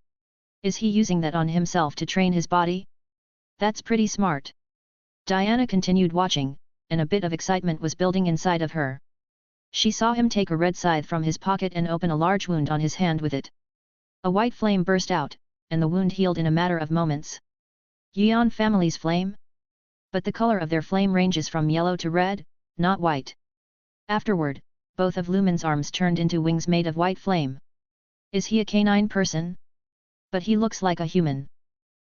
Is he using that on himself to train his body? That's pretty smart. Tiana continued watching, and a bit of excitement was building inside of her. She saw him take a red scythe from his pocket and open a large wound on his hand with it. A white flame burst out, and the wound healed in a matter of moments. Yeon family's flame? But the color of their flame ranges from yellow to red, not white. Afterward, both of Lumen's arms turned into wings made of white flame. Is he a canine person? But he looks like a human.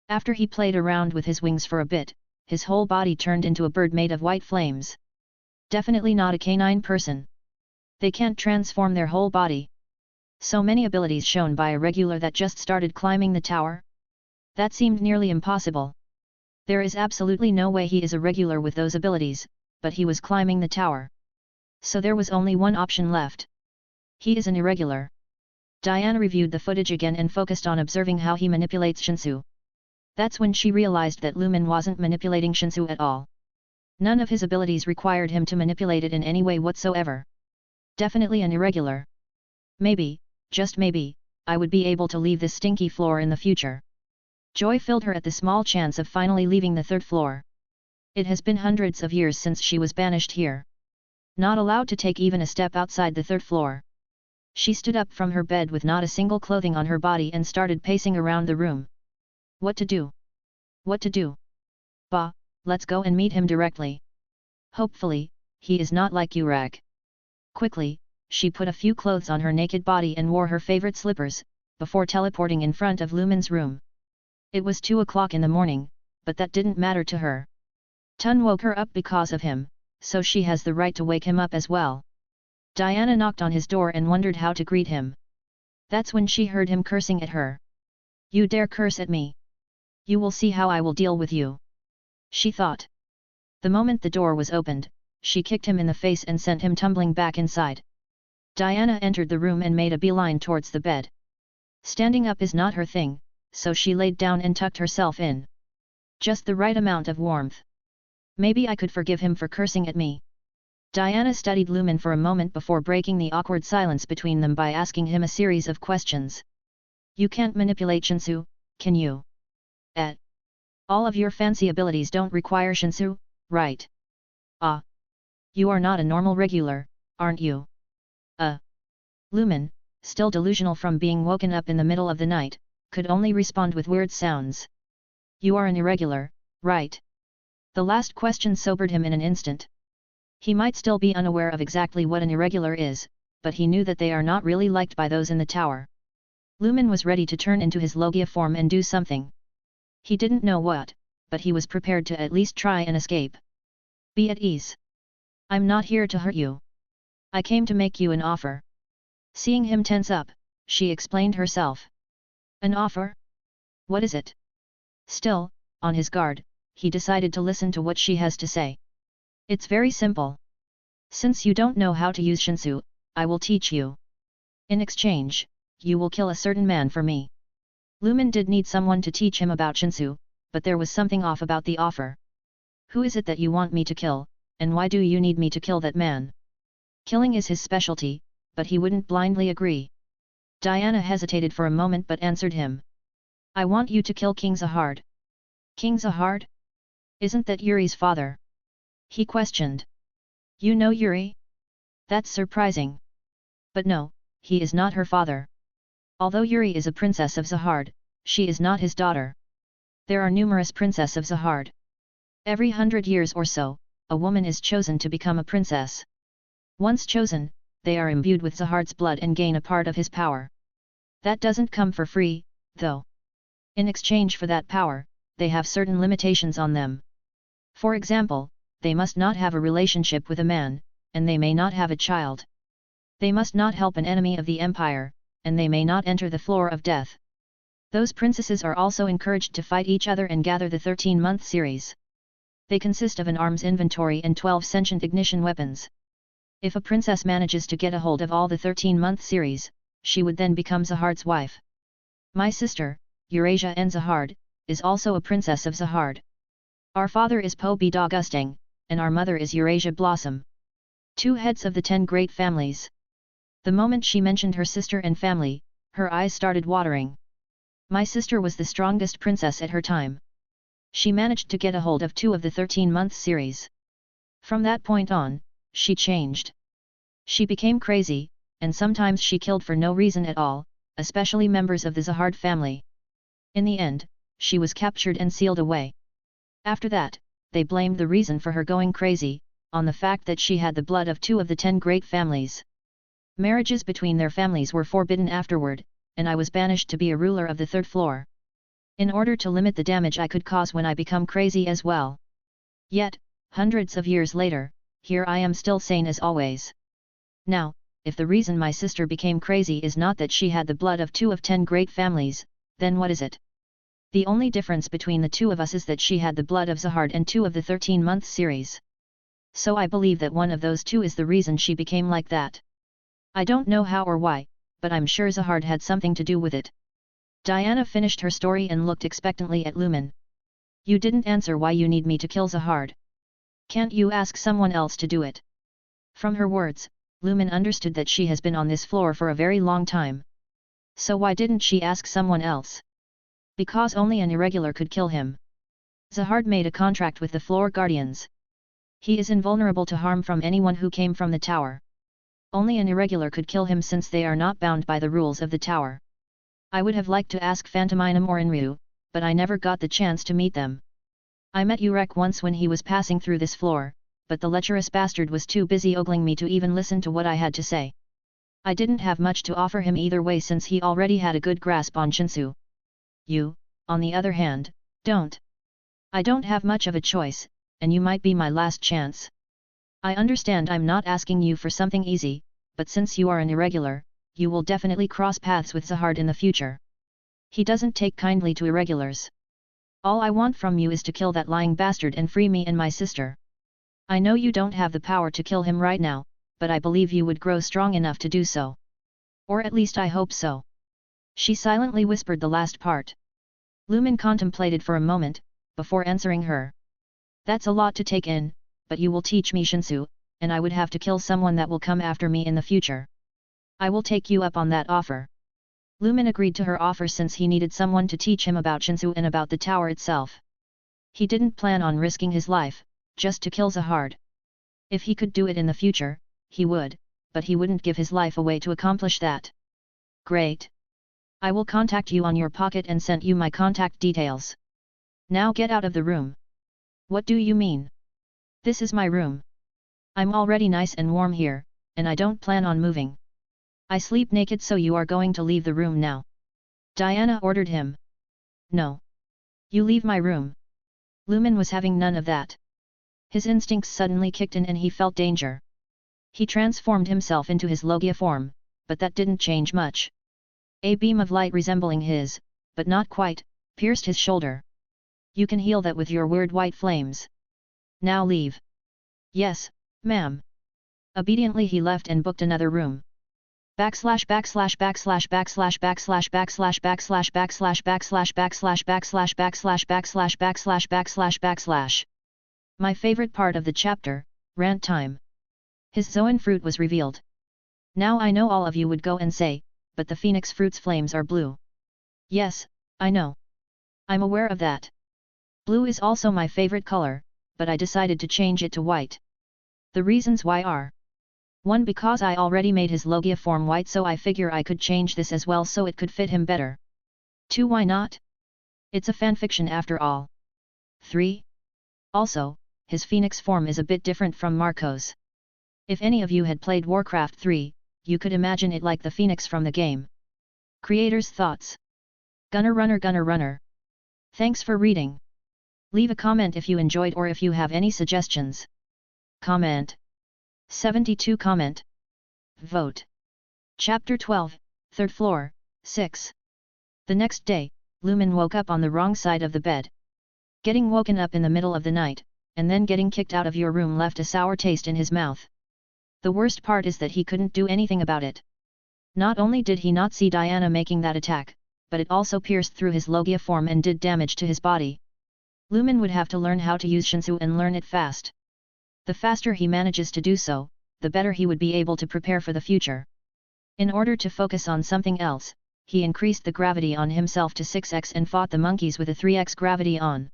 After he played around with his wings for a bit, his whole body turned into a bird made of white flames. Definitely not a canine person. They can't transform their whole body. So many abilities shown by a regular that just started climbing the tower? That seemed nearly impossible. There is absolutely no way he is a regular with those abilities, but he was climbing the tower. So there was only one option left. He is an irregular. Tiana reviewed the footage again and focused on observing how he manipulates Shinsu. That's when she realized that Lumen wasn't manipulating Shinsu at all. None of his abilities required him to manipulate it in any way whatsoever. Definitely an irregular. Maybe, just maybe, I would be able to leave this stinky floor in the future. Joy filled her at the small chance of finally leaving the third floor. It has been hundreds of years since she was banished here. Not allowed to take even a step outside the third floor. She stood up from her bed with not a single clothing on her body and started pacing around the room. What to do? What to do? Bah, let's go and meet him directly. Hopefully, he is not like Urag. Quickly, she put a few clothes on her naked body and wore her favorite slippers, before teleporting in front of Lumen's room. It was 2 o'clock in the morning, but that didn't matter to her. Tun woke her up because of him, so she has the right to wake him up as well. Tiana knocked on his door and wondered how to greet him. That's when she heard him cursing at her. You dare curse at me? You will see how I will deal with you. She thought. The moment the door was opened, she kicked him in the face and sent him tumbling back inside. Tiana entered the room and made a beeline towards the bed. Standing up is not her thing, so she laid down and tucked herself in. Just the right amount of warmth. Maybe I could forgive him for cursing at me. Tiana studied Lumen for a moment before breaking the awkward silence between them by asking him a series of questions. You can't manipulate Shinsu, can you? All of your fancy abilities don't require Shinsu, right? Ah. You are not a normal regular, aren't you? Lumen, still delusional from being woken up in the middle of the night, could only respond with weird sounds. You are an irregular, right? The last question sobered him in an instant. He might still be unaware of exactly what an irregular is, but he knew that they are not really liked by those in the tower. Lumen was ready to turn into his Logia form and do something. He didn't know what, but he was prepared to at least try and escape. Be at ease. I'm not here to hurt you. I came to make you an offer. Seeing him tense up, she explained herself. An offer? What is it? Still, on his guard, he decided to listen to what she has to say. It's very simple. Since you don't know how to use Shinsu, I will teach you. In exchange, you will kill a certain man for me. Lumen did need someone to teach him about Shinsu, but there was something off about the offer. Who is it that you want me to kill, and why do you need me to kill that man? Killing is his specialty, but he wouldn't blindly agree. Tiana hesitated for a moment but answered him. I want you to kill King Zahard. King Zahard? Isn't that Yuri's father? He questioned. You know Yuri? That's surprising. But no, he is not her father. Although Yuri is a princess of Zahard, she is not his daughter. There are numerous princesses of Zahard. Every 100 years or so, a woman is chosen to become a princess. Once chosen, they are imbued with Zahard's blood and gain a part of his power. That doesn't come for free, though. In exchange for that power, they have certain limitations on them. For example, they must not have a relationship with a man, and they may not have a child. They must not help an enemy of the empire, and they may not enter the floor of death. Those princesses are also encouraged to fight each other and gather the 13-month series. They consist of an arms inventory and 12 sentient ignition weapons. If a princess manages to get a hold of all the 13-month series, she would then become Zahard's wife. My sister, Eurasia N. Zahard, is also a princess of Zahard. Our father is Po B Dagustang, and our mother is Eurasia Blossom. 2 heads of the 10 great families. The moment she mentioned her sister and family, her eyes started watering. My sister was the strongest princess at her time. She managed to get a hold of 2 of the 13-month series. From that point on, she changed. She became crazy, and sometimes she killed for no reason at all, especially members of the Zahard family. In the end, she was captured and sealed away. After that, they blamed the reason for her going crazy, on the fact that she had the blood of 2 of the 10 great families. Marriages between their families were forbidden afterward, and I was banished to be a ruler of the 3rd floor. In order to limit the damage I could cause when I become crazy as well. Yet, hundreds of years later, here I am still sane as always. Now, if the reason my sister became crazy is not that she had the blood of 2 of 10 great families, then what is it? The only difference between the 2 of us is that she had the blood of Zahard and 2 of the 13-month series. So I believe that one of those 2 is the reason she became like that. I don't know how or why, but I'm sure Zahard had something to do with it. Tiana finished her story and looked expectantly at Lumen. You didn't answer why you need me to kill Zahard. Can't you ask someone else to do it? From her words, Lumen understood that she has been on this floor for a very long time. So why didn't she ask someone else? Because only an irregular could kill him. Zahard made a contract with the floor guardians. He is invulnerable to harm from anyone who came from the tower. Only an irregular could kill him since they are not bound by the rules of the tower. I would have liked to ask Phantominum or Enryu, but I never got the chance to meet them. I met Urek once when he was passing through this floor, but the lecherous bastard was too busy ogling me to even listen to what I had to say. I didn't have much to offer him either way since he already had a good grasp on Shinsu. You, on the other hand, don't. I don't have much of a choice, and you might be my last chance. I understand I'm not asking you for something easy, but since you are an irregular, you will definitely cross paths with Zahard in the future. He doesn't take kindly to irregulars. All I want from you is to kill that lying bastard and free me and my sister. I know you don't have the power to kill him right now, but I believe you would grow strong enough to do so. Or at least I hope so. She silently whispered the last part. Lumen contemplated for a moment, before answering her. That's a lot to take in, but you will teach me Shinsu, and I would have to kill someone that will come after me in the future. I will take you up on that offer. Lumen agreed to her offer since he needed someone to teach him about Shinsu and about the tower itself. He didn't plan on risking his life, just to kill Zahard. If he could do it in the future, he would, but he wouldn't give his life away to accomplish that. Great. I will contact you on your pocket and send you my contact details. Now get out of the room. What do you mean? This is my room. I'm already nice and warm here, and I don't plan on moving. I sleep naked, so you are going to leave the room now. Tiana ordered him. No. You leave my room. Lumen was having none of that. His instincts suddenly kicked in and he felt danger. He transformed himself into his Logia form, but that didn't change much. A beam of light resembling his, but not quite, pierced his shoulder. You can heal that with your weird white flames. Now leave. Yes, ma'am. Obediently he left and booked another room. Backslash backslash backslash backslash backslash backslash backslash backslash backslash backslash backslash backslash backslash backslash backslash backslash. My favorite part of the chapter, rant time. His Zoan fruit was revealed. Now I know all of you would go and say, but the phoenix fruit's flames are blue. Yes, I know. I'm aware of that. Blue is also my favorite color, but I decided to change it to white. The reasons why are: 1. Because I already made his Logia form white, so I figure I could change this as well so it could fit him better. 2. Why not? It's a fanfiction after all. 3. Also, his phoenix form is a bit different from Marco's. If any of you had played Warcraft 3, you could imagine it like the phoenix from the game. Creator's thoughts. Gunner Runner. Thanks for reading. Leave a comment if you enjoyed or if you have any suggestions. Comment. 72 comment. Vote. Chapter 12, 3rd floor, 6. The next day, Lumen woke up on the wrong side of the bed. Getting woken up in the middle of the night, and then getting kicked out of your room left a sour taste in his mouth. The worst part is that he couldn't do anything about it. Not only did he not see Tiana making that attack, but it also pierced through his Logia form and did damage to his body. Lumen would have to learn how to use Shinsu and learn it fast. The faster he manages to do so, the better he would be able to prepare for the future. In order to focus on something else, he increased the gravity on himself to 6x and fought the monkeys with a 3x gravity on.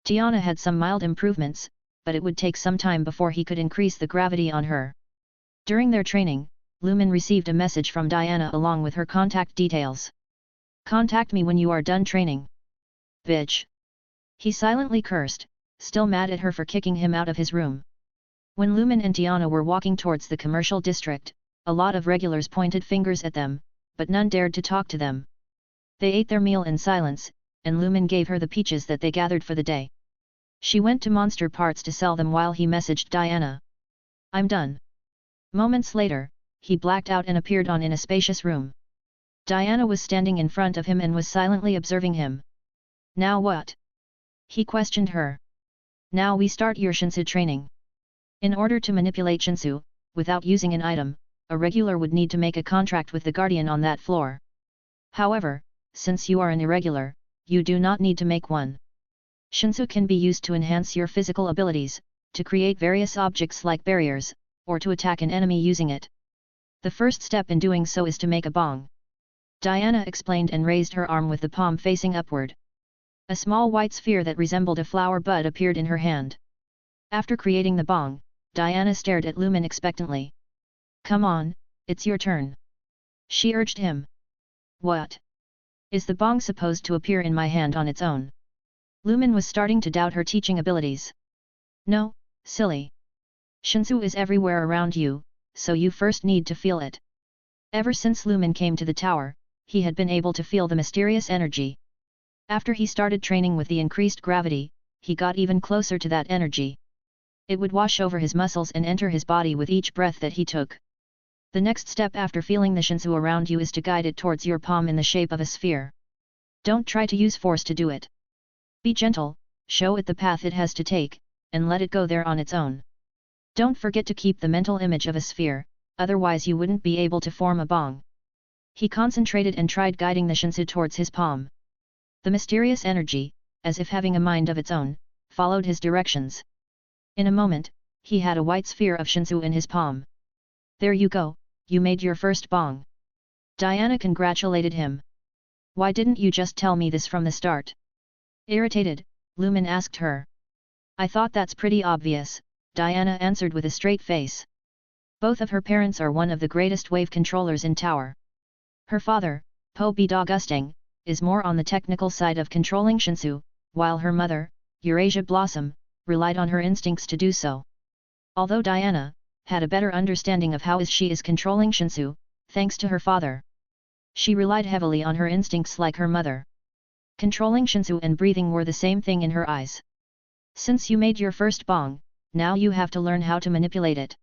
Tiana had some mild improvements, but it would take some time before he could increase the gravity on her. During their training, Lumen received a message from Diana along with her contact details. "Contact me when you are done training. Bitch." He silently cursed, still mad at her for kicking him out of his room. When Lumen and Tiana were walking towards the commercial district, a lot of regulars pointed fingers at them, but none dared to talk to them. They ate their meal in silence, and Lumen gave her the peaches that they gathered for the day. She went to Monster Parts to sell them while he messaged Diana. "I'm done." Moments later, he blacked out and appeared in a spacious room. Diana was standing in front of him and was silently observing him. "Now what?" he questioned her. "Now we start your Shinsu training. In order to manipulate Shinsu, without using an item, a regular would need to make a contract with the guardian on that floor. However, since you are an irregular, you do not need to make one. Shinsu can be used to enhance your physical abilities, to create various objects like barriers, or to attack an enemy using it. The first step in doing so is to make a bong." Diana explained and raised her arm with the palm facing upward. A small white sphere that resembled a flower bud appeared in her hand. After creating the bong, Diana stared at Lumen expectantly. "Come on, it's your turn," she urged him. "What? Is the bong supposed to appear in my hand on its own?" Lumen was starting to doubt her teaching abilities. "No, silly. Shinsu is everywhere around you, so you first need to feel it." Ever since Lumen came to the tower, he had been able to feel the mysterious energy. After he started training with the increased gravity, he got even closer to that energy. It would wash over his muscles and enter his body with each breath that he took. The next step after feeling the Shinsu around you is to guide it towards your palm in the shape of a sphere. Don't try to use force to do it. Be gentle, show it the path it has to take, and let it go there on its own. Don't forget to keep the mental image of a sphere, otherwise you wouldn't be able to form a bong. He concentrated and tried guiding the Shinsu towards his palm. The mysterious energy, as if having a mind of its own, followed his directions. In a moment, he had a white sphere of Shinsu in his palm. "There you go, you made your first bong." Diana congratulated him. "Why didn't you just tell me this from the start?" Irritated, Lumen asked her. "I thought that's pretty obvious," Diana answered with a straight face. Both of her parents are one of the greatest wave controllers in Tower. Her father, Po B D'Augustin, is more on the technical side of controlling Shinsu, while her mother, Eurasia Blossom, relied on her instincts to do so. Although Diana had a better understanding of how she is controlling Shinsu, thanks to her father, she relied heavily on her instincts like her mother. Controlling Shinsu and breathing were the same thing in her eyes. "Since you made your first bong, now you have to learn how to manipulate it."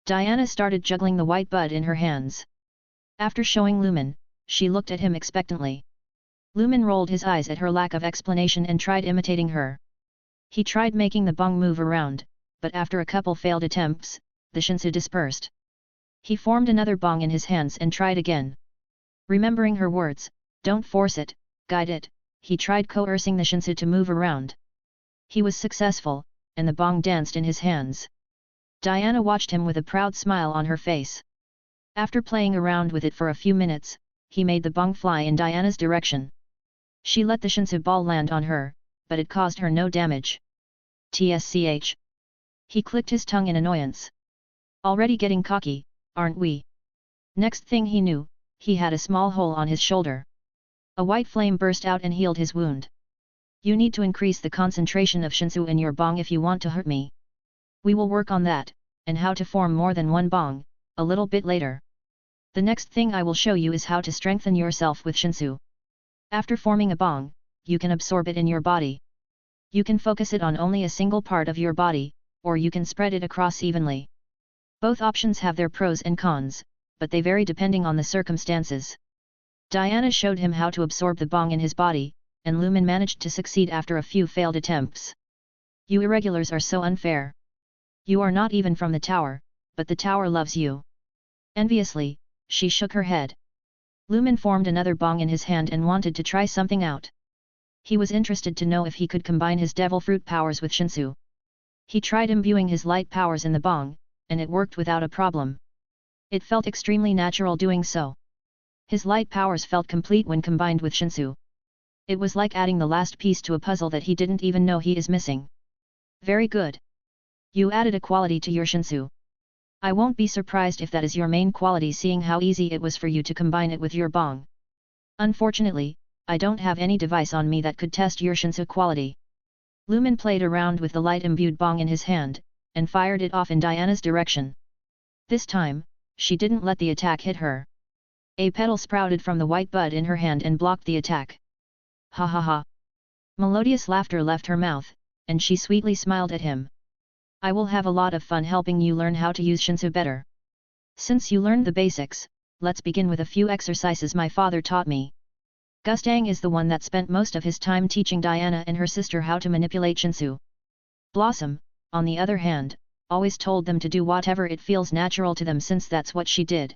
Diana started juggling the white bud in her hands. After showing Lumen, she looked at him expectantly. Lumen rolled his eyes at her lack of explanation and tried imitating her. He tried making the bong move around, but after a couple failed attempts, the Shinsu dispersed. He formed another bong in his hands and tried again. Remembering her words, "Don't force it, guide it," he tried coercing the Shinsu to move around. He was successful, and the bong danced in his hands. Diana watched him with a proud smile on her face. After playing around with it for a few minutes, he made the bong fly in Diana's direction. She let the Shinsu ball land on her, but it caused her no damage. "Tsch." He clicked his tongue in annoyance. "Already getting cocky, aren't we?" Next thing he knew, he had a small hole on his shoulder. A white flame burst out and healed his wound. "You need to increase the concentration of Shinsu in your bong if you want to hurt me. We will work on that, and how to form more than one bong, a little bit later. The next thing I will show you is how to strengthen yourself with Shinsu. After forming a bong, you can absorb it in your body. You can focus it on only a single part of your body, or you can spread it across evenly. Both options have their pros and cons, but they vary depending on the circumstances." Diana showed him how to absorb the bong in his body, and Lumen managed to succeed after a few failed attempts. "You irregulars are so unfair. You are not even from the tower, but the tower loves you." Enviously, she shook her head. Lumen formed another bong in his hand and wanted to try something out. He was interested to know if he could combine his devil fruit powers with Shinsu. He tried imbuing his light powers in the bong, and it worked without a problem. It felt extremely natural doing so. His light powers felt complete when combined with Shinsu. It was like adding the last piece to a puzzle that he didn't even know he is missing. Very good. You added a quality to your Shinsu. I won't be surprised if that is your main quality, seeing how easy it was for you to combine it with your bong. Unfortunately, I don't have any device on me that could test your Shinsu quality. Lumen played around with the light-imbued bong in his hand, and fired it off in Diana's direction. This time, she didn't let the attack hit her. A petal sprouted from the white bud in her hand and blocked the attack. Ha ha ha. Melodious laughter left her mouth, and she sweetly smiled at him. I will have a lot of fun helping you learn how to use Shinsu better. Since you learned the basics, let's begin with a few exercises my father taught me. Gustang is the one that spent most of his time teaching Diana and her sister how to manipulate Shinsu. Blossom, on the other hand, always told them to do whatever it feels natural to them, since that's what she did.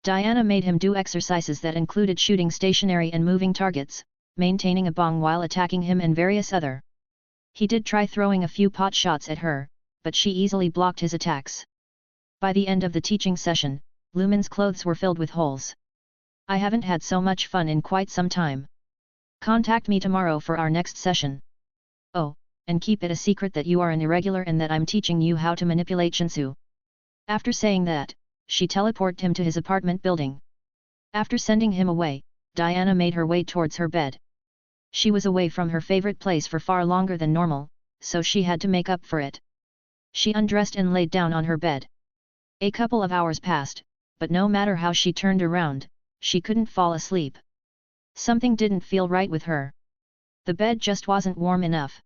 Diana made him do exercises that included shooting stationary and moving targets, maintaining a bong while attacking him, and various other. He did try throwing a few pot shots at her, but she easily blocked his attacks. By the end of the teaching session, Lumen's clothes were filled with holes. I haven't had so much fun in quite some time. Contact me tomorrow for our next session. Oh, and keep it a secret that you are an irregular and that I'm teaching you how to manipulate Shinsu. After saying that, she teleported him to his apartment building. After sending him away, Diana made her way towards her bed. She was away from her favorite place for far longer than normal, so she had to make up for it. She undressed and laid down on her bed. A couple of hours passed, but no matter how she turned around, she couldn't fall asleep. Something didn't feel right with her. The bed just wasn't warm enough.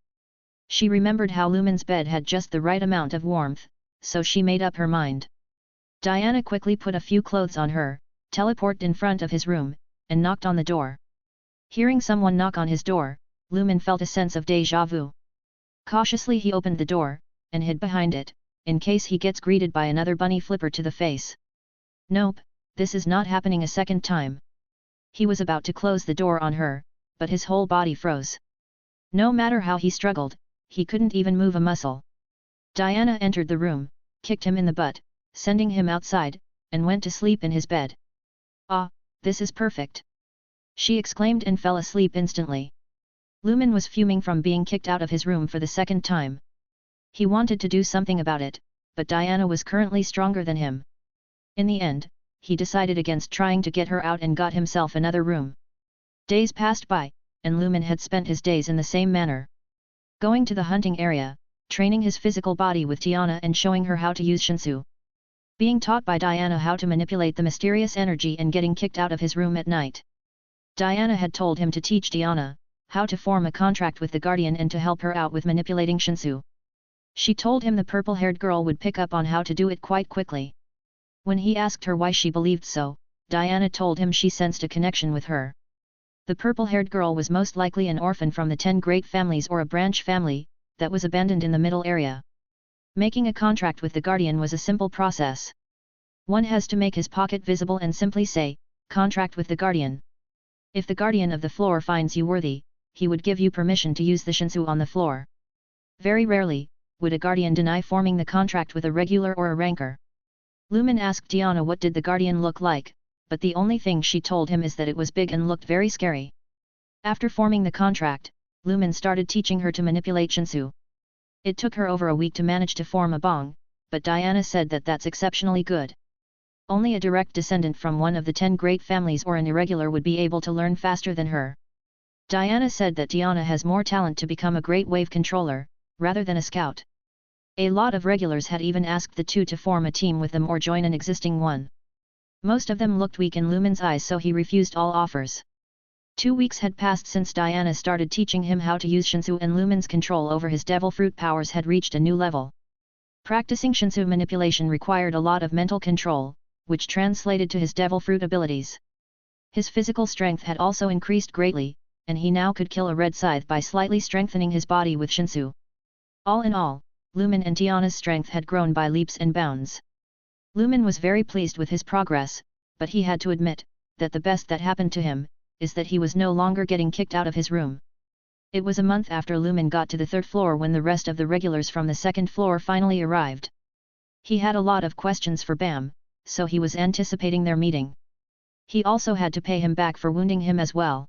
She remembered how Lumen's bed had just the right amount of warmth, so she made up her mind. Diana quickly put a few clothes on her, teleported in front of his room, and knocked on the door. Hearing someone knock on his door, Lumen felt a sense of déjà vu. Cautiously he opened the door, and hid behind it, in case he gets greeted by another bunny flipper to the face. Nope, this is not happening a second time. He was about to close the door on her, but his whole body froze. No matter how he struggled, he couldn't even move a muscle. Diana entered the room, kicked him in the butt, sending him outside, and went to sleep in his bed. Ah, this is perfect! She exclaimed and fell asleep instantly. Lumen was fuming from being kicked out of his room for the second time. He wanted to do something about it, but Diana was currently stronger than him. In the end, he decided against trying to get her out and got himself another room. Days passed by, and Lumen had spent his days in the same manner. Going to the hunting area, training his physical body with Tiana and showing her how to use Shinsu. Being taught by Diana how to manipulate the mysterious energy and getting kicked out of his room at night. Diana had told him to teach Tiana how to form a contract with the Guardian and to help her out with manipulating Shinsu. She told him the purple-haired girl would pick up on how to do it quite quickly. When he asked her why she believed so, Diana told him she sensed a connection with her. The purple-haired girl was most likely an orphan from the 10 great families or a branch family that was abandoned in the middle area. Making a contract with the Guardian was a simple process. One has to make his pocket visible and simply say, "Contract with the Guardian." If the Guardian of the floor finds you worthy, he would give you permission to use the Shinsu on the floor. Very rarely would a Guardian deny forming the contract with a regular or a ranker. Lumen asked Tiana what did the Guardian look like, but the only thing she told him is that it was big and looked very scary. After forming the contract, Lumen started teaching her to manipulate Shinsu. It took her over a week to manage to form a bong, but Diana said that that's exceptionally good. Only a direct descendant from one of the 10 great families or an irregular would be able to learn faster than her. Diana said that Tiana has more talent to become a great wave controller, rather than a scout. A lot of regulars had even asked the two to form a team with them or join an existing one. Most of them looked weak in Lumen's eyes, so he refused all offers. 2 weeks had passed since Diana started teaching him how to use Shinsu, and Lumen's control over his devil fruit powers had reached a new level. Practicing Shinsu manipulation required a lot of mental control, which translated to his devil fruit abilities. His physical strength had also increased greatly, and he now could kill a red scythe by slightly strengthening his body with Shinsu. All in all, Lumen and Tiana's strength had grown by leaps and bounds. Lumen was very pleased with his progress, but he had to admit that the best that happened to him is that he was no longer getting kicked out of his room. It was a month after Lumen got to the 3rd floor when the rest of the regulars from the 2nd floor finally arrived. He had a lot of questions for Bam, so he was anticipating their meeting. He also had to pay him back for wounding him as well.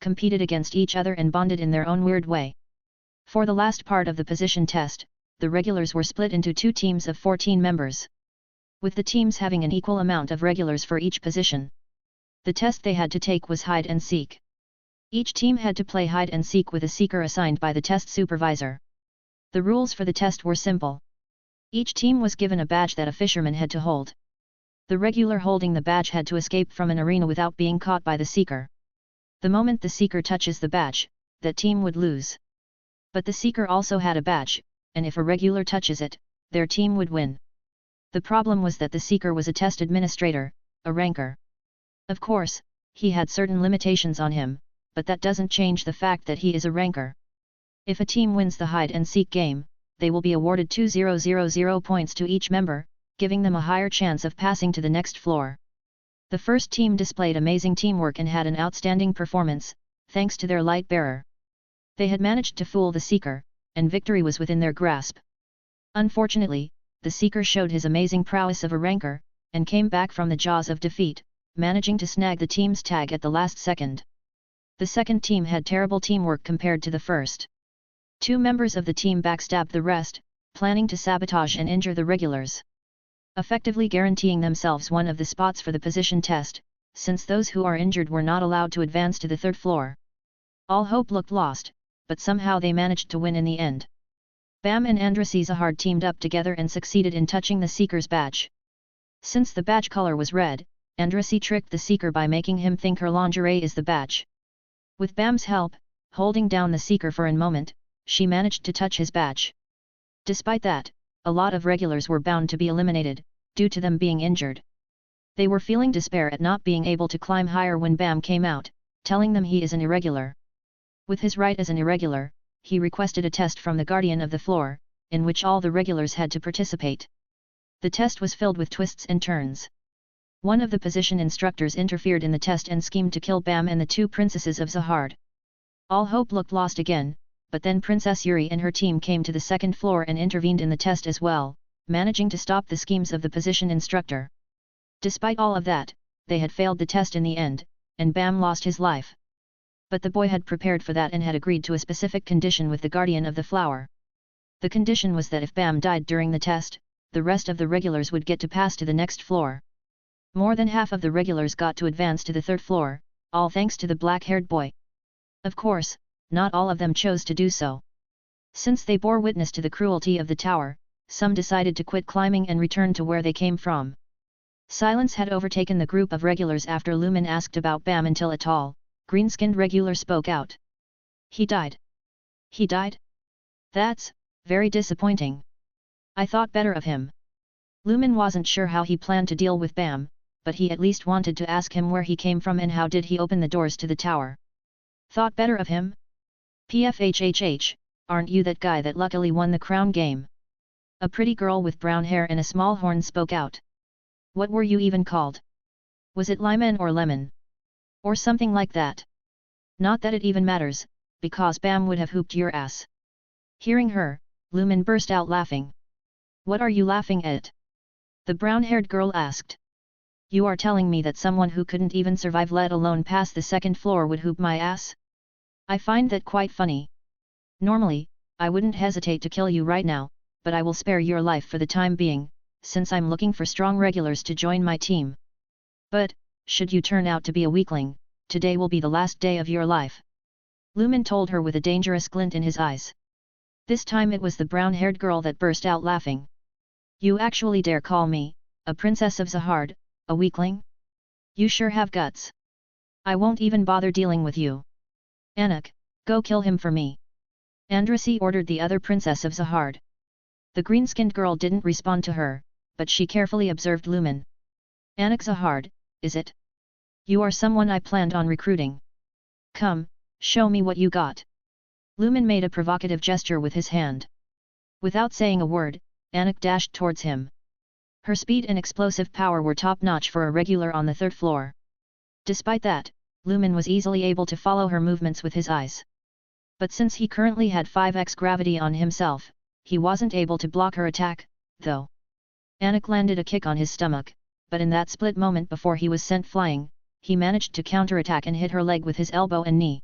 competed against each other and bonded in their own weird way. For the last part of the position test, the regulars were split into 2 teams of 14 members, with the teams having an equal amount of regulars for each position. The test they had to take was hide and seek. Each team had to play hide and seek with a seeker assigned by the test supervisor. The rules for the test were simple. Each team was given a badge that a fisherman had to hold. The regular holding the badge had to escape from an arena without being caught by the seeker. The moment the seeker touches the badge, that team would lose. But the seeker also had a badge, and if a regular touches it, their team would win. The problem was that the seeker was a test administrator, a ranker. Of course, he had certain limitations on him, but that doesn't change the fact that he is a ranker. If a team wins the hide and seek game, they will be awarded 2,000 points to each member, giving them a higher chance of passing to the next floor. The first team displayed amazing teamwork and had an outstanding performance, thanks to their light bearer. They had managed to fool the seeker, and victory was within their grasp. Unfortunately, the seeker showed his amazing prowess of a ranker, and came back from the jaws of defeat, managing to snag the team's tag at the last second. The second team had terrible teamwork compared to the first. 2 members of the team backstabbed the rest, planning to sabotage and injure the regulars, effectively guaranteeing themselves one of the spots for the position test, since those who are injured were not allowed to advance to the 3rd floor. All hope looked lost, but somehow they managed to win in the end. Bam and Zahard teamed up together and succeeded in touching the seeker's badge. Since the badge color was red, Andrasi tricked the seeker by making him think her lingerie is the badge. With Bam's help, holding down the seeker for a moment, she managed to touch his badge. Despite that, a lot of regulars were bound to be eliminated, due to them being injured. They were feeling despair at not being able to climb higher when Bam came out, telling them he is an irregular. With his right as an irregular, he requested a test from the guardian of the floor, in which all the regulars had to participate. The test was filled with twists and turns. One of the position instructors interfered in the test and schemed to kill Bam and the 2 princesses of Zahard. All hope looked lost again, but then Princess Yuri and her team came to the 2nd floor and intervened in the test as well, managing to stop the schemes of the position instructor. Despite all of that, they had failed the test in the end, and Bam lost his life. But the boy had prepared for that and had agreed to a specific condition with the guardian of the flower. The condition was that if Bam died during the test, the rest of the regulars would get to pass to the next floor. More than half of the regulars got to advance to the 3rd floor, all thanks to the black-haired boy. Of course, not all of them chose to do so. Since they bore witness to the cruelty of the tower, some decided to quit climbing and return to where they came from. Silence had overtaken the group of regulars after Lumen asked about Bam until a tall, green-skinned regular spoke out. He died. He died? That's very disappointing. I thought better of him. Lumen wasn't sure how he planned to deal with Bam, but he at least wanted to ask him where he came from and how did he open the doors to the tower. Thought better of him? PFHHH, aren't you that guy that luckily won the crown game? A pretty girl with brown hair and a small horn spoke out. What were you even called? Was it Lyman or Lemon? Or something like that? Not that it even matters, because Bam would have hooped your ass. Hearing her, Lumen burst out laughing. What are you laughing at? The brown-haired girl asked. You are telling me that someone who couldn't even survive let alone pass the 2nd floor would hoop my ass? I find that quite funny. Normally, I wouldn't hesitate to kill you right now, but I will spare your life for the time being, since I'm looking for strong regulars to join my team. But, should you turn out to be a weakling, today will be the last day of your life. Lumen told her with a dangerous glint in his eyes. This time it was the brown-haired girl that burst out laughing. You actually dare call me, a princess of Zahard, a weakling? You sure have guts. I won't even bother dealing with you. Anak, go kill him for me. Andrasi ordered the other princess of Zahard. The green-skinned girl didn't respond to her, but she carefully observed Lumen. Anak Zahard, is it? You are someone I planned on recruiting. Come, show me what you got. Lumen made a provocative gesture with his hand. Without saying a word, Anak dashed towards him. Her speed and explosive power were top-notch for a regular on the 3rd floor. Despite that, Lumen was easily able to follow her movements with his eyes. But since he currently had 5x gravity on himself, he wasn't able to block her attack, though. Anak landed a kick on his stomach, but in that split moment before he was sent flying, he managed to counterattack and hit her leg with his elbow and knee.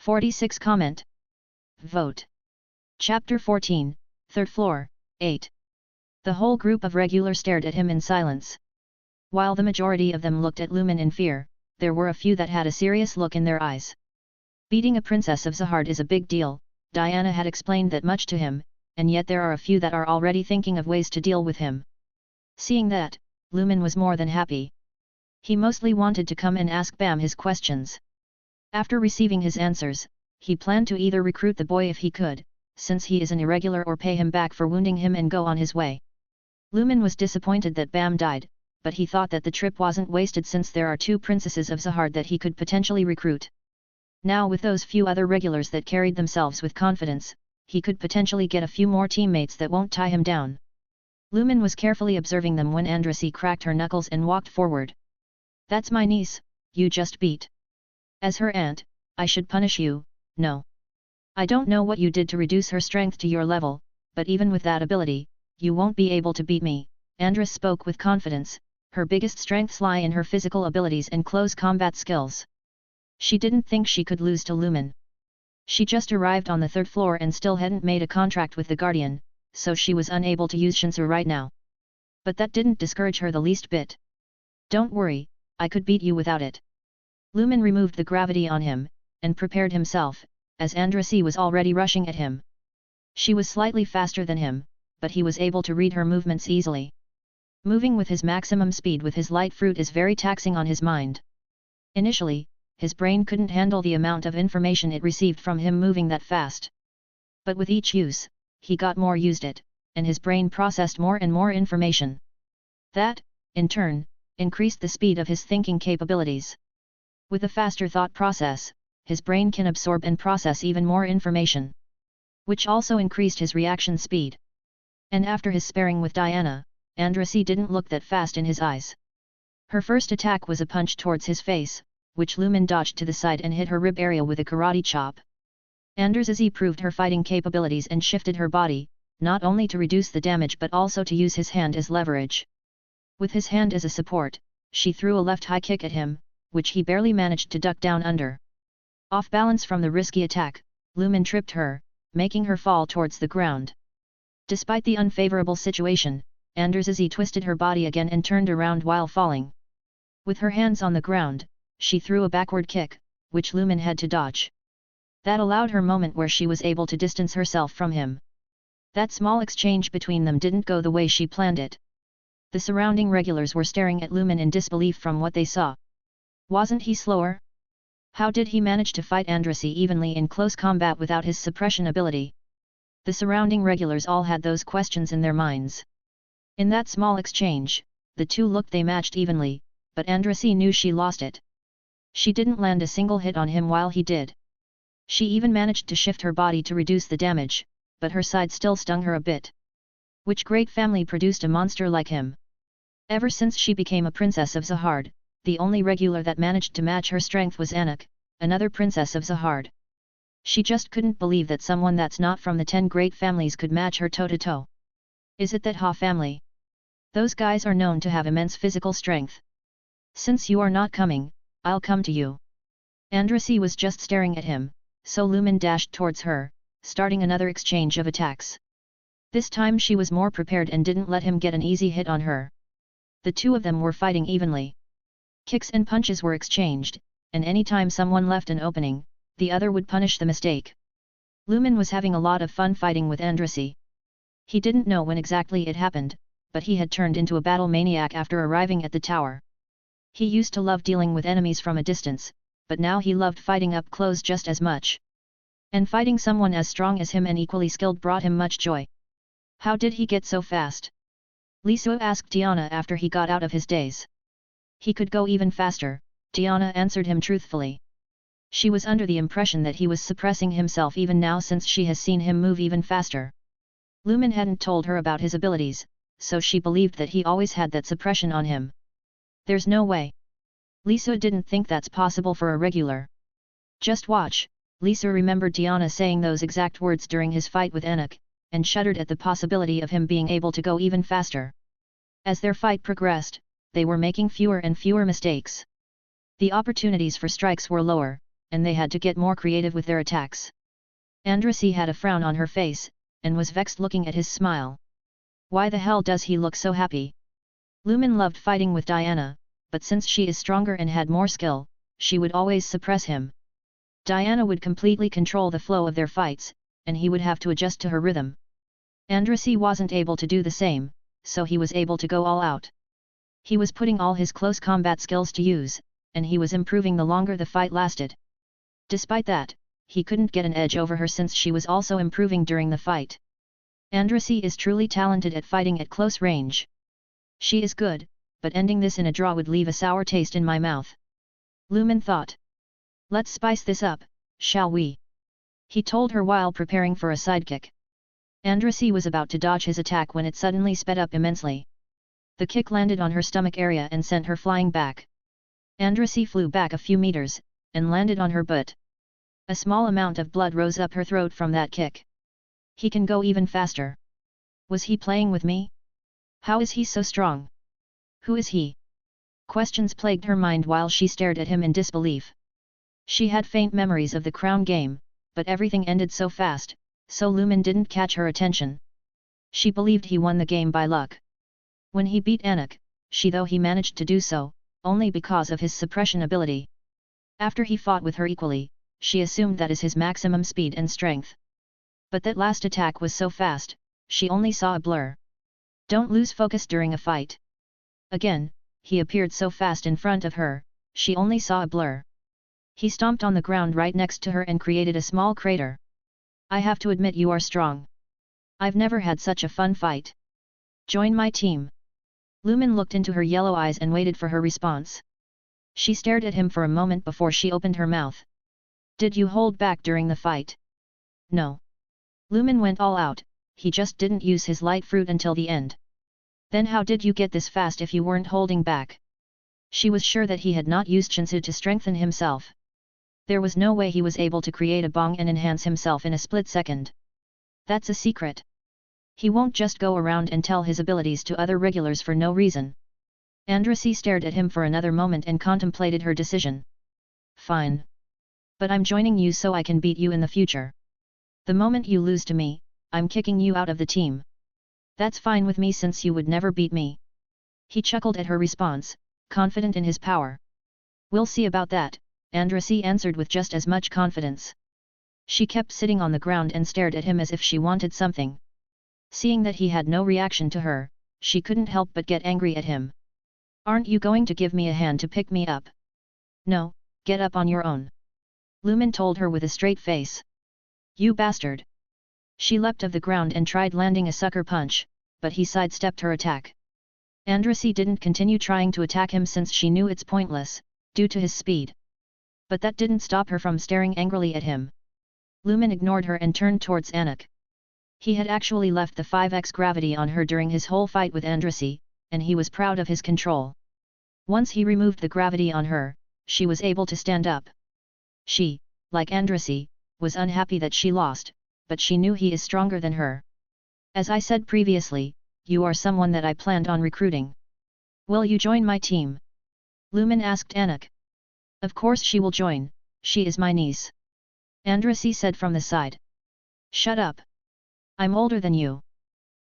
46 Comment. Vote. Chapter 14, 3rd floor, 8. The whole group of regulars stared at him in silence. While the majority of them looked at Lumen in fear, there were a few that had a serious look in their eyes. Beating a princess of Zahard is a big deal, Tiana had explained that much to him, and yet there are a few that are already thinking of ways to deal with him. Seeing that, Lumen was more than happy. He mostly wanted to come and ask Bam his questions. After receiving his answers, he planned to either recruit the boy if he could, since he is an irregular, or pay him back for wounding him and go on his way. Lumen was disappointed that Bam died, but he thought that the trip wasn't wasted since there are 2 princesses of Zahard that he could potentially recruit. Now with those few other regulars that carried themselves with confidence, he could potentially get a few more teammates that won't tie him down. Lumen was carefully observing them when Andrasy cracked her knuckles and walked forward. "That's my niece, you just beat. As her aunt, I should punish you, no. I don't know what you did to reduce her strength to your level, but even with that ability, you won't be able to beat me." Andras spoke with confidence. Her biggest strengths lie in her physical abilities and close combat skills. She didn't think she could lose to Lumen. She just arrived on the 3rd floor and still hadn't made a contract with the Guardian, so she was unable to use Shinsu right now. But that didn't discourage her the least bit. "Don't worry, I could beat you without it." Lumen removed the gravity on him, and prepared himself, as Andrasy was already rushing at him. She was slightly faster than him, but he was able to read her movements easily. Moving with his maximum speed with his light fruit is very taxing on his mind. Initially, his brain couldn't handle the amount of information it received from him moving that fast. But with each use, he got more used it, and his brain processed more and more information. That, in turn, increased the speed of his thinking capabilities. With a faster thought process, his brain can absorb and process even more information, which also increased his reaction speed. And after his sparring with Tiana, Andrasy didn't look that fast in his eyes. Her first attack was a punch towards his face, which Lumen dodged to the side and hit her rib area with a karate chop. Andrasy proved her fighting capabilities and shifted her body, not only to reduce the damage but also to use his hand as leverage. With his hand as a support, she threw a left high kick at him, which he barely managed to duck down under. Off balance from the risky attack, Lumen tripped her, making her fall towards the ground. Despite the unfavorable situation, Andrasy twisted her body again and turned around while falling. With her hands on the ground, she threw a backward kick, which Lumen had to dodge. That allowed her moment where she was able to distance herself from him. That small exchange between them didn't go the way she planned it. The surrounding regulars were staring at Lumen in disbelief from what they saw. Wasn't he slower? How did he manage to fight Andrasy evenly in close combat without his suppression ability? The surrounding regulars all had those questions in their minds. In that small exchange, the two looked they matched evenly, but Andrasy knew she lost it. She didn't land a single hit on him while he did. She even managed to shift her body to reduce the damage, but her side still stung her a bit. Which great family produced a monster like him? Ever since she became a princess of Zahard, the only regular that managed to match her strength was Anak, another princess of Zahard. She just couldn't believe that someone that's not from the 10 great families could match her toe-to-toe. Is it that Ha family? Those guys are known to have immense physical strength. Since you are not coming, I'll come to you. Andrasy was just staring at him, so Lumen dashed towards her, starting another exchange of attacks. This time she was more prepared and didn't let him get an easy hit on her. The two of them were fighting evenly. Kicks and punches were exchanged, and any time someone left an opening, the other would punish the mistake. Lumen was having a lot of fun fighting with Andrasy. He didn't know when exactly it happened, but he had turned into a battle maniac after arriving at the tower. He used to love dealing with enemies from a distance, but now he loved fighting up close just as much. And fighting someone as strong as him and equally skilled brought him much joy. How did he get so fast? Lisu asked Tiana after he got out of his daze. He could go even faster, Tiana answered him truthfully. She was under the impression that he was suppressing himself even now since she has seen him move even faster. Lumen hadn't told her about his abilities, so she believed that he always had that suppression on him. There's no way. Lisu didn't think that's possible for a regular. Just watch, Lisu remembered Tiana saying those exact words during his fight with Anak, and shuddered at the possibility of him being able to go even faster. As their fight progressed, they were making fewer and fewer mistakes. The opportunities for strikes were lower, and they had to get more creative with their attacks. Andrasi had a frown on her face, and was vexed looking at his smile. Why the hell does he look so happy? Lumen loved fighting with Tiana, but since she is stronger and had more skill, she would always suppress him. Tiana would completely control the flow of their fights, and he would have to adjust to her rhythm. Andrasi wasn't able to do the same, so he was able to go all out. He was putting all his close combat skills to use, and he was improving the longer the fight lasted. Despite that, he couldn't get an edge over her since she was also improving during the fight. Andrasi is truly talented at fighting at close range. She is good, but ending this in a draw would leave a sour taste in my mouth. Lumen thought. Let's spice this up, shall we? He told her while preparing for a sidekick. Andrasi was about to dodge his attack when it suddenly sped up immensely. The kick landed on her stomach area and sent her flying back. Andrasi flew back a few meters, and landed on her butt. A small amount of blood rose up her throat from that kick. He can go even faster. Was he playing with me? How is he so strong? Who is he? Questions plagued her mind while she stared at him in disbelief. She had faint memories of the crown game, but everything ended so fast, so Lumen didn't catch her attention. She believed he won the game by luck. When he beat Anak, though he managed to do so, only because of his suppression ability. After he fought with her equally, she assumed that is his maximum speed and strength. But that last attack was so fast, she only saw a blur. Don't lose focus during a fight. Again, he appeared so fast in front of her, she only saw a blur. He stomped on the ground right next to her and created a small crater. I have to admit you are strong. I've never had such a fun fight. Join my team. Lumen looked into her yellow eyes and waited for her response. She stared at him for a moment before she opened her mouth. Did you hold back during the fight? No. Lumen went all out, he just didn't use his light fruit until the end. Then how did you get this fast if you weren't holding back? She was sure that he had not used Shinsu to strengthen himself. There was no way he was able to create a bong and enhance himself in a split second. That's a secret. He won't just go around and tell his abilities to other regulars for no reason. Andrasi stared at him for another moment and contemplated her decision. Fine. But I'm joining you so I can beat you in the future. The moment you lose to me, I'm kicking you out of the team. That's fine with me since you would never beat me. He chuckled at her response, confident in his power. We'll see about that, Andrasi answered with just as much confidence. She kept sitting on the ground and stared at him as if she wanted something. Seeing that he had no reaction to her, she couldn't help but get angry at him. Aren't you going to give me a hand to pick me up? No, get up on your own. Lumen told her with a straight face. You bastard! She leapt off the ground and tried landing a sucker punch, but he sidestepped her attack. Andrasi didn't continue trying to attack him since she knew it's pointless, due to his speed. But that didn't stop her from staring angrily at him. Lumen ignored her and turned towards Anak. He had actually left the 5x gravity on her during his whole fight with Andrasi, and he was proud of his control. Once he removed the gravity on her, she was able to stand up. She, like Andrasi, was unhappy that she lost, but she knew he is stronger than her. As I said previously, you are someone that I planned on recruiting. Will you join my team? Lumen asked Anak. Of course she will join, she is my niece. Andrasi said from the side. Shut up. I'm older than you.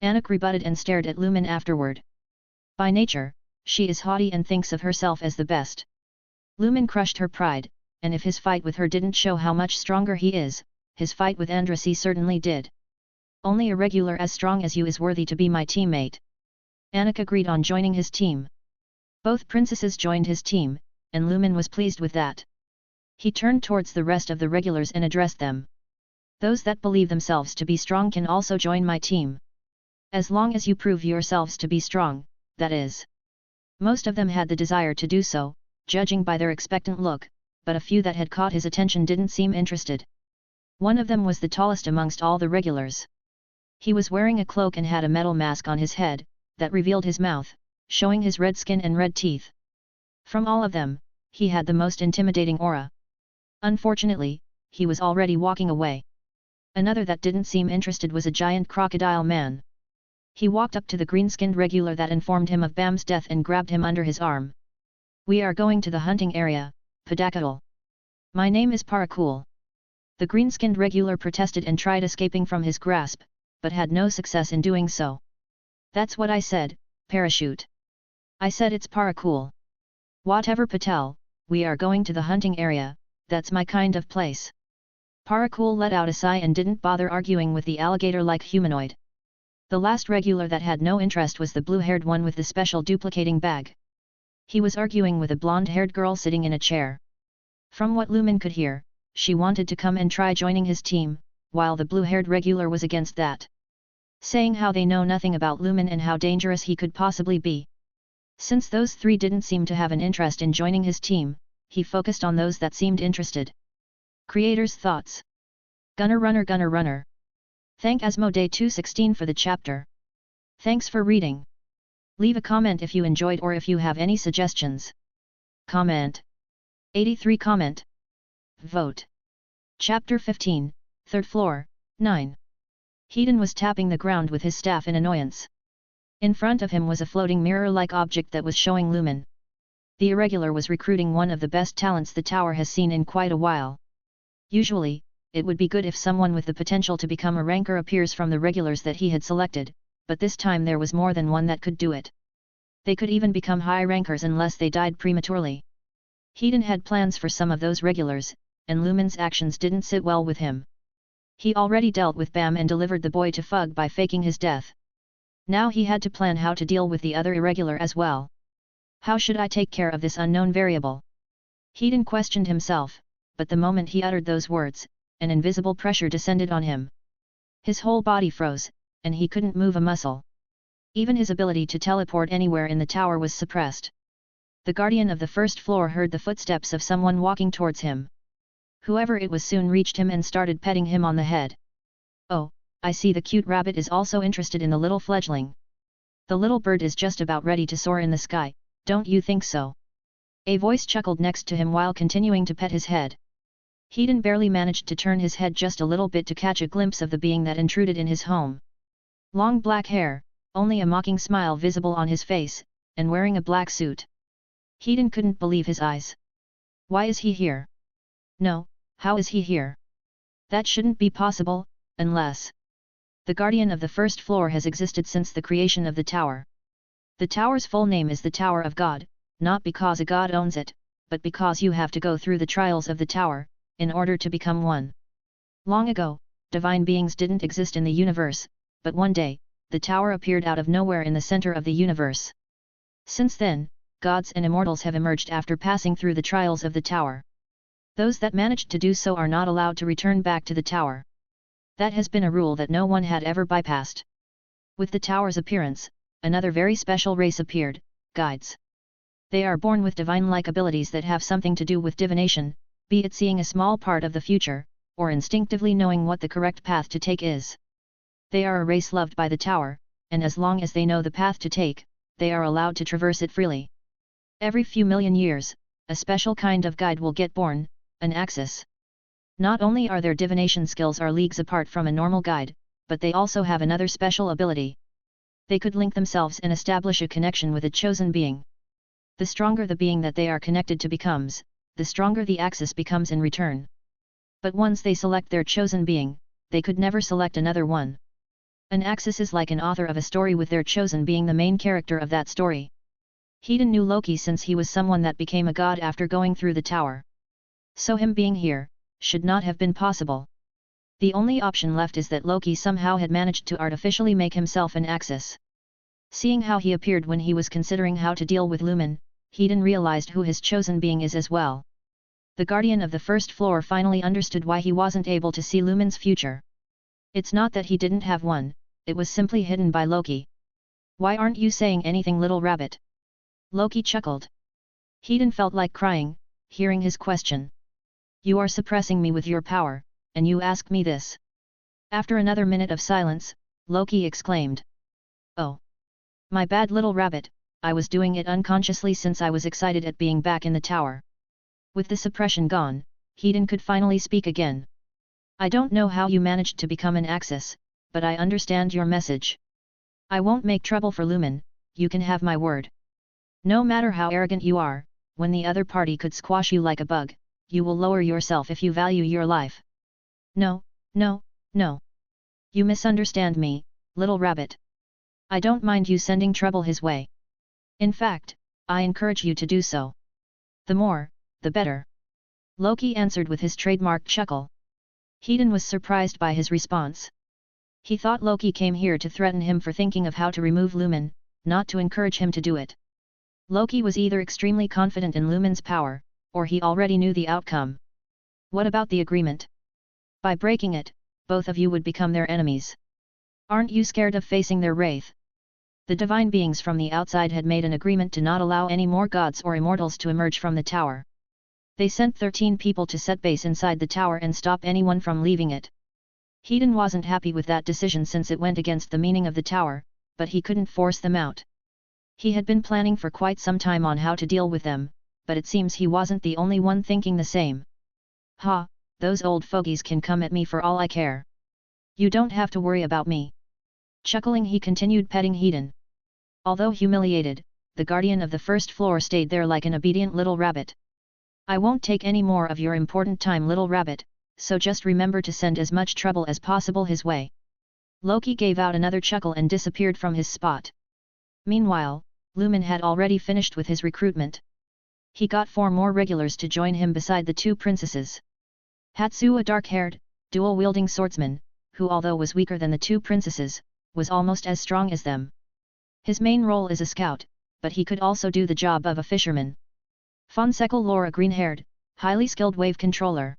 Anak rebutted and stared at Lumen afterward. By nature, she is haughty and thinks of herself as the best. Lumen crushed her pride, and if his fight with her didn't show how much stronger he is, his fight with Andrasi certainly did. Only a regular as strong as you is worthy to be my teammate. Anak agreed on joining his team. Both princesses joined his team, and Lumen was pleased with that. He turned towards the rest of the regulars and addressed them. Those that believe themselves to be strong can also join my team. As long as you prove yourselves to be strong, that is. Most of them had the desire to do so, judging by their expectant look, but a few that had caught his attention didn't seem interested. One of them was the tallest amongst all the regulars. He was wearing a cloak and had a metal mask on his head, that revealed his mouth, showing his red skin and red teeth. From all of them, he had the most intimidating aura. Unfortunately, he was already walking away. Another that didn't seem interested was a giant crocodile man. He walked up to the green-skinned regular that informed him of Bam's death and grabbed him under his arm. We are going to the hunting area, Padakal. My name is Paracool. The green-skinned regular protested and tried escaping from his grasp, but had no success in doing so. That's what I said, parachute. I said it's Paracool. Whatever Patel, we are going to the hunting area, that's my kind of place. Paracool let out a sigh and didn't bother arguing with the alligator-like humanoid. The last regular that had no interest was the blue-haired one with the special duplicating bag. He was arguing with a blonde-haired girl sitting in a chair. From what Lumen could hear, she wanted to come and try joining his team, while the blue-haired regular was against that. Saying how they know nothing about Lumen and how dangerous he could possibly be. Since those three didn't seem to have an interest in joining his team, he focused on those that seemed interested. Creator's thoughts. Gunner Runner. Thank Asmodee 216 for the chapter. Thanks for reading. Leave a comment if you enjoyed or if you have any suggestions. Comment. 83 comment. Vote. Chapter 15, 3rd floor, 9. Hedon was tapping the ground with his staff in annoyance. In front of him was a floating mirror-like object that was showing Lumen. The irregular was recruiting one of the best talents the tower has seen in quite a while. Usually, it would be good if someone with the potential to become a ranker appears from the regulars that he had selected, but this time there was more than one that could do it. They could even become high rankers unless they died prematurely. Hedon had plans for some of those regulars, and Lumen's actions didn't sit well with him. He already dealt with Bam and delivered the boy to Fug by faking his death. Now he had to plan how to deal with the other irregular as well. How should I take care of this unknown variable? Hedon questioned himself, but the moment he uttered those words, an invisible pressure descended on him. His whole body froze, and he couldn't move a muscle. Even his ability to teleport anywhere in the tower was suppressed. The guardian of the first floor heard the footsteps of someone walking towards him. Whoever it was soon reached him and started petting him on the head. Oh, I see the cute rabbit is also interested in the little fledgling. The little bird is just about ready to soar in the sky, don't you think so? A voice chuckled next to him while continuing to pet his head. Hedon barely managed to turn his head just a little bit to catch a glimpse of the being that intruded in his home. Long black hair, only a mocking smile visible on his face, and wearing a black suit. Hedon couldn't believe his eyes. Why is he here? No, how is he here? That shouldn't be possible, unless... The guardian of the first floor has existed since the creation of the tower. The tower's full name is the Tower of God, not because a god owns it, but because you have to go through the trials of the tower, in order to become one. Long ago, divine beings didn't exist in the universe, but one day, the tower appeared out of nowhere in the center of the universe. Since then, gods and immortals have emerged after passing through the trials of the tower. Those that managed to do so are not allowed to return back to the tower. That has been a rule that no one had ever bypassed. With the tower's appearance, another very special race appeared, guides. They are born with divine-like abilities that have something to do with divination, be it seeing a small part of the future, or instinctively knowing what the correct path to take is. They are a race loved by the tower, and as long as they know the path to take, they are allowed to traverse it freely. Every few million years, a special kind of guide will get born, an axis. Not only are their divination skills are leagues apart from a normal guide, but they also have another special ability. They could link themselves and establish a connection with a chosen being. The stronger the being that they are connected to becomes, the stronger the axis becomes in return. But once they select their chosen being, they could never select another one. An axis is like an author of a story with their chosen being the main character of that story. Hedon knew Loki since he was someone that became a god after going through the tower. So him being here, should not have been possible. The only option left is that Loki somehow had managed to artificially make himself an axis. Seeing how he appeared when he was considering how to deal with Lumen, Hedon realized who his chosen being is as well. The guardian of the first floor finally understood why he wasn't able to see Lumen's future. It's not that he didn't have one, it was simply hidden by Loki. Why aren't you saying anything, little rabbit? Loki chuckled. Hedon felt like crying, hearing his question. You are suppressing me with your power, and you ask me this. After another minute of silence, Loki exclaimed. Oh! My bad, little rabbit, I was doing it unconsciously since I was excited at being back in the tower. With the suppression gone, Hedon could finally speak again. I don't know how you managed to become an axis, but I understand your message. I won't make trouble for Lumen, you can have my word. No matter how arrogant you are, when the other party could squash you like a bug, you will lower yourself if you value your life. No, no, no. You misunderstand me, little rabbit. I don't mind you sending trouble his way. In fact, I encourage you to do so. The more, the better. Loki answered with his trademark chuckle. Hedon was surprised by his response. He thought Loki came here to threaten him for thinking of how to remove Lumen, not to encourage him to do it. Loki was either extremely confident in Lumen's power, or he already knew the outcome. What about the agreement? By breaking it, both of you would become their enemies. Aren't you scared of facing their wrath? The divine beings from the outside had made an agreement to not allow any more gods or immortals to emerge from the tower. They sent 13 people to set base inside the tower and stop anyone from leaving it. Hedon wasn't happy with that decision since it went against the meaning of the tower, but he couldn't force them out. He had been planning for quite some time on how to deal with them, but it seems he wasn't the only one thinking the same. Ha, those old fogies can come at me for all I care. You don't have to worry about me. Chuckling, he continued petting Hedon. Although humiliated, the guardian of the first floor stayed there like an obedient little rabbit. I won't take any more of your important time, little rabbit, so just remember to send as much trouble as possible his way. Loki gave out another chuckle and disappeared from his spot. Meanwhile, Lumen had already finished with his recruitment. He got 4 more regulars to join him beside the 2 princesses. Hatsu, a dark-haired, dual-wielding swordsman, who although was weaker than the 2 princesses, was almost as strong as them. His main role is a scout, but he could also do the job of a fisherman. Fonseca Lore, a green-haired, highly skilled wave controller.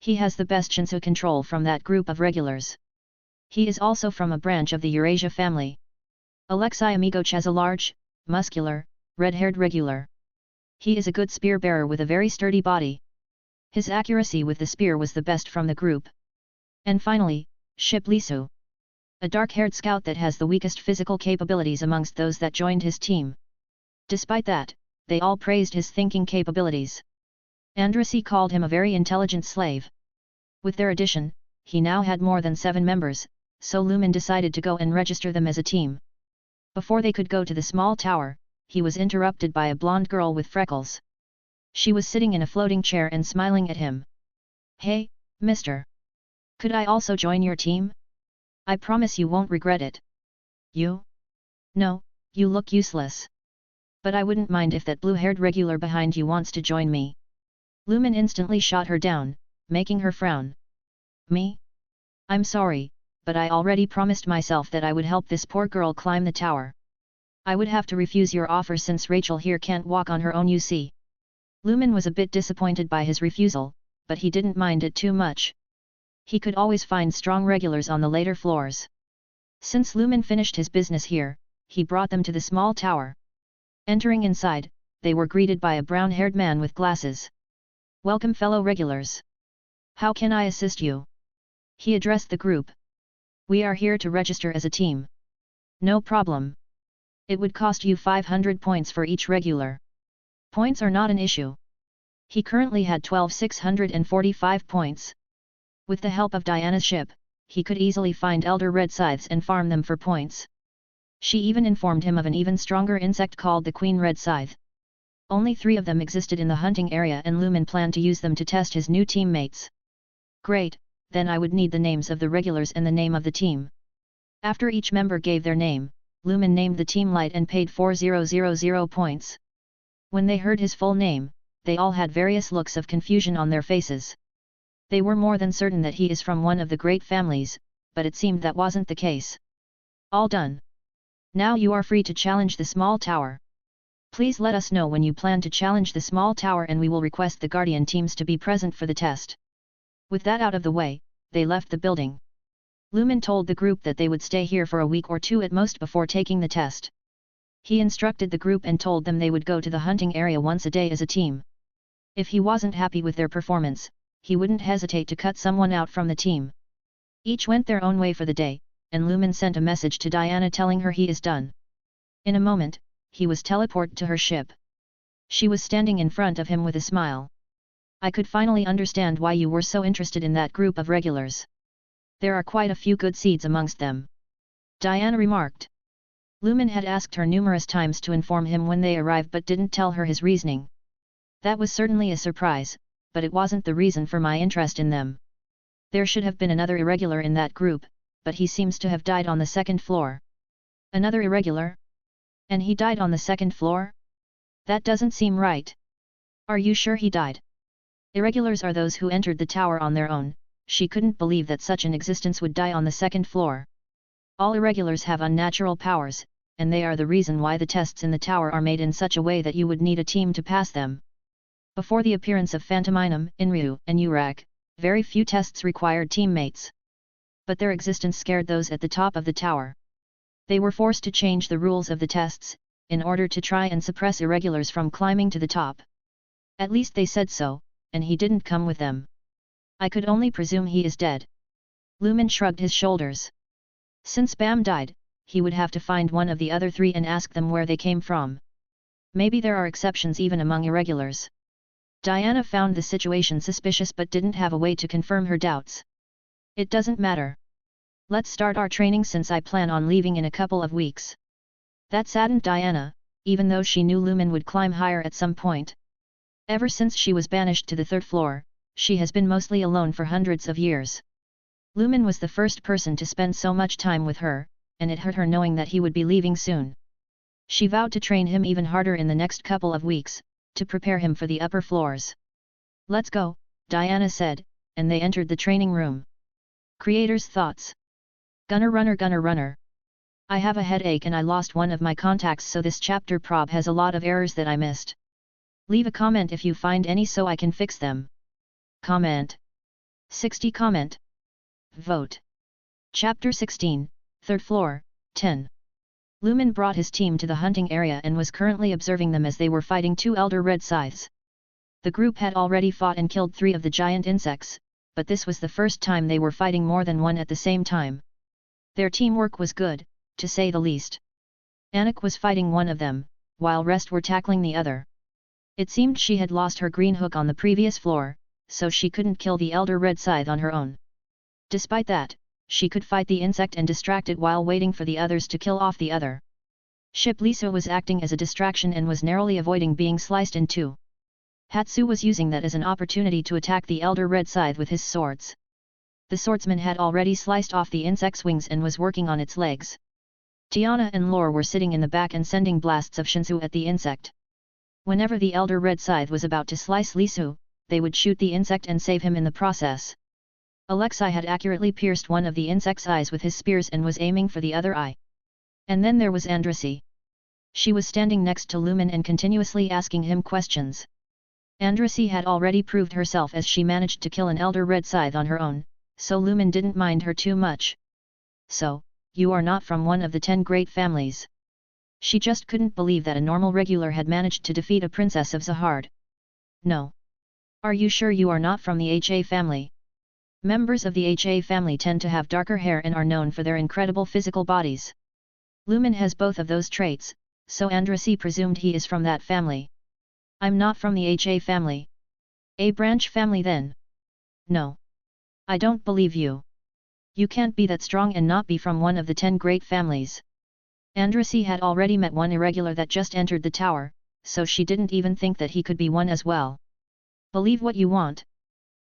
He has the best Shinsu control from that group of regulars. He is also from a branch of the Eurasia family. Alexei Amigoch has a large, muscular, red-haired regular. He is a good spear bearer with a very sturdy body. His accuracy with the spear was the best from the group. And finally, Ship Lisu. A dark-haired scout that has the weakest physical capabilities amongst those that joined his team. Despite that, they all praised his thinking capabilities. Andrasi called him a very intelligent slave. With their addition, he now had more than 7 members, so Lumen decided to go and register them as a team. Before they could go to the small tower, he was interrupted by a blonde girl with freckles. She was sitting in a floating chair and smiling at him. Hey, mister! Could I also join your team? I promise you won't regret it. You? No, you look useless. But I wouldn't mind if that blue-haired regular behind you wants to join me. Lumen instantly shot her down, making her frown. Me? I'm sorry, but I already promised myself that I would help this poor girl climb the tower. I would have to refuse your offer since Rachel here can't walk on her own, you see. Lumen was a bit disappointed by his refusal, but he didn't mind it too much. He could always find strong regulars on the later floors. Since Lumen finished his business here, he brought them to the small tower. Entering inside, they were greeted by a brown-haired man with glasses. Welcome, fellow regulars. How can I assist you? He addressed the group. We are here to register as a team. No problem. It would cost you 500 points for each regular. Points are not an issue. He currently had 12,645 points. With the help of Diana's ship, he could easily find elder red scythes and farm them for points. She even informed him of an even stronger insect called the Queen Red Scythe. Only 3 of them existed in the hunting area and Lumen planned to use them to test his new teammates. Great, then I would need the names of the regulars and the name of the team. After each member gave their name, Lumen named the team Light and paid 4,000 points. When they heard his full name, they all had various looks of confusion on their faces. They were more than certain that he is from one of the great families, but it seemed that wasn't the case. All done. Now you are free to challenge the small tower. Please let us know when you plan to challenge the small tower and we will request the Guardian teams to be present for the test. With that out of the way, they left the building. Lumen told the group that they would stay here for a week or 2 at most before taking the test. He instructed the group and told them they would go to the hunting area once a day as a team. If he wasn't happy with their performance, he wouldn't hesitate to cut someone out from the team. Each went their own way for the day, and Lumen sent a message to Diana telling her he is done. In a moment, he was teleported to her ship. She was standing in front of him with a smile. I could finally understand why you were so interested in that group of regulars. There are quite a few good seeds amongst them. Diana remarked. Lumen had asked her numerous times to inform him when they arrived but didn't tell her his reasoning. That was certainly a surprise, but it wasn't the reason for my interest in them. There should have been another irregular in that group, but he seems to have died on the second floor. Another irregular? And he died on the second floor? That doesn't seem right. Are you sure he died? Irregulars are those who entered the tower on their own. She couldn't believe that such an existence would die on the second floor. All irregulars have unnatural powers, and they are the reason why the tests in the tower are made in such a way that you would need a team to pass them. Before the appearance of Phantominum, Inryu, and Urak, very few tests required teammates. But their existence scared those at the top of the tower. They were forced to change the rules of the tests, in order to try and suppress irregulars from climbing to the top. At least they said so, and he didn't come with them. I could only presume he is dead. Lumen shrugged his shoulders. Since Bam died, he would have to find one of the other three and ask them where they came from. Maybe there are exceptions even among irregulars. Tiana found the situation suspicious but didn't have a way to confirm her doubts. It doesn't matter. Let's start our training since I plan on leaving in a couple of weeks. That saddened Tiana, even though she knew Lumen would climb higher at some point. Ever since she was banished to the third floor, she has been mostly alone for hundreds of years. Lumen was the first person to spend so much time with her, and it hurt her knowing that he would be leaving soon. She vowed to train him even harder in the next couple of weeks, to prepare him for the upper floors. Let's go, Tiana said, and they entered the training room. Creator's thoughts. Gunner runner. I have a headache and I lost one of my contacts, so this chapter prob has a lot of errors that I missed. Leave a comment if you find any so I can fix them. Comment. 60 comment. Vote. Chapter 16, Third Floor, 10. Lumen brought his team to the hunting area and was currently observing them as they were fighting two elder red scythes. The group had already fought and killed 3 of the giant insects, but this was the first time they were fighting more than one at the same time. Their teamwork was good, to say the least. Anik was fighting one of them, while rest were tackling the other. It seemed she had lost her green hook on the previous floor, so she couldn't kill the elder red scythe on her own. Despite that, she could fight the insect and distract it while waiting for the others to kill off the other. Ship Lisa was acting as a distraction and was narrowly avoiding being sliced in two. Hatsu was using that as an opportunity to attack the elder red scythe with his swords. The swordsman had already sliced off the insect's wings and was working on its legs. Tiana and Lore were sitting in the back and sending blasts of Shinsu at the insect. Whenever the elder red scythe was about to slice Lisu, they would shoot the insect and save him in the process. Alexei had accurately pierced one of the insect's eyes with his spears and was aiming for the other eye. And then there was Andrasi. She was standing next to Lumen and continuously asking him questions. Andrasi had already proved herself as she managed to kill an elder red scythe on her own, so Lumen didn't mind her too much. So, you are not from one of the 10 great families. She just couldn't believe that a normal regular had managed to defeat a princess of Zahard. No. Are you sure you are not from the HA family? Members of the HA family tend to have darker hair and are known for their incredible physical bodies. Lumen has both of those traits, so Andrasi presumed he is from that family. I'm not from the HA family. A branch family then? No. I don't believe you. You can't be that strong and not be from one of the 10 great families. Andrasi had already met one irregular that just entered the tower, so she didn't even think that he could be one as well. Believe what you want.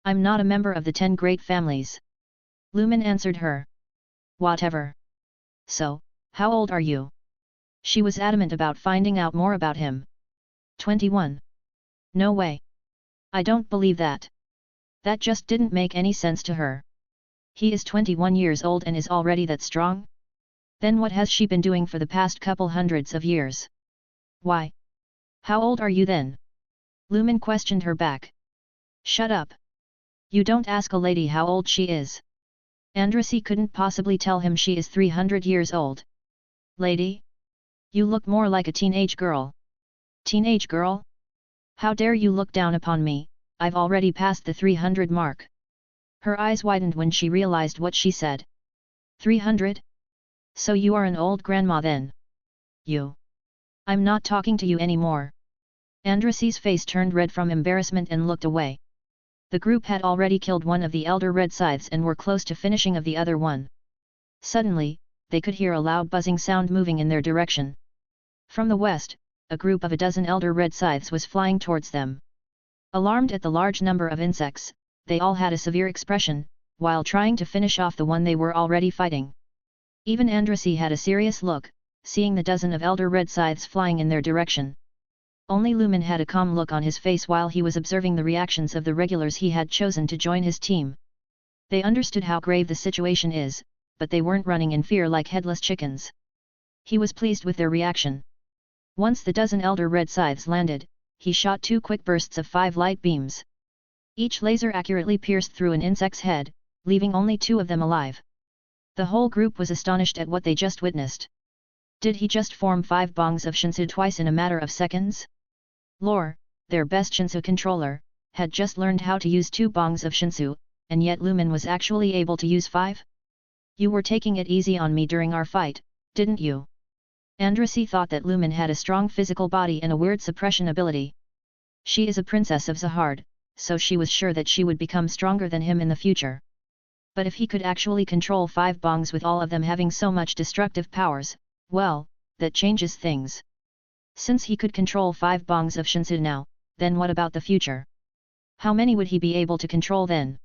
I'm not a member of the 10 great families. Lumen answered her. Whatever. So, how old are you? She was adamant about finding out more about him. 21. No way. I don't believe that. That just didn't make any sense to her. He is 21 years old and is already that strong? Then what has she been doing for the past couple hundreds of years? Why? How old are you then? Lumen questioned her back. Shut up. You don't ask a lady how old she is. Andrasi couldn't possibly tell him she is 300 years old. Lady? You look more like a teenage girl. Teenage girl? How dare you look down upon me, I've already passed the 300 mark. Her eyes widened when she realized what she said. 300? So you are an old grandma then? You. I'm not talking to you anymore. Andrasi's face turned red from embarrassment and looked away. The group had already killed one of the elder red scythes and were close to finishing of the other one. Suddenly, they could hear a loud buzzing sound moving in their direction. From the west, a group of a dozen elder red scythes was flying towards them. Alarmed at the large number of insects, they all had a severe expression, while trying to finish off the one they were already fighting. Even Andrassy had a serious look, seeing the dozen of elder red scythes flying in their direction. Only Lumen had a calm look on his face while he was observing the reactions of the regulars he had chosen to join his team. They understood how grave the situation is, but they weren't running in fear like headless chickens. He was pleased with their reaction. Once the dozen elder red scythes landed, he shot 2 quick bursts of 5 light beams. Each laser accurately pierced through an insect's head, leaving only 2 of them alive. The whole group was astonished at what they just witnessed. Did he just form 5 bongs of Shinsu twice in a matter of seconds? Lore, their best Shinsu controller, had just learned how to use 2 bongs of Shinsu, and yet Lumen was actually able to use 5? You were taking it easy on me during our fight, didn't you? Andrassy thought that Lumen had a strong physical body and a weird suppression ability. She is a princess of Zahard, so she was sure that she would become stronger than him in the future. But if he could actually control 5 bongs with all of them having so much destructive powers, well, that changes things. Since he could control 5 bongs of Shinsu now, then what about the future? How many would he be able to control then?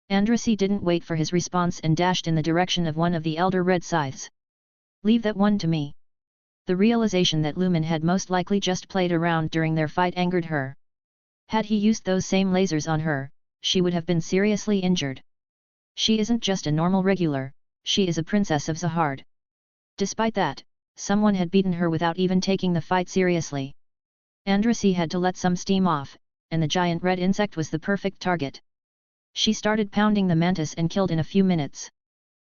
Andrassy didn't wait for his response and dashed in the direction of one of the elder red scythes. Leave that one to me. The realization that Lumen had most likely just played around during their fight angered her. Had he used those same lasers on her, she would have been seriously injured. She isn't just a normal regular, she is a princess of Zahard. Despite that, someone had beaten her without even taking the fight seriously. Andrassy had to let some steam off, and the giant red insect was the perfect target. She started pounding the mantis and killed in a few minutes.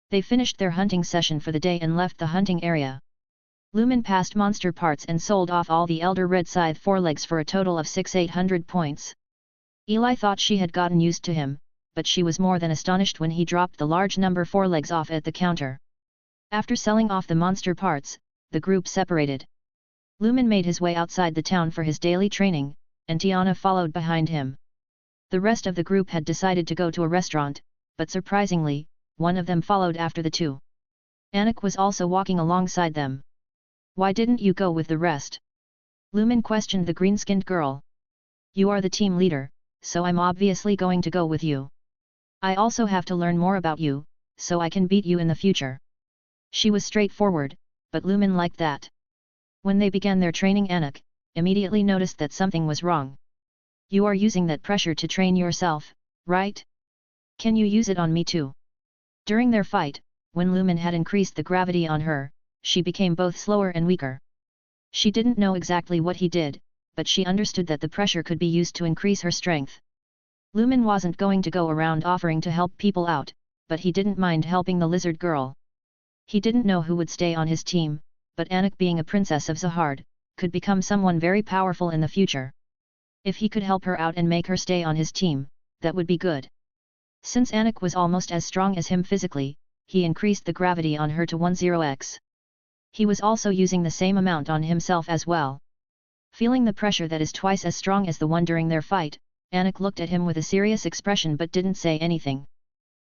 They finished their hunting session for the day and left the hunting area. Lumen passed monster parts and sold off all the elder red scythe forelegs for a total of 6,800 points. Eli thought she had gotten used to him, but she was more than astonished when he dropped the large number forelegs off at the counter. After selling off the monster parts, the group separated. Lumen made his way outside the town for his daily training, and Tiana followed behind him. The rest of the group had decided to go to a restaurant, but surprisingly, one of them followed after the 2. Anik was also walking alongside them. Why didn't you go with the rest? Lumen questioned the green-skinned girl. You are the team leader, so I'm obviously going to go with you. I also have to learn more about you, so I can beat you in the future. She was straightforward, but Lumen liked that. When they began their training, Anik immediately noticed that something was wrong. You are using that pressure to train yourself, right? Can you use it on me too? During their fight, when Lumen had increased the gravity on her, she became both slower and weaker. She didn't know exactly what he did, but she understood that the pressure could be used to increase her strength. Lumen wasn't going to go around offering to help people out, but he didn't mind helping the lizard girl. He didn't know who would stay on his team, but Anik, being a princess of Zahard, could become someone very powerful in the future. If he could help her out and make her stay on his team, that would be good. Since Anik was almost as strong as him physically, he increased the gravity on her to 10x. He was also using the same amount on himself as well. Feeling the pressure that is twice as strong as the one during their fight, Anik looked at him with a serious expression but didn't say anything.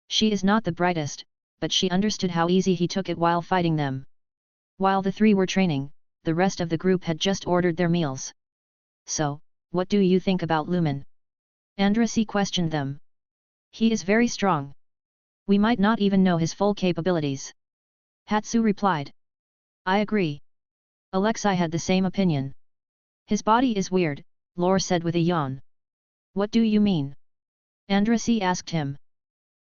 She is not the brightest, but she understood how easy he took it while fighting them. While the 3 were training, the rest of the group had just ordered their meals. So, what do you think about Lumen? Andrassy questioned them. He is very strong. We might not even know his full capabilities. Hatsu replied. I agree. Alexei had the same opinion. His body is weird, Lore said with a yawn. What do you mean? Andrassy asked him.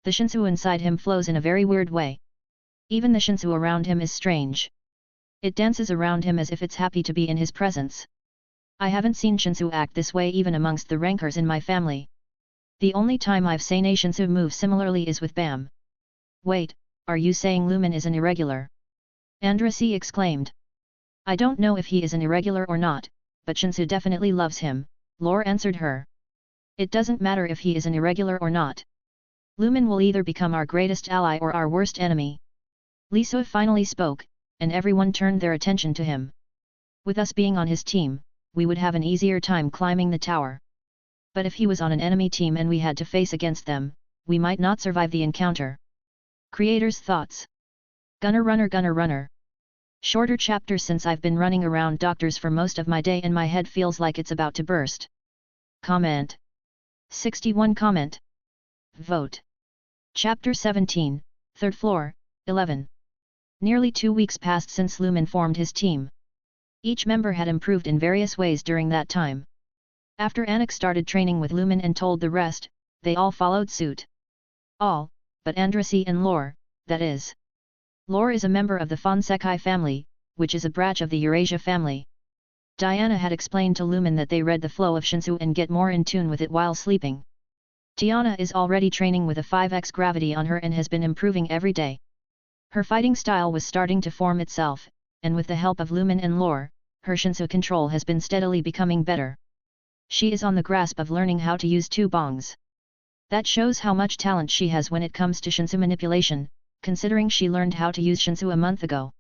The Shinsu inside him flows in a very weird way. Even the Shinsu around him is strange. It dances around him as if it's happy to be in his presence. I haven't seen Shinsu act this way even amongst the rankers in my family. The only time I've seen a Shinsu move similarly is with Bam. Wait, are you saying Lumen is an irregular? Andrassy exclaimed. I don't know if he is an irregular or not, but Shinsu definitely loves him, Lore answered her. It doesn't matter if he is an irregular or not. Lumen will either become our greatest ally or our worst enemy. Liso finally spoke, and everyone turned their attention to him. With us being on his team, we would have an easier time climbing the tower. But if he was on an enemy team and we had to face against them, we might not survive the encounter. Creators' thoughts. Gunner runner. Shorter chapter. Since I've been running around doctors for most of my day and my head feels like it's about to burst. Comment. 61 Comment. Vote. Chapter 17, 3rd Floor, 11. Nearly 2 weeks passed since Lumen formed his team. Each member had improved in various ways during that time. After Anik started training with Lumen and told the rest, they all followed suit. All, but Andrasi and Lore, that is. Lore is a member of the Fonsekai family, which is a branch of the Eurasia family. Tiana had explained to Lumen that they read the flow of Shinsu and get more in tune with it while sleeping. Tiana is already training with a 5x gravity on her and has been improving every day. Her fighting style was starting to form itself, and with the help of Lumen and Lore, her Shinsu control has been steadily becoming better. She is on the grasp of learning how to use 2 bongs. That shows how much talent she has when it comes to Shinsu manipulation, considering she learned how to use Shinsu a month ago.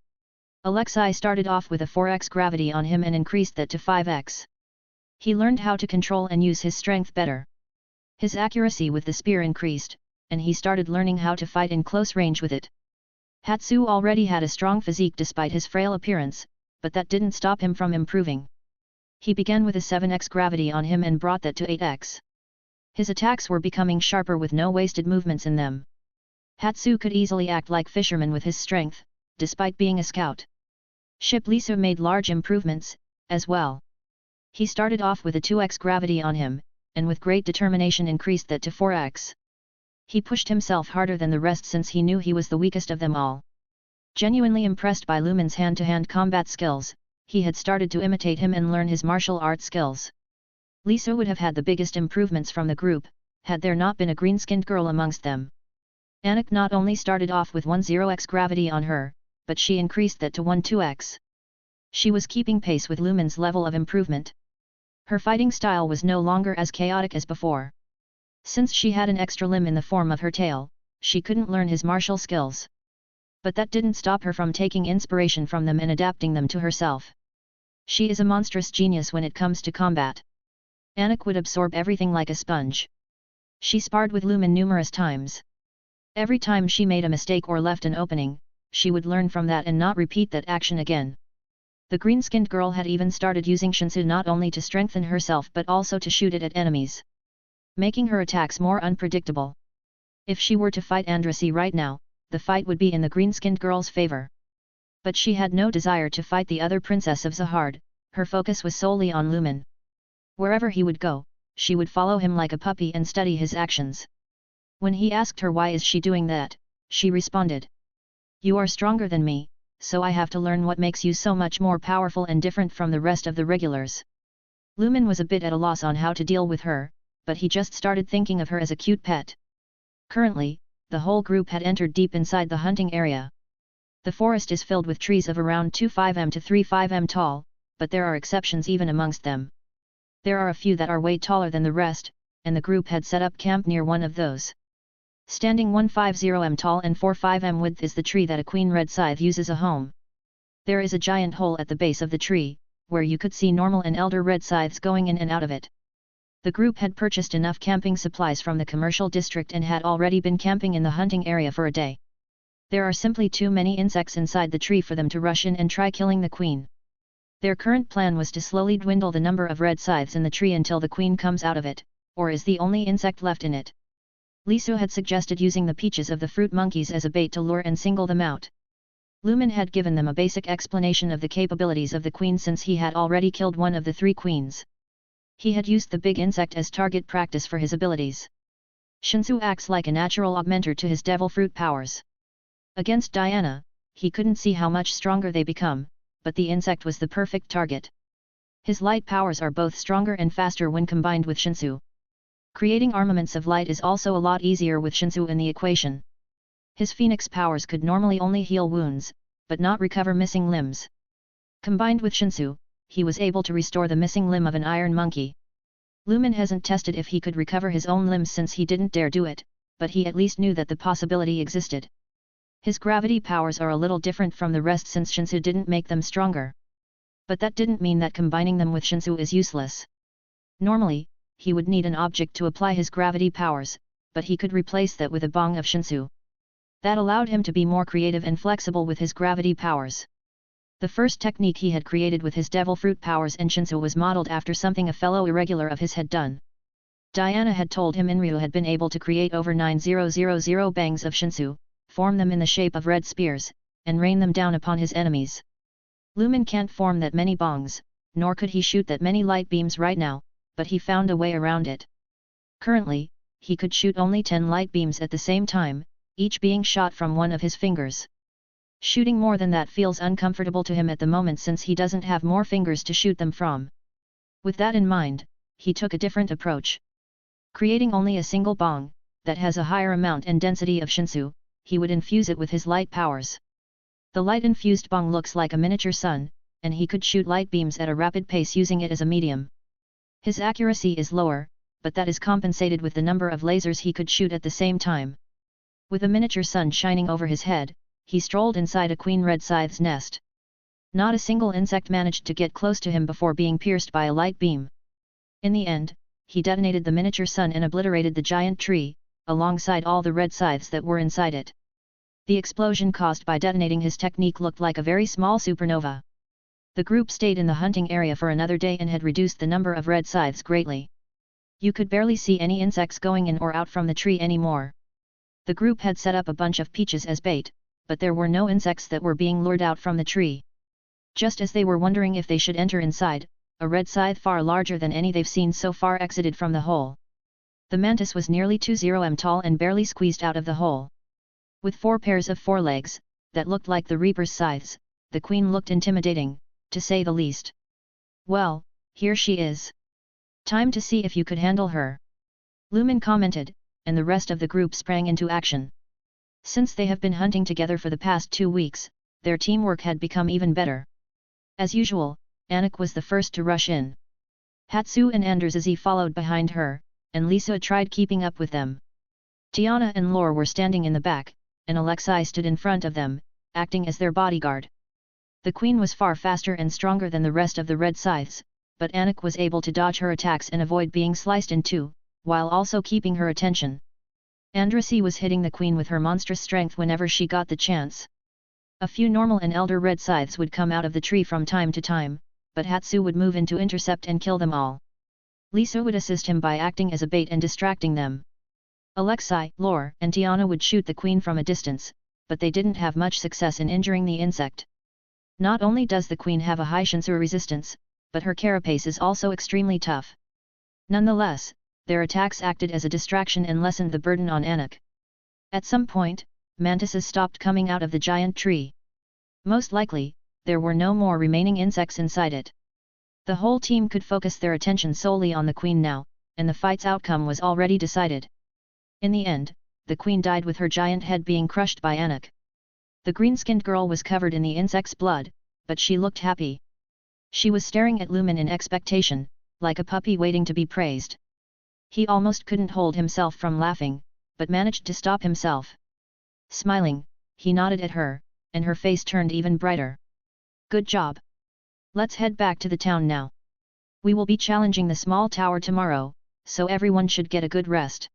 Alexei started off with a 4x gravity on him and increased that to 5x. He learned how to control and use his strength better. His accuracy with the spear increased, and he started learning how to fight in close range with it. Hatsu already had a strong physique despite his frail appearance, but that didn't stop him from improving. He began with a 7x gravity on him and brought that to 8x. His attacks were becoming sharper with no wasted movements in them. Hatsu could easily act like fisherman with his strength, despite being a scout. Ship Lisa made large improvements, as well. He started off with a 2x gravity on him, and with great determination increased that to 4x. He pushed himself harder than the rest since he knew he was the weakest of them all. Genuinely impressed by Lumen's hand-to-hand combat skills, he had started to imitate him and learn his martial arts skills. Lisa would have had the biggest improvements from the group, had there not been a green-skinned girl amongst them. Anik not only started off with 10x gravity on her, but she increased that to 12x. She was keeping pace with Lumen's level of improvement. Her fighting style was no longer as chaotic as before. Since she had an extra limb in the form of her tail, she couldn't learn his martial skills. But that didn't stop her from taking inspiration from them and adapting them to herself. She is a monstrous genius when it comes to combat. Anik would absorb everything like a sponge. She sparred with Lumen numerous times. Every time she made a mistake or left an opening, she would learn from that and not repeat that action again. The green-skinned girl had even started using Shinsu not only to strengthen herself but also to shoot it at enemies, making her attacks more unpredictable. If she were to fight Andrasi right now, the fight would be in the green-skinned girl's favor. But she had no desire to fight the other princess of Zahard, her focus was solely on Lumen. Wherever he would go, she would follow him like a puppy and study his actions. When he asked her why is she doing that, she responded, "You are stronger than me, so I have to learn what makes you so much more powerful and different from the rest of the regulars." Lumen was a bit at a loss on how to deal with her, but he just started thinking of her as a cute pet. Currently, the whole group had entered deep inside the hunting area. The forest is filled with trees of around 25m to 35m tall, but there are exceptions even amongst them. There are a few that are way taller than the rest, and the group had set up camp near one of those. Standing 150m tall and 45m width is the tree that a queen red scythe uses a home. There is a giant hole at the base of the tree, where you could see normal and elder red scythes going in and out of it. The group had purchased enough camping supplies from the commercial district and had already been camping in the hunting area for a day. There are simply too many insects inside the tree for them to rush in and try killing the queen. Their current plan was to slowly dwindle the number of red scythes in the tree until the queen comes out of it, or is the only insect left in it. Lisu had suggested using the peaches of the fruit monkeys as a bait to lure and single them out. Lumen had given them a basic explanation of the capabilities of the queen since he had already killed one of the 3 queens. He had used the big insect as target practice for his abilities. Shinsu acts like a natural augmenter to his devil fruit powers. Against Tiana, he couldn't see how much stronger they become, but the insect was the perfect target. His light powers are both stronger and faster when combined with Shinsu. Creating armaments of light is also a lot easier with Shinsu in the equation. His phoenix powers could normally only heal wounds, but not recover missing limbs. Combined with Shinsu, he was able to restore the missing limb of an iron monkey. Lumen hasn't tested if he could recover his own limbs since he didn't dare do it, but he at least knew that the possibility existed. His gravity powers are a little different from the rest since Shinsu didn't make them stronger. But that didn't mean that combining them with Shinsu is useless. Normally, he would need an object to apply his gravity powers, but he could replace that with a bong of Shinsu. That allowed him to be more creative and flexible with his gravity powers. The first technique he had created with his devil fruit powers and Shinsu was modeled after something a fellow irregular of his had done. Tiana had told him Inryu had been able to create over 9000 bangs of Shinsu, form them in the shape of red spears, and rain them down upon his enemies. Lumen can't form that many bongs, nor could he shoot that many light beams right now, but he found a way around it. Currently, he could shoot only 10 light beams at the same time, each being shot from one of his fingers. Shooting more than that feels uncomfortable to him at the moment since he doesn't have more fingers to shoot them from. With that in mind, he took a different approach. Creating only a single bong, that has a higher amount and density of Shinsu, he would infuse it with his light powers. The light-infused bong looks like a miniature sun, and he could shoot light beams at a rapid pace using it as a medium. His accuracy is lower, but that is compensated with the number of lasers he could shoot at the same time. With a miniature sun shining over his head, he strolled inside a queen red scythe's nest. Not a single insect managed to get close to him before being pierced by a light beam. In the end, he detonated the miniature sun and obliterated the giant tree, alongside all the red scythes that were inside it. The explosion caused by detonating his technique looked like a very small supernova. The group stayed in the hunting area for another day and had reduced the number of red scythes greatly. You could barely see any insects going in or out from the tree anymore. The group had set up a bunch of peaches as bait, but there were no insects that were being lured out from the tree. Just as they were wondering if they should enter inside, a red scythe far larger than any they've seen so far exited from the hole. The mantis was nearly 20 m tall and barely squeezed out of the hole. With 4 pairs of forelegs, that looked like the reaper's scythes, the queen looked intimidating, to say the least. Well, here she is. Time to see if you could handle her. Lumen commented, and the rest of the group sprang into action. Since they have been hunting together for the past 2 weeks, their teamwork had become even better. As usual, Anik was the first to rush in. Hatsu and Anderzizi followed behind her, and Lisa tried keeping up with them. Tiana and Lore were standing in the back, and Alexei stood in front of them, acting as their bodyguard. The queen was far faster and stronger than the rest of the red scythes, but Anik was able to dodge her attacks and avoid being sliced in two, while also keeping her attention. Andrasi was hitting the queen with her monstrous strength whenever she got the chance. A few normal and elder red scythes would come out of the tree from time to time, but Hatsu would move in to intercept and kill them all. Lisa would assist him by acting as a bait and distracting them. Alexei, Lore, and Tiana would shoot the queen from a distance, but they didn't have much success in injuring the insect. Not only does the queen have a high Shinsu resistance, but her carapace is also extremely tough. Nonetheless, their attacks acted as a distraction and lessened the burden on Anik. At some point, mantises stopped coming out of the giant tree. Most likely, there were no more remaining insects inside it. The whole team could focus their attention solely on the queen now, and the fight's outcome was already decided. In the end, the queen died with her giant head being crushed by Anik. The green-skinned girl was covered in the insect's blood, but she looked happy. She was staring at Lumen in expectation, like a puppy waiting to be praised. He almost couldn't hold himself from laughing, but managed to stop himself. Smiling, he nodded at her, and her face turned even brighter. Good job. Let's head back to the town now. We will be challenging the small tower tomorrow, so everyone should get a good rest.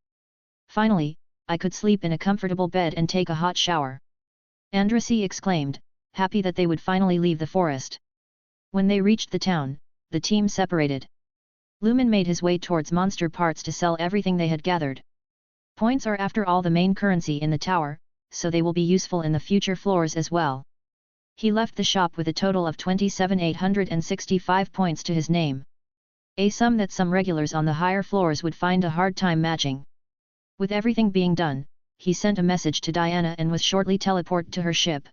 Finally, I could sleep in a comfortable bed and take a hot shower. Andrasi exclaimed, happy that they would finally leave the forest. When they reached the town, the team separated. Lumen made his way towards monster parts to sell everything they had gathered. Points are after all the main currency in the tower, so they will be useful in the future floors as well. He left the shop with a total of 27,865 points to his name. A sum that some regulars on the higher floors would find a hard time matching. With everything being done, he sent a message to Tiana and was shortly teleported to her ship.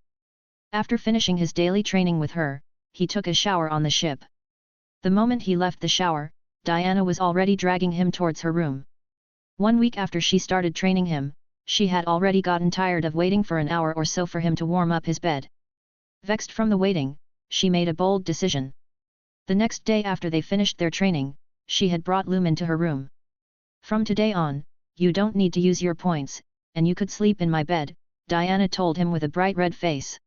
After finishing his daily training with her, he took a shower on the ship. The moment he left the shower, Tiana was already dragging him towards her room. 1 week after she started training him, she had already gotten tired of waiting for an hour or so for him to warm up his bed. Vexed from the waiting, she made a bold decision. The next day after they finished their training, she had brought Lumen to her room. From today on, you don't need to use your points, and you could sleep in my bed, Tiana told him with a bright red face.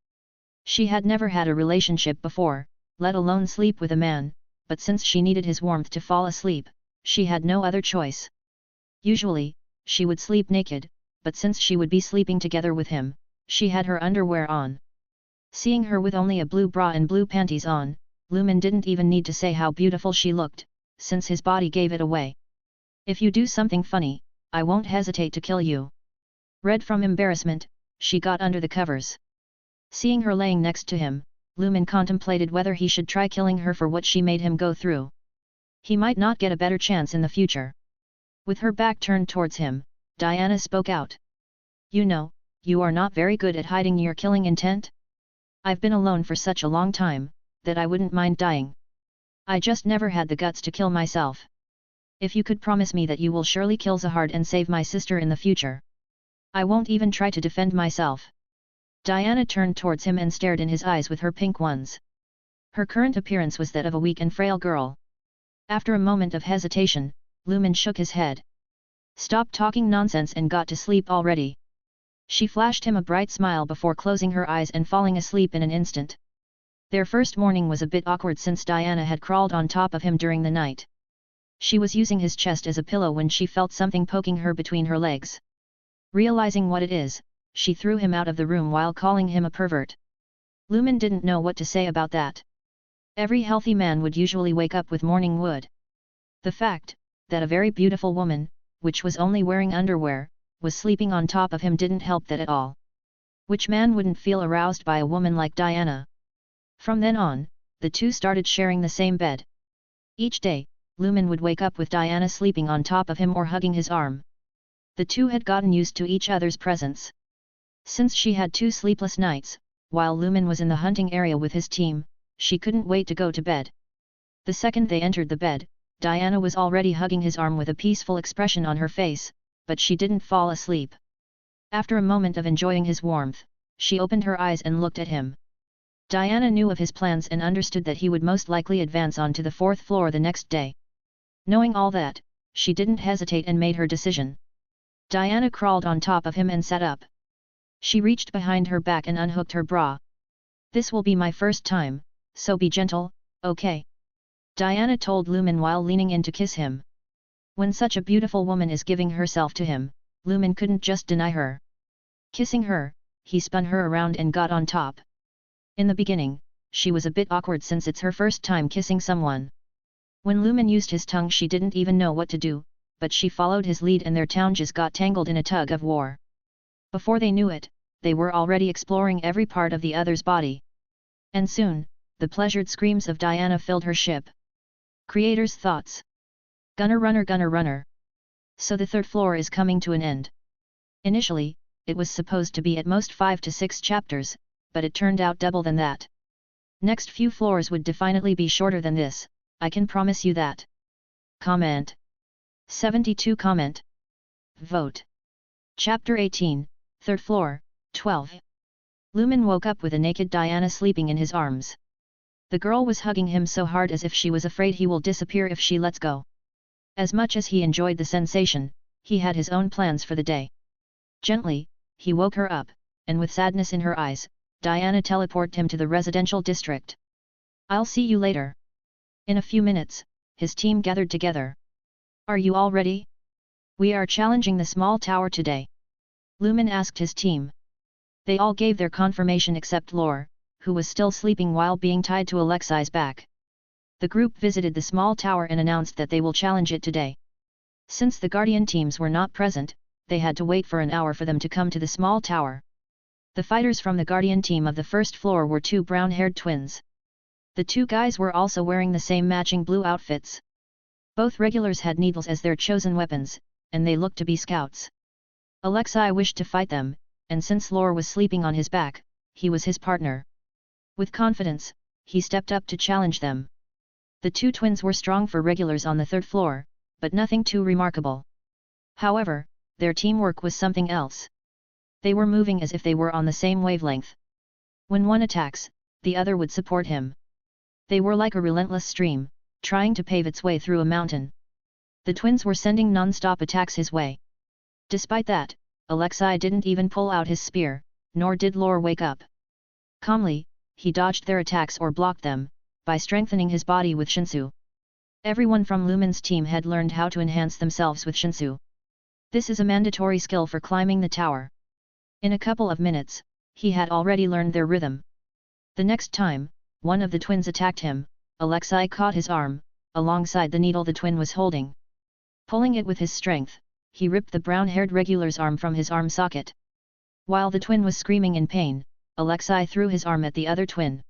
She had never had a relationship before, let alone sleep with a man, but since she needed his warmth to fall asleep, she had no other choice. Usually, she would sleep naked, but since she would be sleeping together with him, she had her underwear on. Seeing her with only a blue bra and blue panties on, Lumen didn't even need to say how beautiful she looked, since his body gave it away. If you do something funny, I won't hesitate to kill you. Red from embarrassment, she got under the covers. Seeing her laying next to him, Lumen contemplated whether he should try killing her for what she made him go through. He might not get a better chance in the future. With her back turned towards him, Tiana spoke out. You know, you are not very good at hiding your killing intent? I've been alone for such a long time, that I wouldn't mind dying. I just never had the guts to kill myself. If you could promise me that you will surely kill Zahard and save my sister in the future. I won't even try to defend myself. Tiana turned towards him and stared in his eyes with her pink ones. Her current appearance was that of a weak and frail girl. After a moment of hesitation, Lumen shook his head. Stop talking nonsense and got to sleep already. She flashed him a bright smile before closing her eyes and falling asleep in an instant. Their first morning was a bit awkward since Tiana had crawled on top of him during the night. She was using his chest as a pillow when she felt something poking her between her legs. Realizing what it is, she threw him out of the room while calling him a pervert. Lumen didn't know what to say about that. Every healthy man would usually wake up with morning wood. The fact that a very beautiful woman, which was only wearing underwear, was sleeping on top of him didn't help that at all. Which man wouldn't feel aroused by a woman like Tiana? From then on, the two started sharing the same bed. Each day, Lumen would wake up with Tiana sleeping on top of him or hugging his arm. The two had gotten used to each other's presence. Since she had 2 sleepless nights, while Lumen was in the hunting area with his team, she couldn't wait to go to bed. The second they entered the bed, Tiana was already hugging his arm with a peaceful expression on her face, but she didn't fall asleep. After a moment of enjoying his warmth, she opened her eyes and looked at him. Tiana knew of his plans and understood that he would most likely advance on to the 4th floor the next day. Knowing all that, she didn't hesitate and made her decision. Tiana crawled on top of him and sat up. She reached behind her back and unhooked her bra. This will be my first time, so be gentle, okay? Tiana told Lumen while leaning in to kiss him. When such a beautiful woman is giving herself to him, Lumen couldn't just deny her. Kissing her, he spun her around and got on top. In the beginning, she was a bit awkward since it's her first time kissing someone. When Lumen used his tongue she didn't even know what to do, but she followed his lead and their tongues got tangled in a tug of war. Before they knew it, they were already exploring every part of the other's body. And soon, the pleasured screams of Tiana filled her ship. Creator's thoughts. Gunner runner. So the 3rd floor is coming to an end. Initially, it was supposed to be at most 5 to 6 chapters, but it turned out double than that. Next few floors would definitely be shorter than this, I can promise you that. Comment. 72 comment. Vote. Chapter 18, 3rd floor, 12. Lumen woke up with a naked Tiana sleeping in his arms. The girl was hugging him so hard as if she was afraid he will disappear if she lets go. As much as he enjoyed the sensation, he had his own plans for the day. Gently, he woke her up, and with sadness in her eyes, Tiana teleported him to the residential district. I'll see you later. In a few minutes, his team gathered together. Are you all ready? We are challenging the small tower today. Lumen asked his team. They all gave their confirmation except Lore, who was still sleeping while being tied to Alexi's back. The group visited the small tower and announced that they will challenge it today. Since the Guardian teams were not present, they had to wait for an hour for them to come to the small tower. The fighters from the Guardian team of the 1st floor were 2 brown-haired twins. The 2 guys were also wearing the same matching blue outfits. Both regulars had needles as their chosen weapons, and they looked to be scouts. Alexei wished to fight them, and since Lore was sleeping on his back, he was his partner. With confidence, he stepped up to challenge them. The 2 twins were strong for regulars on the 3rd floor, but nothing too remarkable. However, their teamwork was something else. They were moving as if they were on the same wavelength. When one attacks, the other would support him. They were like a relentless stream, trying to pave its way through a mountain. The twins were sending non-stop attacks his way. Despite that, Alexei didn't even pull out his spear, nor did Lore wake up. Calmly, he dodged their attacks or blocked them, by strengthening his body with Shinsu. Everyone from Lumen's team had learned how to enhance themselves with Shinsu. This is a mandatory skill for climbing the tower. In a couple of minutes, he had already learned their rhythm. The next time, one of the twins attacked him, Alexei caught his arm, alongside the needle the twin was holding. Pulling it with his strength, he ripped the brown-haired regular's arm from his arm socket. While the twin was screaming in pain, Alexei threw his arm at the other twin.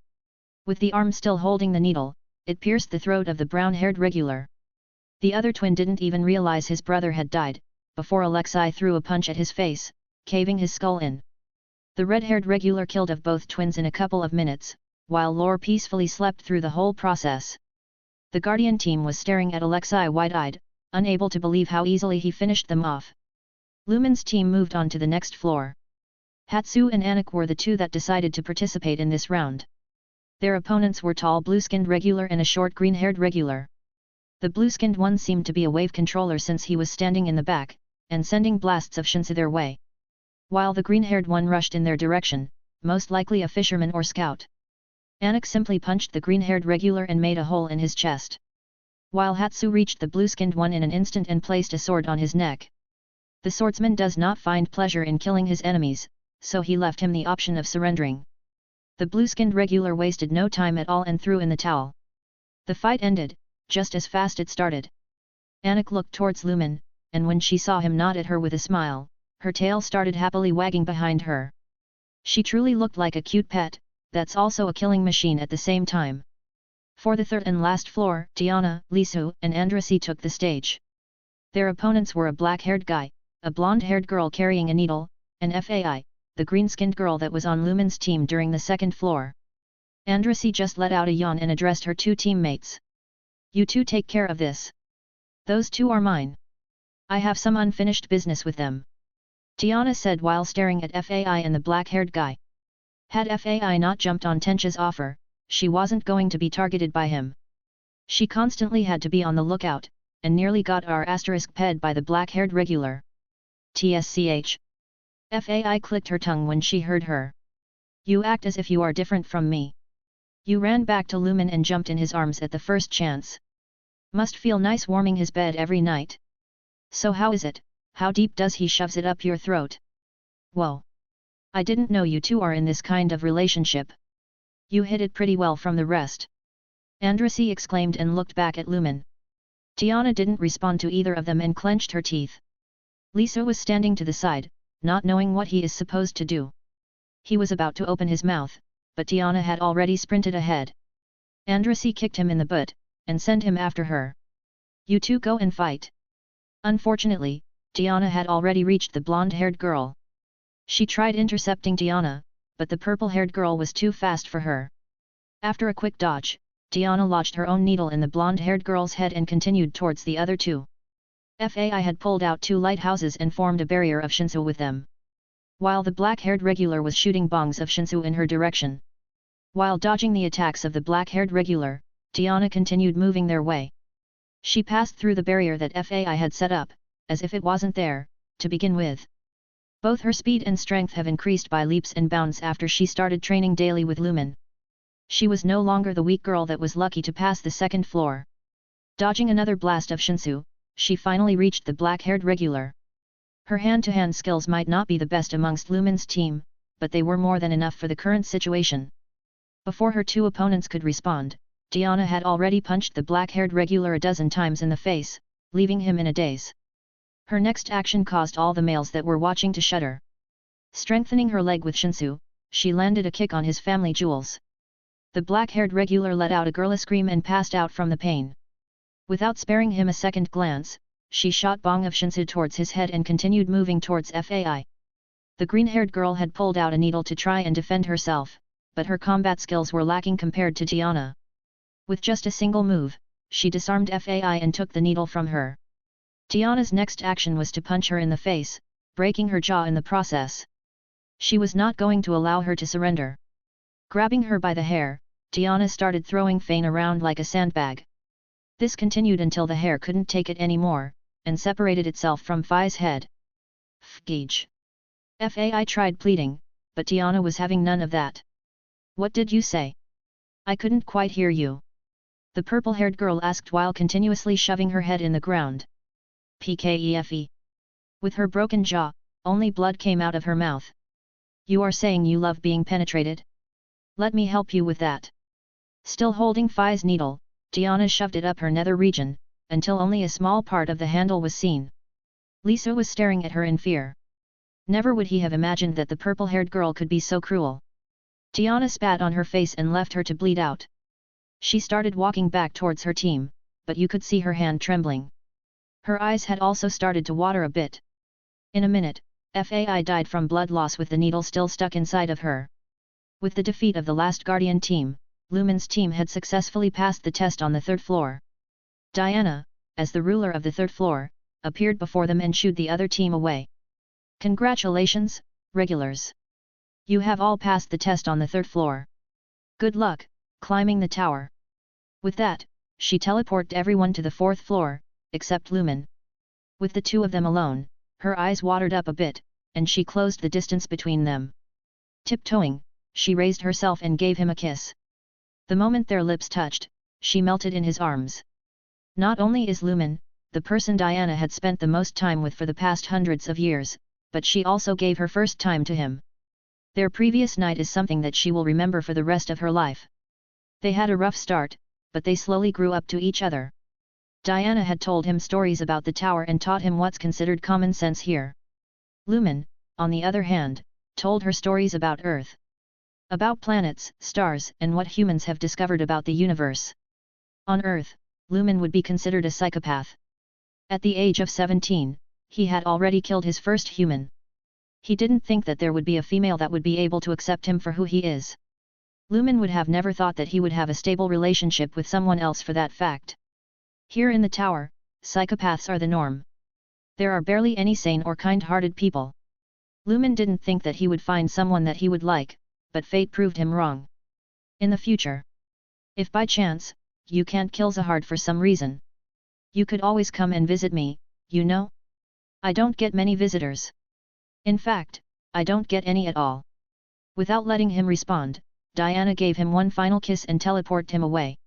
With the arm still holding the needle, it pierced the throat of the brown-haired regular. The other twin didn't even realize his brother had died, before Alexei threw a punch at his face, caving his skull in. The red-haired regular killed of both twins in a couple of minutes, while Lore peacefully slept through the whole process. The Guardian team was staring at Alexei wide-eyed, unable to believe how easily he finished them off. Lumen's team moved on to the next floor. Hatsu and Anik were the two that decided to participate in this round. Their opponents were tall blue-skinned regular and a short green-haired regular. The blue-skinned one seemed to be a wave controller since he was standing in the back, and sending blasts of Shinsu their way. While the green-haired one rushed in their direction, most likely a fisherman or scout. Anik simply punched the green-haired regular and made a hole in his chest. While Hatsu reached the blue-skinned one in an instant and placed a sword on his neck. The swordsman does not find pleasure in killing his enemies, so he left him the option of surrendering. The blue-skinned regular wasted no time at all and threw in the towel. The fight ended, just as fast it started. Anik looked towards Lumen, and when she saw him nod at her with a smile, her tail started happily wagging behind her. She truly looked like a cute pet, that's also a killing machine at the same time. For the third and last floor, Tiana, Lisu, and Andrasi took the stage. Their opponents were a black-haired guy, a blonde-haired girl carrying a needle, and Fai, the green-skinned girl that was on Lumen's team during the second floor. Andrasi just let out a yawn and addressed her two teammates. You two take care of this. Those two are mine. I have some unfinished business with them. Tiana said while staring at Fai and the black-haired guy. Had Fai not jumped on Tencha's offer, she wasn't going to be targeted by him. She constantly had to be on the lookout, and nearly got r***ped by the black-haired regular. TSCH. Fai clicked her tongue when she heard her. You act as if you are different from me. You ran back to Lumen and jumped in his arms at the first chance. Must feel nice warming his bed every night. So how is it, how deep does he shoves it up your throat? Whoa! I didn't know you two are in this kind of relationship. You hid it pretty well from the rest. Andrasi exclaimed and looked back at Lumen. Tiana didn't respond to either of them and clenched her teeth. Lisa was standing to the side, not knowing what he is supposed to do. He was about to open his mouth, but Tiana had already sprinted ahead. Andrasi kicked him in the butt, and sent him after her. You two go and fight. Unfortunately, Tiana had already reached the blonde-haired girl. She tried intercepting Tiana, but the purple-haired girl was too fast for her. After a quick dodge, Tiana lodged her own needle in the blonde-haired girl's head and continued towards the other two. Fai had pulled out two lighthouses and formed a barrier of Shinsu with them. While the black-haired regular was shooting bongs of Shinsu in her direction. While dodging the attacks of the black-haired regular, Tiana continued moving their way. She passed through the barrier that Fai had set up, as if it wasn't there, to begin with. Both her speed and strength have increased by leaps and bounds after she started training daily with Lumen. She was no longer the weak girl that was lucky to pass the second floor. Dodging another blast of Shinsu, she finally reached the black-haired regular. Her hand-to-hand skills might not be the best amongst Lumen's team, but they were more than enough for the current situation. Before her two opponents could respond, Tiana had already punched the black-haired regular a dozen times in the face, leaving him in a daze. Her next action caused all the males that were watching to shudder. Strengthening her leg with Shinsu, she landed a kick on his family jewels. The black-haired regular let out a girlish scream and passed out from the pain. Without sparing him a second glance, she shot bong of Shinsu towards his head and continued moving towards Fai. The green-haired girl had pulled out a needle to try and defend herself, but her combat skills were lacking compared to Tiana. With just a single move, she disarmed Fai and took the needle from her. Tiana's next action was to punch her in the face, breaking her jaw in the process. She was not going to allow her to surrender. Grabbing her by the hair, Tiana started throwing Fane around like a sandbag. This continued until the hair couldn't take it anymore, and separated itself from Fai's head. Fgage. Fai tried pleading, but Tiana was having none of that. What did you say? I couldn't quite hear you. The purple-haired girl asked while continuously shoving her head in the ground. Pkefe. With her broken jaw, only blood came out of her mouth. You are saying you love being penetrated? Let me help you with that. Still holding Fai's needle, Tiana shoved it up her nether region, until only a small part of the handle was seen. Lisa was staring at her in fear. Never would he have imagined that the purple-haired girl could be so cruel. Tiana spat on her face and left her to bleed out. She started walking back towards her team, but you could see her hand trembling. Her eyes had also started to water a bit. In a minute, Fai died from blood loss with the needle still stuck inside of her. With the defeat of the last Guardian team, Lumen's team had successfully passed the test on the third floor. Diana, as the ruler of the third floor, appeared before them and shooed the other team away. Congratulations, regulars! You have all passed the test on the third floor. Good luck, climbing the tower. With that, she teleported everyone to the fourth floor, except Lumen. With the two of them alone, her eyes watered up a bit, and she closed the distance between them. Tiptoeing, she raised herself and gave him a kiss. The moment their lips touched, she melted in his arms. Not only is Lumen, the person Diana had spent the most time with for the past hundreds of years, but she also gave her first time to him. Their previous night is something that she will remember for the rest of her life. They had a rough start, but they slowly grew up to each other. Diana had told him stories about the tower and taught him what's considered common sense here. Lumen, on the other hand, told her stories about Earth. About planets, stars, and what humans have discovered about the universe. On Earth, Lumen would be considered a psychopath. At the age of 17, he had already killed his first human. He didn't think that there would be a female that would be able to accept him for who he is. Lumen would have never thought that he would have a stable relationship with someone else for that fact. Here in the tower, psychopaths are the norm. There are barely any sane or kind-hearted people. Lumen didn't think that he would find someone that he would like, but fate proved him wrong. In the future, if by chance, you can't kill Zahard for some reason, you could always come and visit me, you know? I don't get many visitors. In fact, I don't get any at all. Without letting him respond, Diana gave him one final kiss and teleported him away.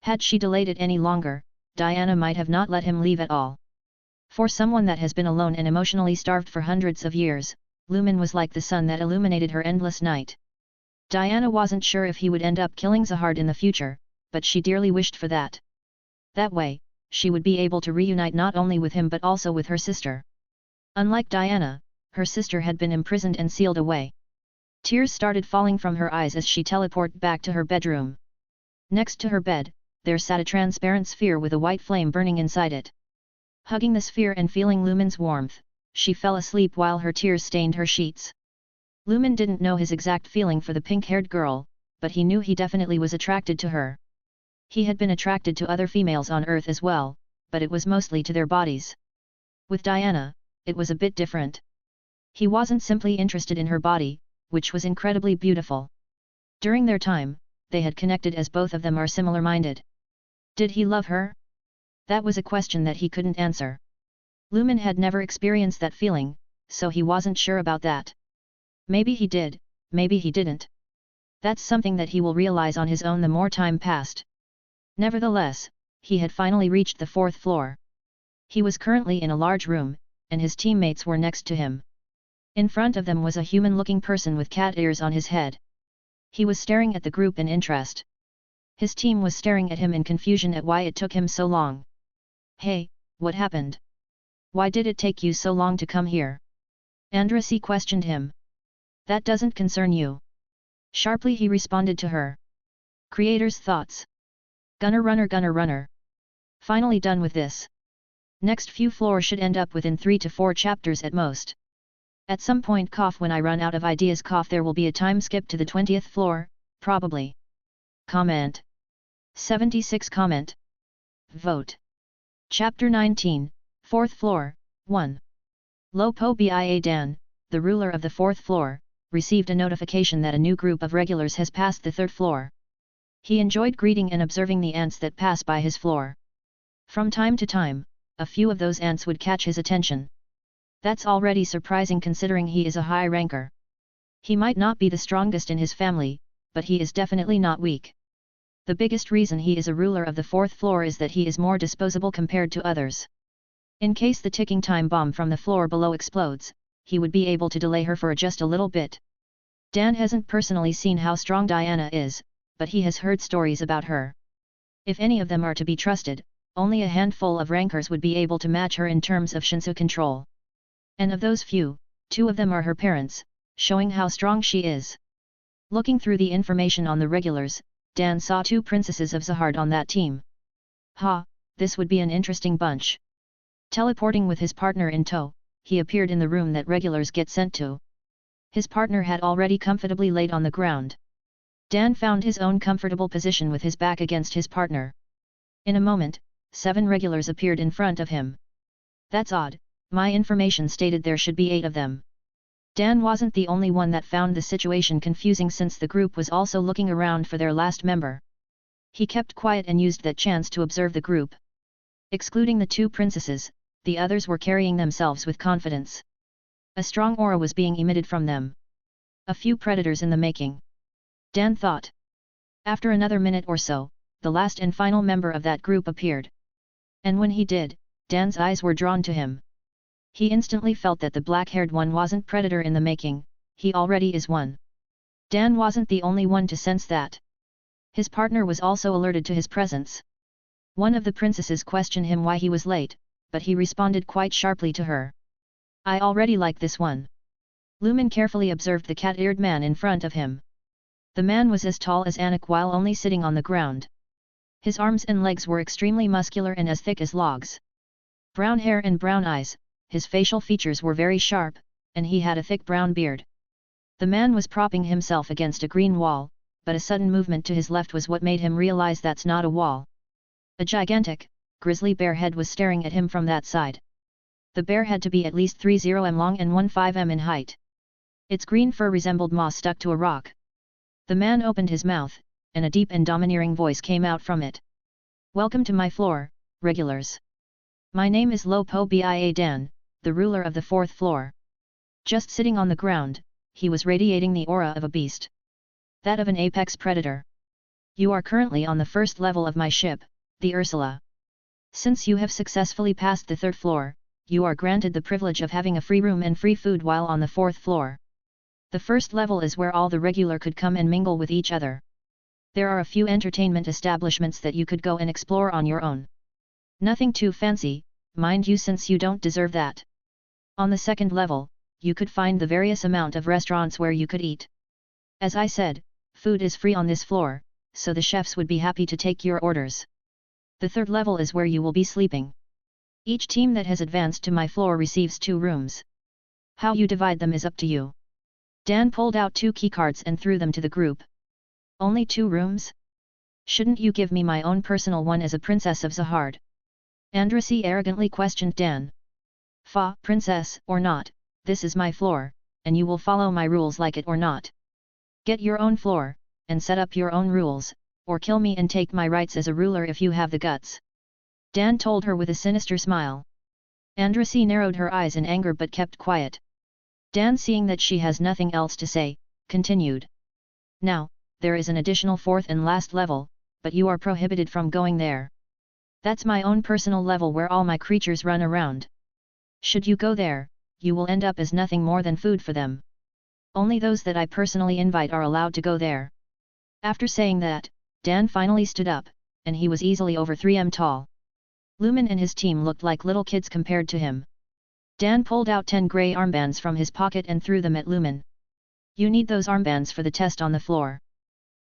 Had she delayed it any longer, Diana might have not let him leave at all. For someone that has been alone and emotionally starved for hundreds of years, Lumen was like the sun that illuminated her endless night. Diana wasn't sure if he would end up killing Zahard in the future, but she dearly wished for that. That way, she would be able to reunite not only with him but also with her sister. Unlike Diana, her sister had been imprisoned and sealed away. Tears started falling from her eyes as she teleported back to her bedroom. Next to her bed, there sat a transparent sphere with a white flame burning inside it. Hugging the sphere and feeling Lumen's warmth, she fell asleep while her tears stained her sheets. Lumen didn't know his exact feeling for the pink-haired girl, but he knew he definitely was attracted to her. He had been attracted to other females on Earth as well, but it was mostly to their bodies. With Diana, it was a bit different. He wasn't simply interested in her body, which was incredibly beautiful. During their time, they had connected as both of them are similar-minded. Did he love her? That was a question that he couldn't answer. Lumen had never experienced that feeling, so he wasn't sure about that. Maybe he did, maybe he didn't. That's something that he will realize on his own the more time passed. Nevertheless, he had finally reached the fourth floor. He was currently in a large room, and his teammates were next to him. In front of them was a human-looking person with cat ears on his head. He was staring at the group in interest. His team was staring at him in confusion at why it took him so long. Hey, what happened? Why did it take you so long to come here? Andrasi questioned him. That doesn't concern you. Sharply he responded to her. Creator's thoughts. Gunner runner. Finally done with this. Next few floors should end up within 3 to 4 chapters at most. At some point when I run out of ideas there will be a time skip to the 20th floor, probably. Comment. 76 comment. Vote. Chapter 19, 4th floor, 1. Lopo Bia Dan, the ruler of the 4th floor, received a notification that a new group of regulars has passed the 3rd floor. He enjoyed greeting and observing the ants that pass by his floor. From time to time, a few of those ants would catch his attention. That's already surprising considering he is a high ranker. He might not be the strongest in his family, but he is definitely not weak. The biggest reason he is a ruler of the 4th floor is that he is more disposable compared to others. In case the ticking time bomb from the floor below explodes, he would be able to delay her for just a little bit. Dan hasn't personally seen how strong Diana is, but he has heard stories about her. If any of them are to be trusted, only a handful of rankers would be able to match her in terms of Shinsu control. And of those few, 2 of them are her parents, showing how strong she is. Looking through the information on the regulars, Dan saw 2 princesses of Zahard on that team. Ha, this would be an interesting bunch. Teleporting with his partner in tow, he appeared in the room that regulars get sent to. His partner had already comfortably laid on the ground. Dan found his own comfortable position with his back against his partner. In a moment, 7 regulars appeared in front of him. That's odd, my information stated there should be 8 of them. Dan wasn't the only one that found the situation confusing since the group was also looking around for their last member. He kept quiet and used that chance to observe the group. Excluding the 2 princesses, the others were carrying themselves with confidence. A strong aura was being emitted from them. A few predators in the making, Dan thought. After another minute or so, the last and final member of that group appeared. And when he did, Dan's eyes were drawn to him. He instantly felt that the black-haired one wasn't predator in the making, he already is one. Dan wasn't the only one to sense that. His partner was also alerted to his presence. One of the princesses questioned him why he was late, but he responded quite sharply to her. I already like this one. Lumen carefully observed the cat-eared man in front of him. The man was as tall as Anak while only sitting on the ground. His arms and legs were extremely muscular and as thick as logs. Brown hair and brown eyes, his facial features were very sharp, and he had a thick brown beard. The man was propping himself against a green wall, but a sudden movement to his left was what made him realize that's not a wall. A gigantic, grizzly bear head was staring at him from that side. The bear had to be at least 30 m long and 15 m in height. Its green fur resembled moss stuck to a rock. The man opened his mouth, and a deep and domineering voice came out from it. Welcome to my floor, regulars. My name is Lopo Bia Dan, the ruler of the 4th floor. Just sitting on the ground, he was radiating the aura of a beast. That of an apex predator. You are currently on the 1st level of my ship, the Ursula. Since you have successfully passed the 3rd floor, you are granted the privilege of having a free room and free food while on the 4th floor. The 1st level is where all the regular could come and mingle with each other. There are a few entertainment establishments that you could go and explore on your own. Nothing too fancy, mind you, since you don't deserve that. On the 2nd level, you could find the various amount of restaurants where you could eat. As I said, food is free on this floor, so the chefs would be happy to take your orders. The 3rd level is where you will be sleeping. Each team that has advanced to my floor receives 2 rooms. How you divide them is up to you. Dan pulled out 2 keycards and threw them to the group. Only 2 rooms? Shouldn't you give me my own personal one as a princess of Zahard? Andrasi arrogantly questioned Dan. Fa, princess or not, this is my floor, and you will follow my rules like it or not. Get your own floor, and set up your own rules, or kill me and take my rights as a ruler if you have the guts. Dan told her with a sinister smile. Andrasi narrowed her eyes in anger but kept quiet. Dan, seeing that she has nothing else to say, continued. Now, there is an additional 4th and last level, but you are prohibited from going there. That's my own personal level where all my creatures run around. Should you go there, you will end up as nothing more than food for them. Only those that I personally invite are allowed to go there. After saying that, Dan finally stood up, and he was easily over 3 m tall. Lumen and his team looked like little kids compared to him. Dan pulled out 10 grey armbands from his pocket and threw them at Lumen. You need those armbands for the test on the floor.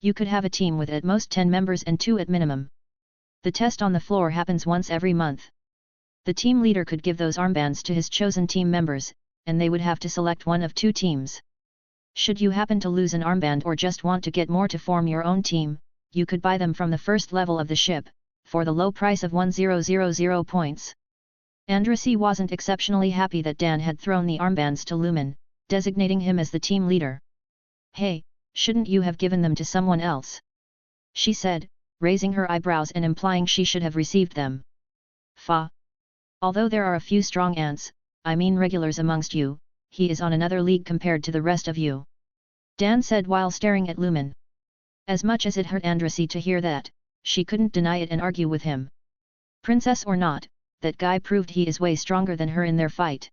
You could have a team with at most 10 members and 2 at minimum. The test on the floor happens once every month. The team leader could give those armbands to his chosen team members, and they would have to select one of 2 teams. Should you happen to lose an armband or just want to get more to form your own team, you could buy them from the 1st level of the ship, for the low price of 1000 points. Andrasi wasn't exceptionally happy that Dan had thrown the armbands to Lumen, designating him as the team leader. Hey, shouldn't you have given them to someone else? She said, raising her eyebrows and implying she should have received them. Fa. Although there are a few strong ants, I mean regulars amongst you, he is on another league compared to the rest of you. Dan said while staring at Lumen. As much as it hurt Andrasi to hear that, she couldn't deny it and argue with him. Princess or not, that guy proved he is way stronger than her in their fight.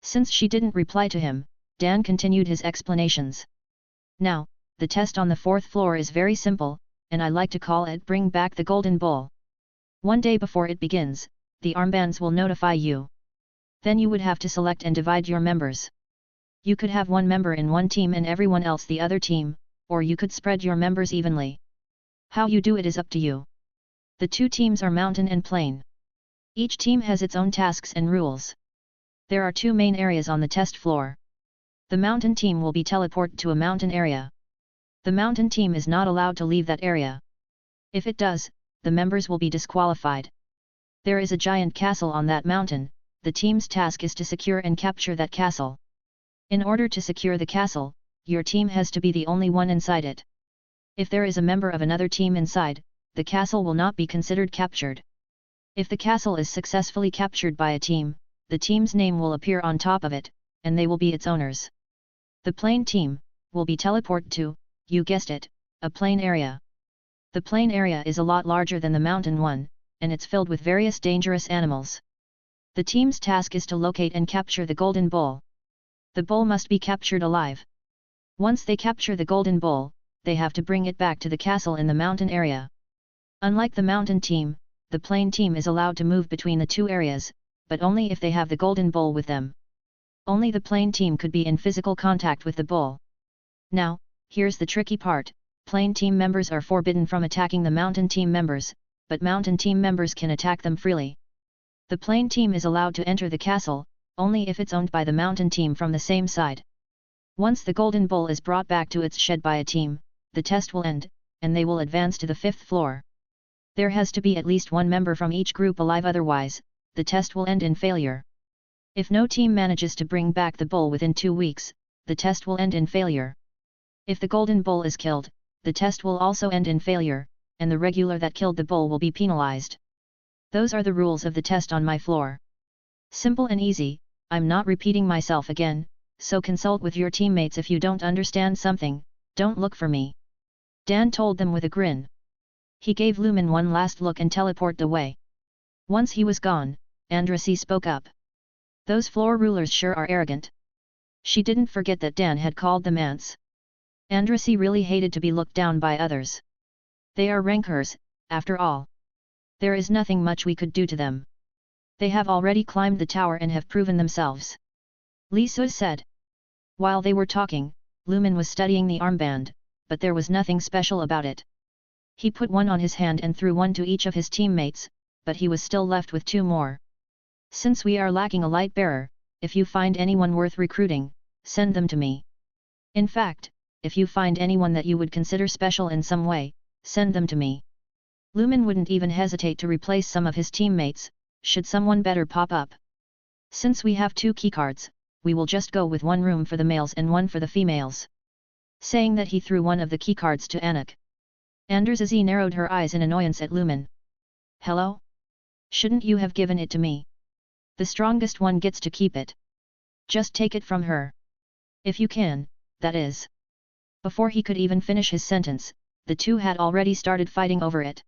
Since she didn't reply to him, Dan continued his explanations. Now, the test on the 4th floor is very simple, and I like to call it Bring Back the Golden Bull. One day before it begins, the armbands will notify you. Then you would have to select and divide your members. You could have one member in one team and everyone else the other team, or you could spread your members evenly. How you do it is up to you. The two teams are mountain and plain. Each team has its own tasks and rules. There are two main areas on the test floor. The mountain team will be teleported to a mountain area. The mountain team is not allowed to leave that area. If it does, the members will be disqualified. There is a giant castle on that mountain. The team's task is to secure and capture that castle. In order to secure the castle, your team has to be the only one inside it. If there is a member of another team inside, the castle will not be considered captured. If the castle is successfully captured by a team, the team's name will appear on top of it, and they will be its owners. The plain team will be teleported to, you guessed it, a plain area. The plain area is a lot larger than the mountain one, and it's filled with various dangerous animals. The team's task is to locate and capture the golden bull. The bull must be captured alive. Once they capture the golden bull, they have to bring it back to the castle in the mountain area. Unlike the mountain team, the plain team is allowed to move between the two areas, but only if they have the golden bull with them. Only the plain team could be in physical contact with the bull. Now, here's the tricky part. Plain team members are forbidden from attacking the mountain team members, but mountain team members can attack them freely. The plain team is allowed to enter the castle, only if it's owned by the mountain team from the same side. Once the golden bull is brought back to its shed by a team, the test will end, and they will advance to the 5th floor. There has to be at least one member from each group alive, otherwise, the test will end in failure. If no team manages to bring back the bull within 2 weeks, the test will end in failure. If the golden bull is killed, the test will also end in failure, and the regular that killed the bull will be penalized. Those are the rules of the test on my floor. Simple and easy, I'm not repeating myself again, so consult with your teammates if you don't understand something, don't look for me. Dan told them with a grin. He gave Lumen one last look and teleported away. Once he was gone, Andrasy spoke up. Those floor rulers sure are arrogant. She didn't forget that Dan had called them ants. Andrasy really hated to be looked down by others. They are rankers, after all. There is nothing much we could do to them. They have already climbed the tower and have proven themselves. Li Su said. While they were talking, Lumen was studying the armband, but there was nothing special about it. He put one on his hand and threw one to each of his teammates, but he was still left with 2 more. Since we are lacking a light bearer, if you find anyone worth recruiting, send them to me. In fact, if you find anyone that you would consider special in some way, send them to me. Lumen wouldn't even hesitate to replace some of his teammates, should someone better pop up. Since we have 2 keycards, we will just go with 1 room for the males and 1 for the females. Saying that, he threw one of the keycards to Anik. Andrasy narrowed her eyes in annoyance at Lumen. Hello? Shouldn't you have given it to me? The strongest one gets to keep it. Just take it from her. If you can, that is. Before he could even finish his sentence, the two had already started fighting over it.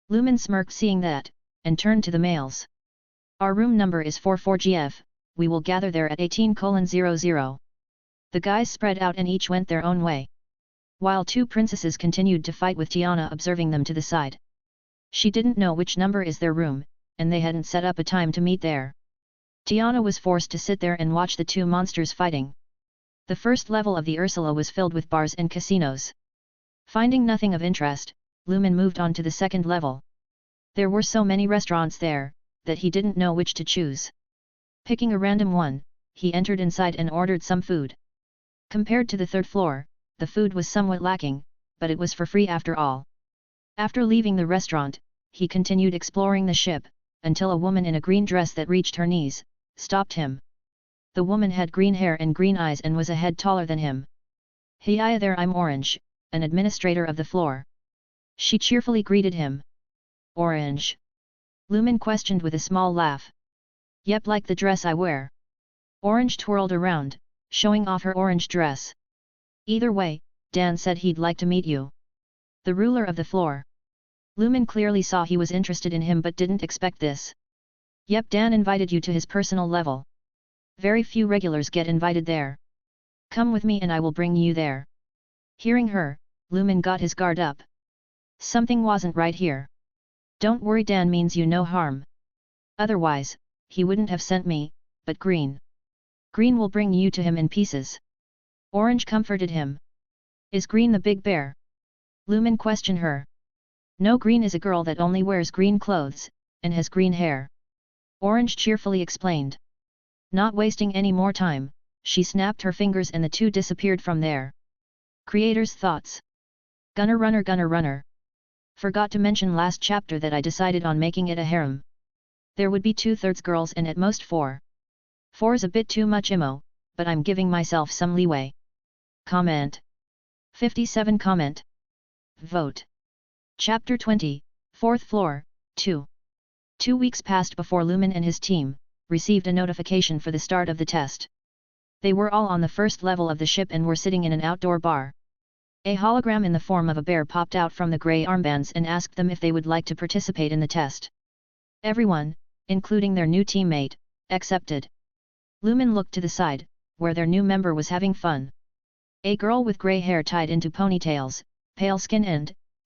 Lumen smirked seeing that, and turned to the males. Our room number is 44GF, we will gather there at 18:00. The guys spread out and each went their own way. While 2 princesses continued to fight with Tiana observing them to the side. She didn't know which number is their room, and they hadn't set up a time to meet there. Tiana was forced to sit there and watch the 2 monsters fighting. The first level of the Ursula was filled with bars and casinos. Finding nothing of interest, Lumen moved on to the 2nd level. There were so many restaurants there, that he didn't know which to choose. Picking a random one, he entered inside and ordered some food. Compared to the 3rd floor, the food was somewhat lacking, but it was for free after all. After leaving the restaurant, he continued exploring the ship, until a woman in a green dress that reached her knees, stopped him. The woman had green hair and green eyes and was a head taller than him. Hiya there, I'm Orange, an administrator of the floor. She cheerfully greeted him. Orange? Lumen questioned with a small laugh. Yep, like the dress I wear. Orange twirled around, showing off her orange dress. Either way, Dan said he'd like to meet you. The ruler of the floor. Lumen clearly saw he was interested in him but didn't expect this. Yep, Dan invited you to his personal level. Very few regulars get invited there. Come with me and I will bring you there. Hearing her, Lumen got his guard up. Something wasn't right here. Don't worry, Dan means you no harm. Otherwise, he wouldn't have sent me, but Green. Green will bring you to him in pieces. Orange comforted him. Is Green the big bear? Lumen questioned her. No, Green is a girl that only wears green clothes, and has green hair. Orange cheerfully explained. Not wasting any more time, she snapped her fingers and the two disappeared from there. Creator's thoughts. Gunner runner. Forgot to mention last chapter that I decided on making it a harem. There would be 2/3 girls and at most 4. 4's a bit too much immo, but I'm giving myself some leeway. Comment. 57 comment. Vote. Chapter 20, 4th floor, 2. 2 weeks passed before Lumen and his team received a notification for the start of the test. They were all on the first level of the ship and were sitting in an outdoor bar. A hologram in the form of a bear popped out from the grey armbands and asked them if they would like to participate in the test. Everyone, including their new teammate, accepted. Lumen looked to the side, where their new member was having fun. A girl with grey hair tied into ponytails, pale skin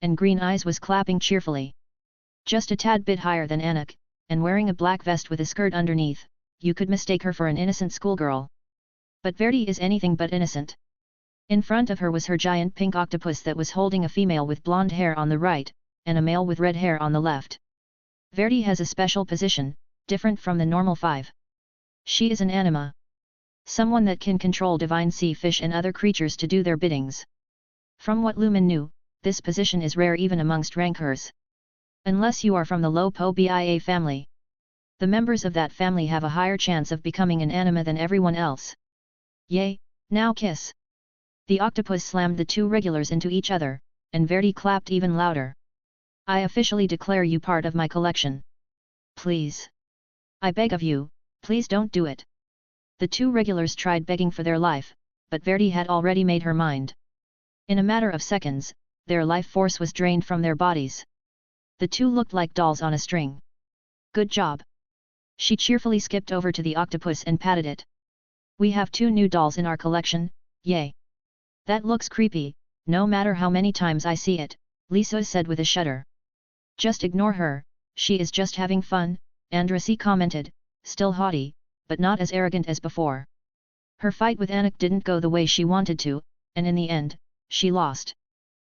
and green eyes was clapping cheerfully. Just a tad bit higher than Anik, and wearing a black vest with a skirt underneath, you could mistake her for an innocent schoolgirl. But Verdi is anything but innocent. In front of her was her giant pink octopus that was holding a female with blonde hair on the right, and a male with red hair on the left. Verdi has a special position, different from the normal 5. She is an anima. Someone that can control divine sea fish and other creatures to do their biddings. From what Lumen knew, this position is rare even amongst rankers. Unless you are from the Lopo Bia family. The members of that family have a higher chance of becoming an anima than everyone else. Yay, now kiss! The octopus slammed the 2 regulars into each other, and Verdi clapped even louder. I officially declare you part of my collection. Please. I beg of you, please don't do it. The 2 regulars tried begging for their life, but Verdi had already made her mind. In a matter of seconds, their life force was drained from their bodies. The 2 looked like dolls on a string. Good job. She cheerfully skipped over to the octopus and patted it. We have 2 new dolls in our collection, yay. That looks creepy, no matter how many times I see it, Lisa said with a shudder. Just ignore her, she is just having fun, Andrasy commented, still haughty, but not as arrogant as before. Her fight with Anik didn't go the way she wanted to, and in the end, she lost.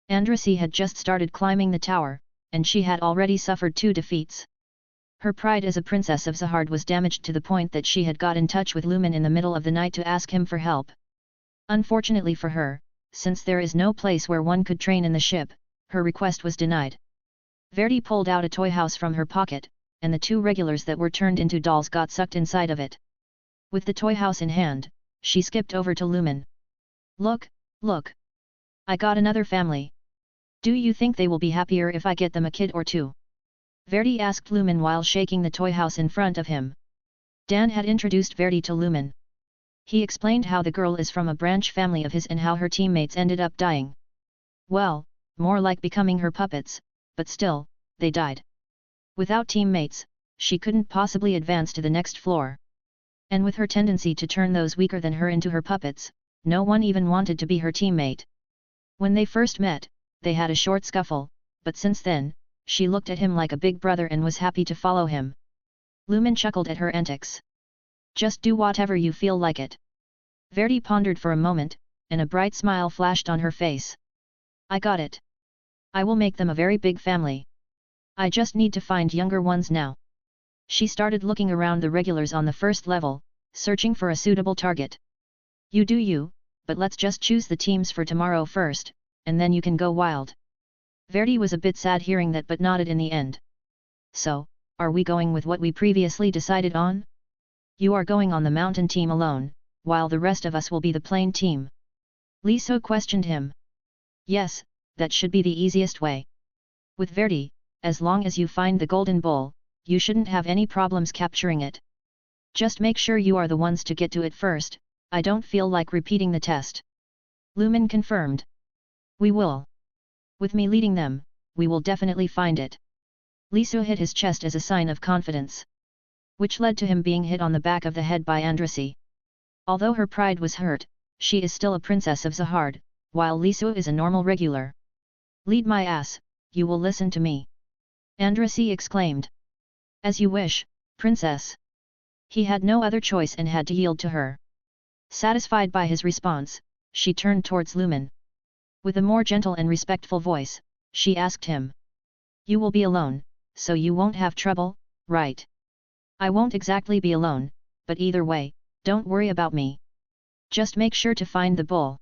Andrasy had just started climbing the tower, and she had already suffered 2 defeats. Her pride as a princess of Zahard was damaged to the point that she had got in touch with Lumen in the middle of the night to ask him for help. Unfortunately for her, since there is no place where one could train in the ship, her request was denied. Verdi pulled out a toy house from her pocket, and the 2 regulars that were turned into dolls got sucked inside of it. With the toy house in hand, she skipped over to Lumen. Look, look! I got another family. Do you think they will be happier if I get them a kid or 2? Verdi asked Lumen while shaking the toy house in front of him. Dan had introduced Verdi to Lumen. He explained how the girl is from a branch family of his and how her teammates ended up dying. Well, more like becoming her puppets, but still, they died. Without teammates, she couldn't possibly advance to the next floor. And with her tendency to turn those weaker than her into her puppets, no one even wanted to be her teammate. When they first met, they had a short scuffle, but since then, she looked at him like a big brother and was happy to follow him. Lumen chuckled at her antics. Just do whatever you feel like it. Verdi pondered for a moment, and a bright smile flashed on her face. I got it. I will make them a very big family. I just need to find younger ones now. She started looking around the regulars on the first level, searching for a suitable target. You do you, but let's just choose the teams for tomorrow first, and then you can go wild. Verdi was a bit sad hearing that but nodded in the end. So, are we going with what we previously decided on? You are going on the mountain team alone, while the rest of us will be the plain team. Liso questioned him. Yes, that should be the easiest way. With Verdi, as long as you find the golden bowl, you shouldn't have any problems capturing it. Just make sure you are the ones to get to it first, I don't feel like repeating the test. Lumen confirmed. We will. With me leading them, we will definitely find it. Liso hit his chest as a sign of confidence. Which led to him being hit on the back of the head by Andrasy. Although her pride was hurt, she is still a princess of Zahard, while Liso is a normal regular. Lead my ass, you will listen to me. Andrasi exclaimed. As you wish, princess. He had no other choice and had to yield to her. Satisfied by his response, she turned towards Lumen. With a more gentle and respectful voice, she asked him. You will be alone, so you won't have trouble, right? I won't exactly be alone, but either way, don't worry about me. Just make sure to find the bull.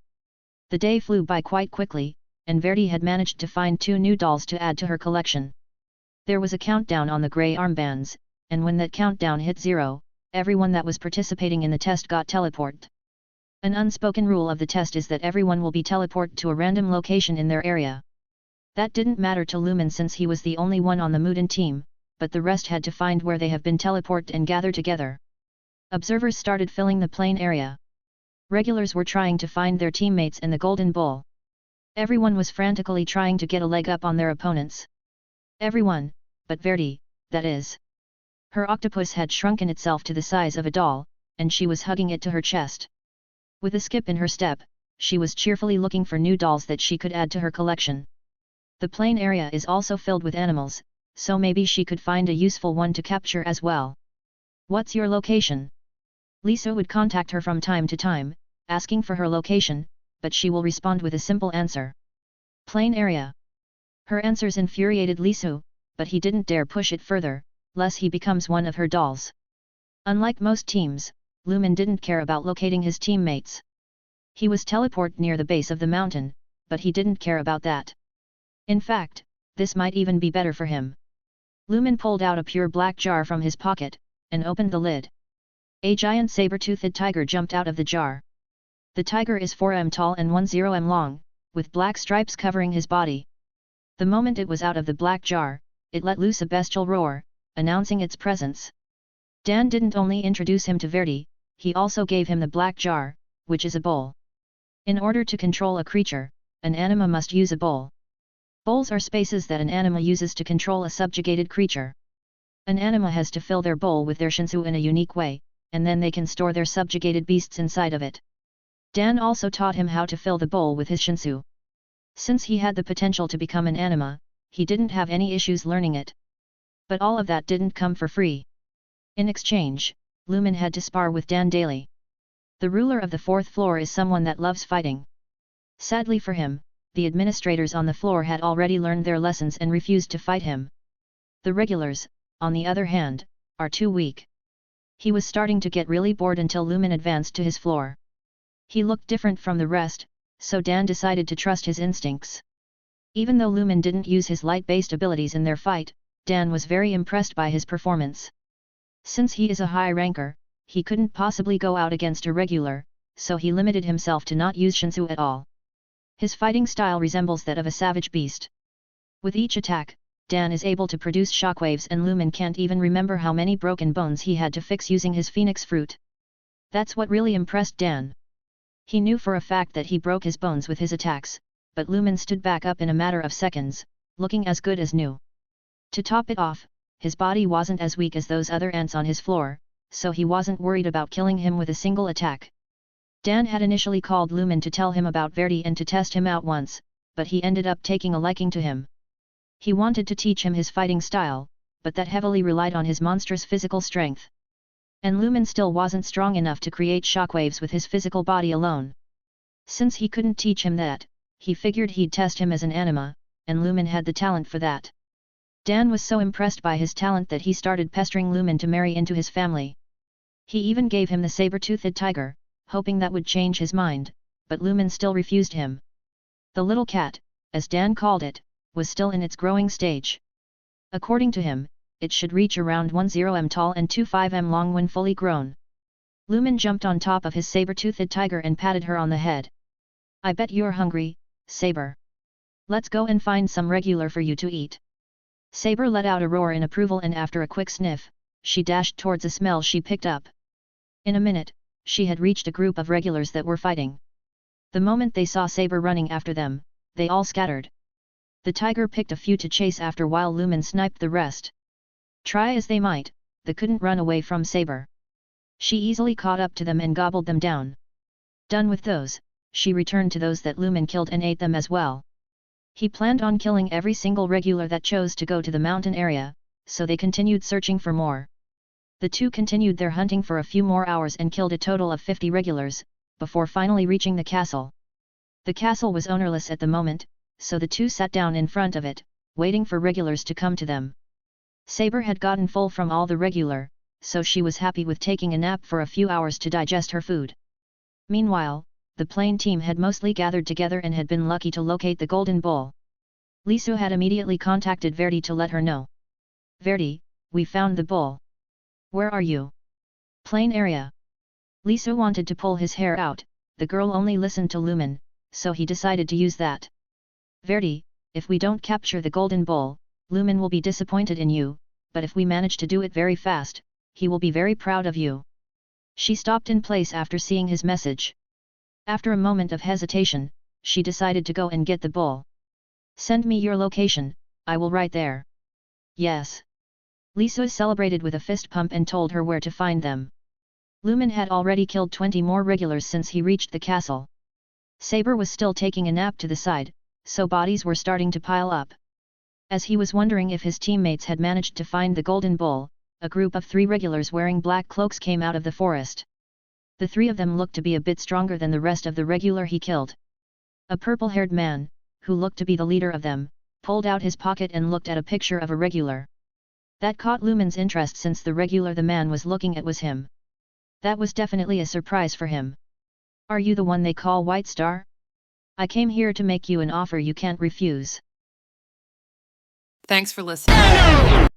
The day flew by quite quickly, and Verdi had managed to find 2 new dolls to add to her collection. There was a countdown on the grey armbands, and when that countdown hit 0, everyone that was participating in the test got teleported. An unspoken rule of the test is that everyone will be teleported to a random location in their area. That didn't matter to Lumen since he was the only one on the Mudan team, but the rest had to find where they have been teleported and gather together. Observers started filling the plain area. Regulars were trying to find their teammates in the Golden Bull. Everyone was frantically trying to get a leg up on their opponents. Everyone, but Verdi, that is. Her octopus had shrunken itself to the size of a doll, and she was hugging it to her chest. With a skip in her step, she was cheerfully looking for new dolls that she could add to her collection. The plain area is also filled with animals, so maybe she could find a useful one to capture as well. What's your location? Lisa would contact her from time to time, asking for her location, but she will respond with a simple answer. Plain area. Her answers infuriated Lisu, but he didn't dare push it further, lest he becomes one of her dolls. Unlike most teams, Lumen didn't care about locating his teammates. He was teleported near the base of the mountain, but he didn't care about that. In fact, this might even be better for him. Lumen pulled out a pure black jar from his pocket, and opened the lid. A giant saber-toothed tiger jumped out of the jar. The tiger is 4 m tall and 10 m long, with black stripes covering his body. The moment it was out of the black jar, it let loose a bestial roar, announcing its presence. Dan didn't only introduce him to Verdi, he also gave him the black jar, which is a bowl. In order to control a creature, an anima must use a bowl. Bowls are spaces that an anima uses to control a subjugated creature. An anima has to fill their bowl with their Shinsu in a unique way, and then they can store their subjugated beasts inside of it. Dan also taught him how to fill the bowl with his Shinsu. Since he had the potential to become an anima, he didn't have any issues learning it. But all of that didn't come for free. In exchange, Lumen had to spar with Dan daily. The ruler of the 4th floor is someone that loves fighting. Sadly for him, the administrators on the floor had already learned their lessons and refused to fight him. The regulars, on the other hand, are too weak. He was starting to get really bored until Lumen advanced to his floor. He looked different from the rest, so Dan decided to trust his instincts. Even though Lumen didn't use his light-based abilities in their fight, Dan was very impressed by his performance. Since he is a high ranker, he couldn't possibly go out against a regular, so he limited himself to not use Shinsu at all. His fighting style resembles that of a savage beast. With each attack, Dan is able to produce shockwaves and Lumen can't even remember how many broken bones he had to fix using his phoenix fruit. That's what really impressed Dan. He knew for a fact that he broke his bones with his attacks, but Lumen stood back up in a matter of seconds, looking as good as new. To top it off, his body wasn't as weak as those other ants on his floor, so he wasn't worried about killing him with a single attack. Dan had initially called Lumen to tell him about Verdi and to test him out once, but he ended up taking a liking to him. He wanted to teach him his fighting style, but that heavily relied on his monstrous physical strength. And Lumen still wasn't strong enough to create shockwaves with his physical body alone. Since he couldn't teach him that, he figured he'd test him as an anima, and Lumen had the talent for that. Dan was so impressed by his talent that he started pestering Lumen to marry into his family. He even gave him the saber-toothed tiger, hoping that would change his mind, but Lumen still refused him. The little cat, as Dan called it, was still in its growing stage. According to him, it should reach around 10 m tall and 25 m long when fully grown. Lumen jumped on top of his saber-toothed tiger and patted her on the head. I bet you're hungry, Saber. Let's go and find some regular for you to eat. Saber let out a roar in approval and after a quick sniff, she dashed towards a smell she picked up. In a minute, she had reached a group of regulars that were fighting. The moment they saw Saber running after them, they all scattered. The tiger picked a few to chase after while Lumen sniped the rest. Try as they might, they couldn't run away from Saber. She easily caught up to them and gobbled them down. Done with those, she returned to those that Lumen killed and ate them as well. He planned on killing every single regular that chose to go to the mountain area, so they continued searching for more. The two continued their hunting for a few more hours and killed a total of 50 regulars, before finally reaching the castle. The castle was ownerless at the moment, so the two sat down in front of it, waiting for regulars to come to them. Saber had gotten full from all the regular, so she was happy with taking a nap for a few hours to digest her food. Meanwhile, the plane team had mostly gathered together and had been lucky to locate the golden bowl. Lisu had immediately contacted Verdi to let her know. Verdi, we found the bowl. Where are you? Plane area. Lisu wanted to pull his hair out, the girl only listened to Lumen, so he decided to use that. Verdi, if we don't capture the golden bowl, Lumen will be disappointed in you, but if we manage to do it very fast, he will be very proud of you. She stopped in place after seeing his message. After a moment of hesitation, she decided to go and get the bowl. Send me your location, I will write there. Yes. Lisu celebrated with a fist pump and told her where to find them. Lumen had already killed 20 more regulars since he reached the castle. Saber was still taking a nap to the side, so bodies were starting to pile up. As he was wondering if his teammates had managed to find the golden bowl, a group of 3 regulars wearing black cloaks came out of the forest. The 3 of them looked to be a bit stronger than the rest of the regular he killed. A purple-haired man, who looked to be the leader of them, pulled out his pocket and looked at a picture of a regular. That caught Lumen's interest since the regular the man was looking at was him. That was definitely a surprise for him. Are you the one they call White Star? I came here to make you an offer you can't refuse. Thanks for listening.